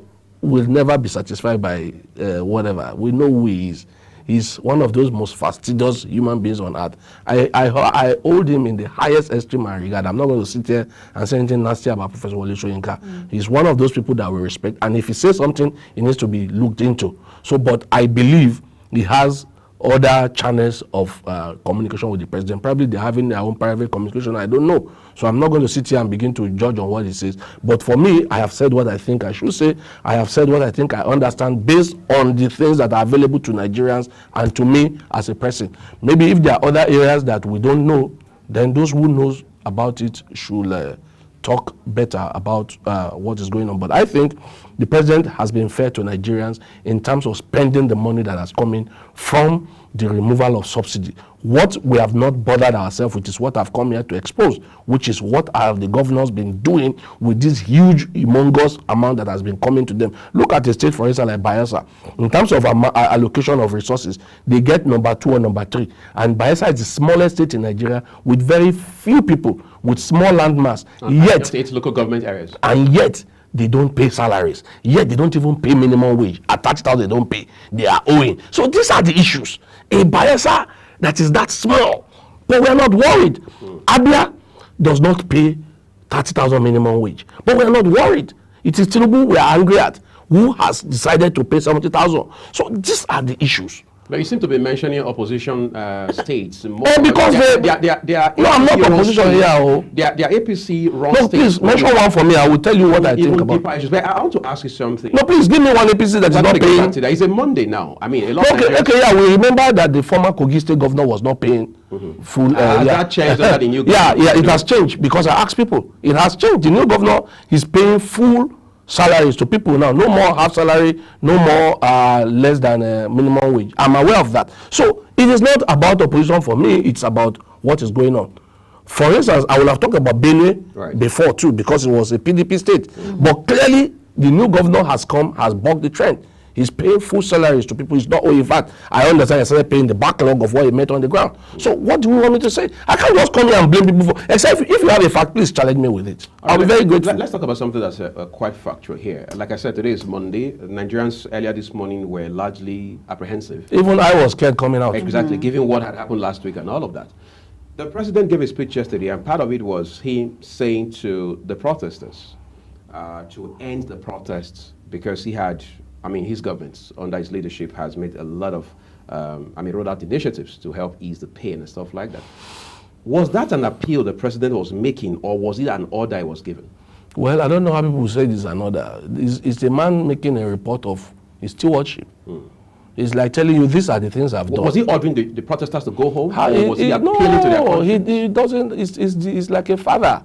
will never be satisfied by whatever. We know who he is. He's one of those most fastidious human beings on earth. I hold him in the highest esteem and regard. I'm not going to sit here and say anything nasty about Professor Wole Soyinka. He's one of those people that we respect. And if he says something, it needs to be looked into. So, but I believe he has other channels of communication with the president. Probably they're having their own private communication. I don't know. So I'm not going to sit here and begin to judge on what he says. But for me, I have said what I think I should say. I have said what I think I understand based on the things that are available to Nigerians and to me as a person. Maybe if there are other areas that we don't know, then those who knows about it should talk better about what is going on. But I think the president has been fair to Nigerians in terms of spending the money that has come in from the removal of subsidy. What we have not bothered ourselves with is what I've come here to expose, which is what have the governors been doing with this huge, humongous amount that has been coming to them. Look at a state, for instance, like Bayelsa. In terms of allocation of resources, they get number 2 or number 3. And Bayelsa is the smallest state in Nigeria with very few people, with small land mass. Yet, states, local government areas. And yet, they don't pay salaries. Yet, they don't even pay minimum wage. At 30,000, they don't pay. They are owing. So these are the issues. A Bayelsa that is that small. But we are not worried. Abia does not pay 30,000 minimum wage. But we are not worried. It is Tinubu we are angry at, who has decided to pay 70,000. So these are the issues. But you seem to be mentioning opposition states. Because they are no, I'm not opposition here. They are APC run no, states. Please mention one for me. I will tell you what I think about. Issues. But I want to ask you something. No, please give me one APC that is not paying. It's a Monday now. I mean, a lot. Okay, yeah. We remember that the former Kogi State governor was not paying full. That changed under the new governor? Yeah, it has changed because I asked people. It has changed. The new governor is paying full salaries to people now. No more half salary, no more less than minimum wage. I'm aware of that. So it is not about opposition for me. It's about what is going on. For instance, I will have talked about Benue before too, because it was a PDP state. But clearly, the new governor has bucked the trend. He's paying full salaries to people. It's not, in fact, I understand he started paying the backlog of what he met on the ground. So what do you want me to say? I can't just come here and blame people for, except if you have a fact, please challenge me with it. I'll be very grateful. Let's talk about something that's quite factual here. Like I said, today is Monday. Nigerians earlier this morning were largely apprehensive. Even I was scared coming out. Exactly, given what had happened last week and all of that. The president gave a speech yesterday, and part of it was him saying to the protesters to end the protests because he had, his government under his leadership has made a lot of, rolled out initiatives to help ease the pain and stuff like that. Was that an appeal the president was making, or was it an order he was given? Well, I don't know how people say this is an order. It's a man making a report of his stewardship. It's like telling you, these are the things I've done. Was he ordering the protesters to go home? Or was he appealing to their conscience? He doesn't. It's like a father.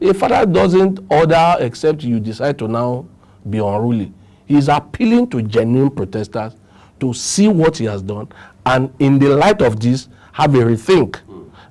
A father doesn't order except you decide to now be unruly. He's appealing to genuine protesters to see what he has done, and in the light of this, have a rethink.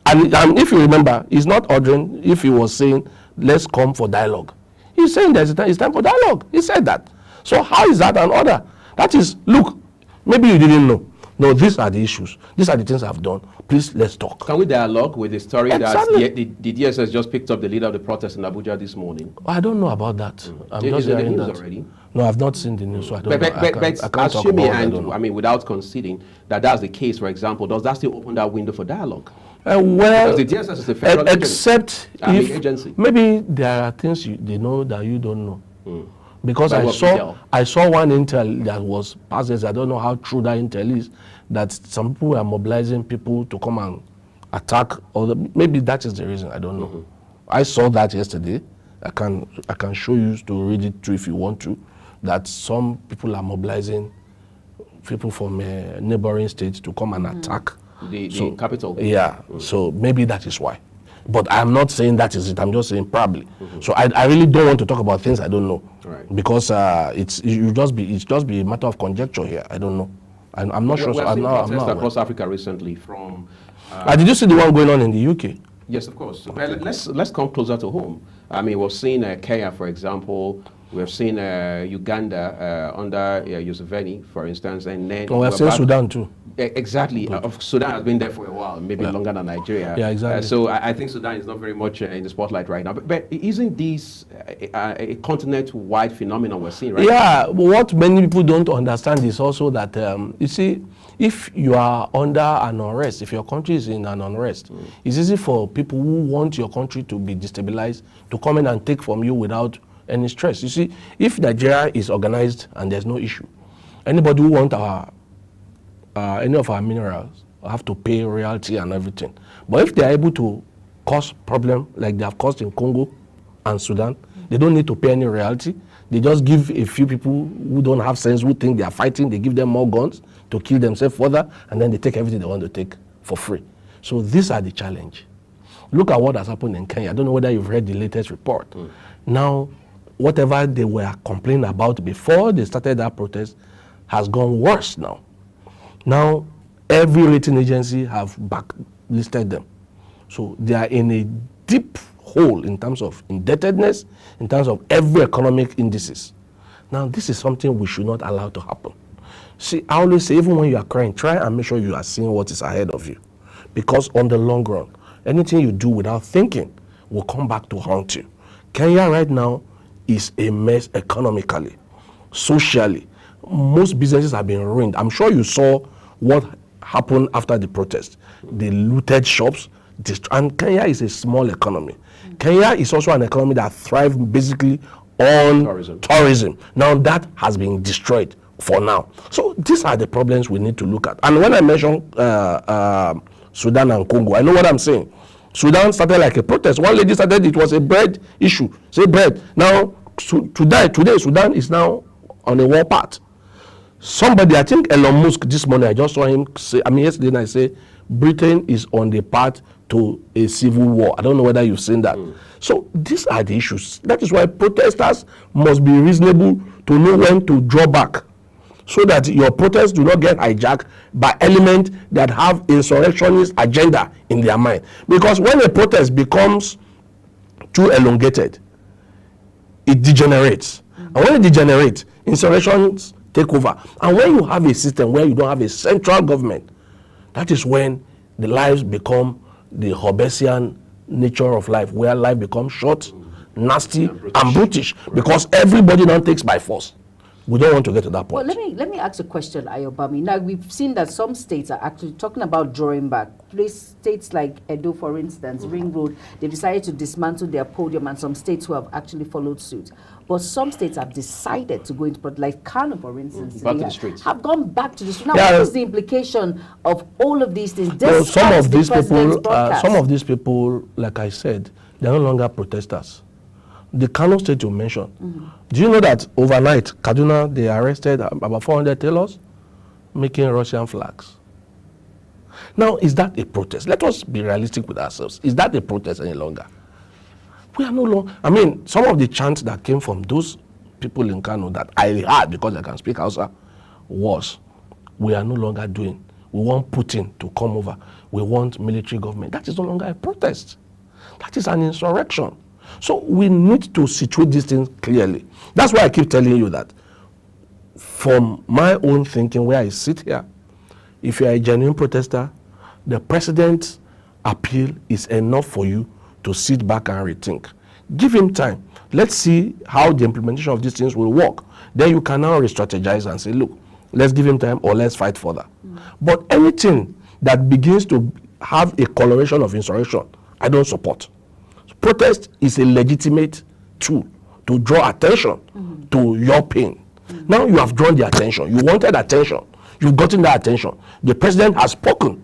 And if you remember, he's not ordering. If he was saying, let's come for dialogue, he's saying it's time for dialogue. He said that. So how is that an order? That is, look, maybe you didn't know. No, these are the issues. These are the things I've done. Please, let's talk. Can we dialogue with the story that the DSS just picked up the leader of the protest in Abuja this morning? I don't know about that. I'm just hearing that. Already? No, I've not seen the news, so I don't know. But assuming, and without conceding that that's the case, for example, does that still open that window for dialogue? Well, because the DSS is a federal except if agency. Maybe there are things they know that you don't know. Because I saw one intel that was passed. I don't know how true that intel is, that some people are mobilizing people to come and attack, or maybe that is the reason. I don't know. I saw that yesterday. I can show you to read it too if you want to, that some people are mobilizing people from neighboring states to come and attack the capital. Yeah, so maybe that is why. But I'm not saying that is it. I'm just saying probably. So I really don't want to talk about things I don't know, because it's just be a matter of conjecture here. I don't know. I'm not sure. So I'm not across Africa recently from. Did you see the one going on in the UK? Yes, of course. Well, let's come closer to home. We've seen Kenya, for example. We've seen Uganda under Museveni, for instance, and then we've seen Sudan too. Exactly. Sudan has been there for a while, maybe longer than Nigeria. Yeah, exactly. So I think Sudan is not very much in the spotlight right now. But isn't this a continent-wide phenomenon we're seeing right now? Yeah, what many people don't understand is also that, you see, if you are under an unrest, if your country is in an unrest, it's easy for people who want your country to be destabilized to come in and take from you without any stress. You see, if Nigeria is organized and there's no issue, anybody who wants any of our minerals have to pay royalty and everything. But if they are able to cause problem like they have caused in Congo and Sudan, they don't need to pay any royalty. They just give a few people who don't have sense, who think they are fighting, they give them more guns to kill themselves further, and then they take everything they want to take for free. So these are the challenge. Look at what has happened in Kenya. I don't know whether you've read the latest report. Now, whatever they were complaining about before they started that protest has gone worse now. Now, every rating agency have backlisted them. So they are in a deep hole in terms of indebtedness, in terms of every economic indices. Now, this is something we should not allow to happen. See, I always say, even when you are crying, try and make sure you are seeing what is ahead of you. Because on the long run, anything you do without thinking will come back to haunt you. Kenya right now is a mess economically, socially. Most businesses have been ruined. I'm sure you saw what happened after the protest. They looted shops, and Kenya is a small economy. Kenya is also an economy that thrives basically on tourism. Now that has been destroyed for now. So these are the problems we need to look at. And when I mention Sudan and Congo, I know what I'm saying. Sudan started like a protest. One lady started, it was a bread issue. Say bread. Now today Sudan is now on a war path. Somebody, I think Elon Musk this morning, I just saw him say, yesterday I say, Britain is on the path to a civil war. I don't know whether you've seen that. So these are the issues. That is why protesters must be reasonable to know when to draw back, so that your protests do not get hijacked by elements that have insurrectionist agenda in their mind. Because when a protest becomes too elongated, it degenerates. And when it degenerates, insurrections take over. And when you have a system where you don't have a central government, that is when the lives become the Hobbesian nature of life, where life becomes short, nasty, and brutish, because everybody now takes by force. We don't want to get to that point. Well, let me ask a question, Ayobami. Now, we've seen that some states are actually talking about drawing back. States like Edo, for instance, Ring Road, they've decided to dismantle their podium, and some states who have actually followed suit. But some states have decided to go into, but like Kano, for instance, back to the streets. Have gone back to the streets. Now, what is the implication of all of these things? Well, some of these people, like I said, they're no longer protesters. The Kano state you mentioned, do you know that overnight, Kaduna, they arrested about 400 tailors making Russian flags? Now, is that a protest? Let us be realistic with ourselves. Is that a protest any longer? We are no longer, some of the chants that came from those people in Kano that I heard, because I can speak Hausa, was, we are no longer doing. We want Putin to come over. We want military government. That is no longer a protest. That is an insurrection. So we need to situate these things clearly. That's why I keep telling you that from my own thinking, where I sit here, if you are a genuine protester, the president's appeal is enough for you to sit back and rethink. Give him time. Let's see how the implementation of these things will work. Then you can now re-strategize and say, look, let's give him time or let's fight further. But anything that begins to have a coloration of insurrection, I don't support. Protest is a legitimate tool to draw attention to your pain. Now you have drawn the attention. You wanted attention. You've gotten that attention. The president has spoken.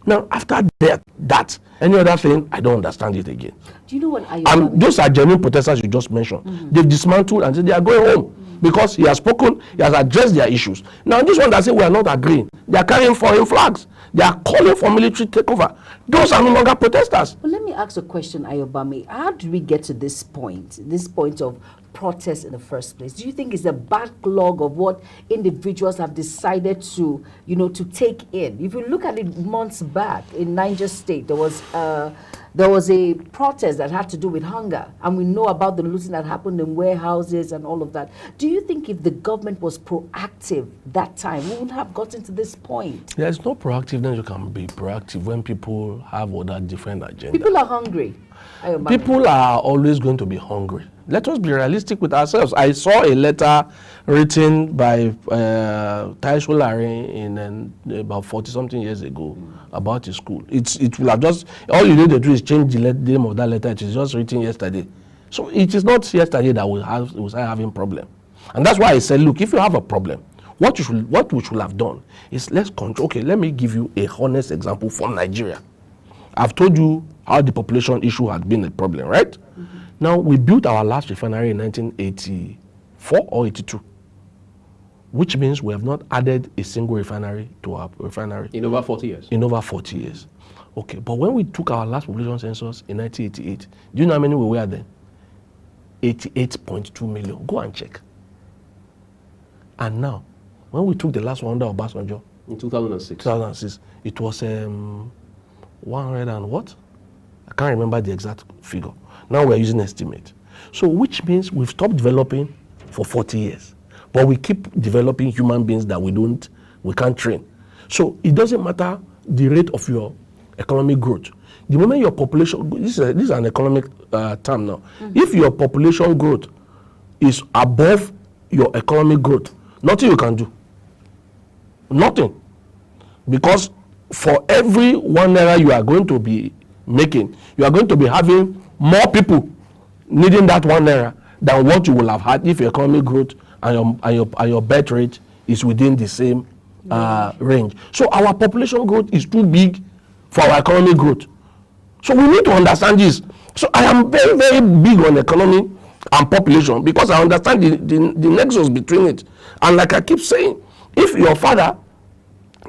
Now, after that, any other thing, I don't understand it again. Do you know what those are genuine protesters you just mentioned. They've dismantled and said they are going home because he has spoken, he has addressed their issues. Now, this one that say we are not agreeing, they are carrying foreign flags. They are calling for military takeover. Those are no longer protesters. Well, let me ask a question, Ayobami. How did we get to this point of protest in the first place? Do you think it's a backlog of what individuals have decided to, to take in? If you look at it months back in Niger State, there was a protest that had to do with hunger, and we know about the looting that happened in warehouses and all of that. Do you think if the government was proactive that time, we wouldn't have gotten to this point? There's no proactiveness. You can be proactive when people have other different agendas. People are hungry. People are always going to be hungry. Let us be realistic with ourselves. I saw a letter written by Taisho Lare in about 40-something years ago about his school. It will have just, all you need to do is change the name of that letter. It is just written yesterday. So it is not yesterday that we'll start having problem. And that's why I said, look, if you have a problem, what we should have done is let's control. Okay, let me give you a honest example from Nigeria. I've told you how the population issue had been a problem, right? Now, we built our last refinery in 1984 or 82, which means we have not added a single refinery to our refinery. In over 40 years? In over 40 years. Okay, but when we took our last population census in 1988, do you know how many we were then? 88.2 million. Go and check. And now, when we took the last one under Obasanjo, in 2006. 2006, it was 100 and what? I can't remember the exact figure. Now we're using estimate. So which means we've stopped developing for 40 years. But we keep developing human beings that we can't train. So it doesn't matter the rate of your economic growth. The moment your population, this is an economic term now. If your population growth is above your economic growth, nothing you can do. Nothing. Because for every 1 naira you are going to be making, you are going to be having more people needing that 1 naira than what you will have had if your economic growth and your birth rate is within the same range. So our population growth is too big for our economic growth. So we need to understand this. So I am very, very big on economy and population because I understand the nexus between it. And like I keep saying, if your father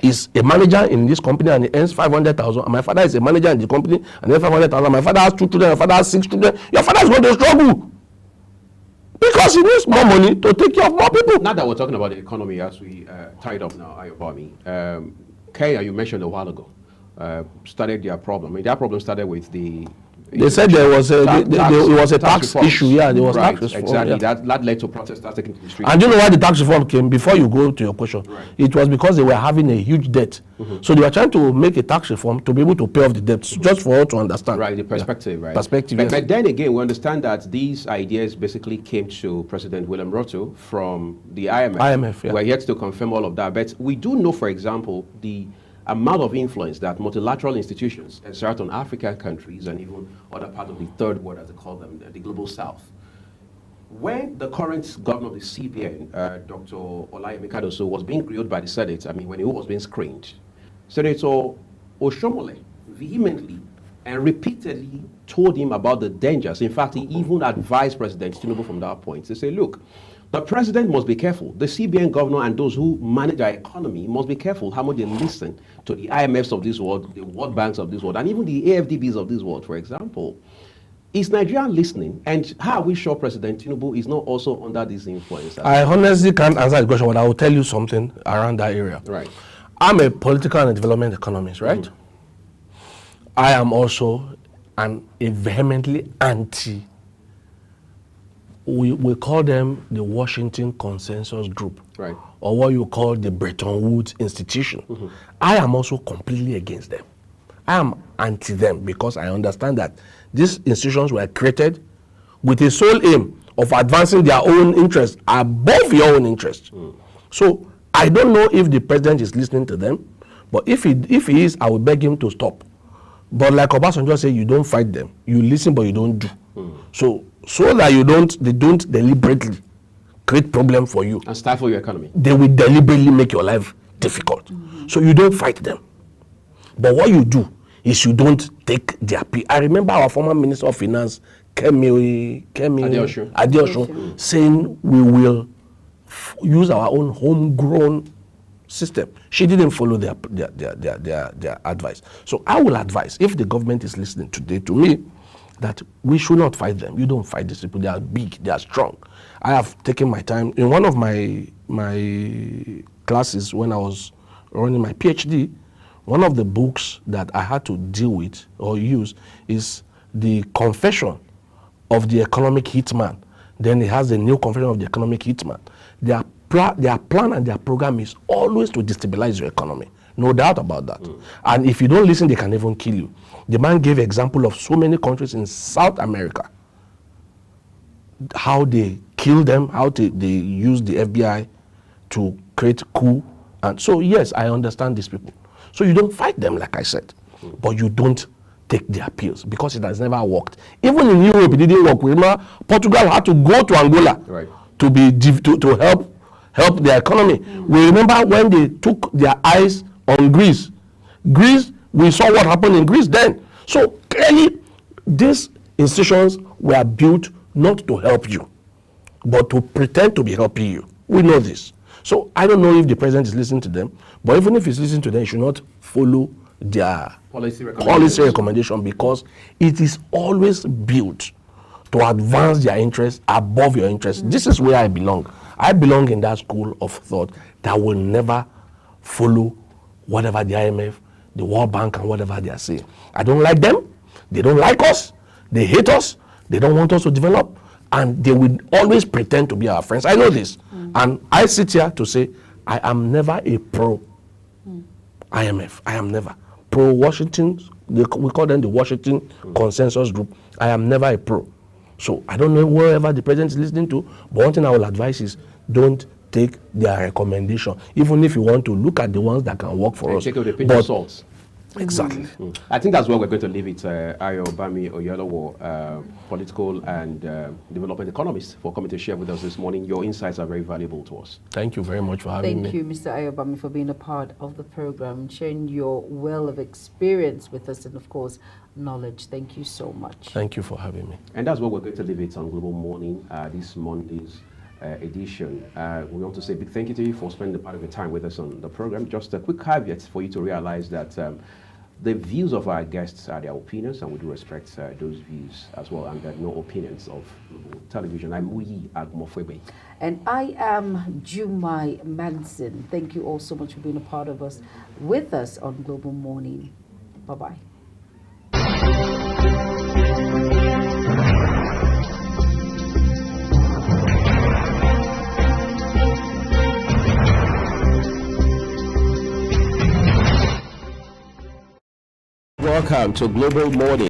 is a manager in this company and he earns 500,000, and my father is a manager in the company and he earns 500,000, my father has 2 children, my father has 6 children, your father is going to struggle because he needs more money to take care of more people. Now that we're talking about the economy, as we tied up now, Ayobami, Kenya, you mentioned a while ago, started their problem. I mean, their problem started with the... They said there was a tax issue. Yeah, there was tax reform. Exactly. Yeah. That led to protesters taking to the streets. And do you know why the tax reform came? Before you go to your question, it was because they were having a huge debt. So they were trying to make a tax reform to be able to pay off the debt, just for all to understand. Right, the perspective, right? Perspective, but, yes. but then again, we understand that these ideas basically came to President William Ruto from the IMF. Yeah. We're yet to confirm all of that. But we do know, for example, the amount of influence that multilateral institutions exert on African countries and even other parts of the third world, as they call them, the global south. When the current governor of the CBN, Dr. Olayemi Kadoso, was being grilled by the Senate, I mean, when he was being screened, Senator Oshomole vehemently and repeatedly told him about the dangers. In fact, he even advised President Tinubu from that point to say, look, the president must be careful. The CBN governor and those who manage our economy must be careful how much they listen to the IMFs of this world, the World Banks of this world, and even the AFDBs of this world, for example. Is Nigeria listening? And how are we sure President Tinubu is not also under this influence? I honestly can't answer the question, but I will tell you something around that area. Right. I'm a political and development economist, right? I am also a vehemently anti. We call them the Washington Consensus Group, right, or what you call the Bretton Woods Institution. I am also completely against them. I am anti them because I understand that these institutions were created with the sole aim of advancing their own interests above your own interests. So I don't know if the president is listening to them, but if he is, I will beg him to stop. But like Obasanjo said, you don't fight them. You listen, but you don't do. So that they don't deliberately create problem for you and stifle your economy. They will deliberately make your life difficult. So you don't fight them. But what you do is you don't take their plea. I remember our former Minister of Finance, Kemi Adeosun, saying we will use our own homegrown system. She didn't follow their advice. So I will advise, if the government is listening today to me, that we should not fight them. You don't fight these people. They are big. They are strong. I have taken my time. In one of my classes when I was running my PhD, one of the books that I had to deal with or use is the Confession of the Economic Hitman. Then it has the New Confession of the Economic Hitman. Their plan and their program is always to destabilize your economy. No doubt about that. And if you don't listen, they can even kill you. The man gave example of so many countries in South America, how they kill them, how they use the FBI to create coup. And so, yes, I understand these people. So you don't fight them, like I said, but you don't take their pills because it has never worked. Even in Europe, it didn't work. Remember, Portugal had to go to Angola to help their economy. We remember when they took their eyes on Greece. We saw what happened in Greece then. So clearly, these institutions were built not to help you, but to pretend to be helping you. We know this. So I don't know if the president is listening to them, but even if he's listening to them, he should not follow their policy recommendation because it is always built to advance their interests above your interests. This is where I belong. I belong in that school of thought that will never follow whatever the IMF, the World Bank, and whatever they are saying. I don't like them. They don't like us. They hate us. They don't want us to develop. And they will always pretend to be our friends. I know this. And I sit here to say, I am never a pro IMF. I am never. Pro Washington, we call them the Washington Consensus Group. I am never a pro. So I don't know wherever the president is listening to, but one thing I will advise is don't take their recommendation, even if you want to look at the ones that can work for us. Take with a pinch of salt. Exactly. I think that's where we're going to leave it. Ayobami Oyolowo, political and development economist, for coming to share with us this morning. Your insights are very valuable to us. Thank you very much for having me. Thank you, Mr. Ayobami, for being a part of the program, sharing your well of experience with us, and of course, knowledge. Thank you so much. Thank you for having me. And that's where we're going to leave it on Global Morning, this Monday's edition. We want to say a big thank you to you for spending part of your time with us on the program. Just a quick caveat for you to realize that the views of our guests are their opinions, and we do respect those views as well, and there are no opinions of television. I'm Uyi Agmofwebe. And I am Jumai Manson. Thank you all so much for being a part of us, with us on Global Morning. Bye-bye. Welcome to Global Morning.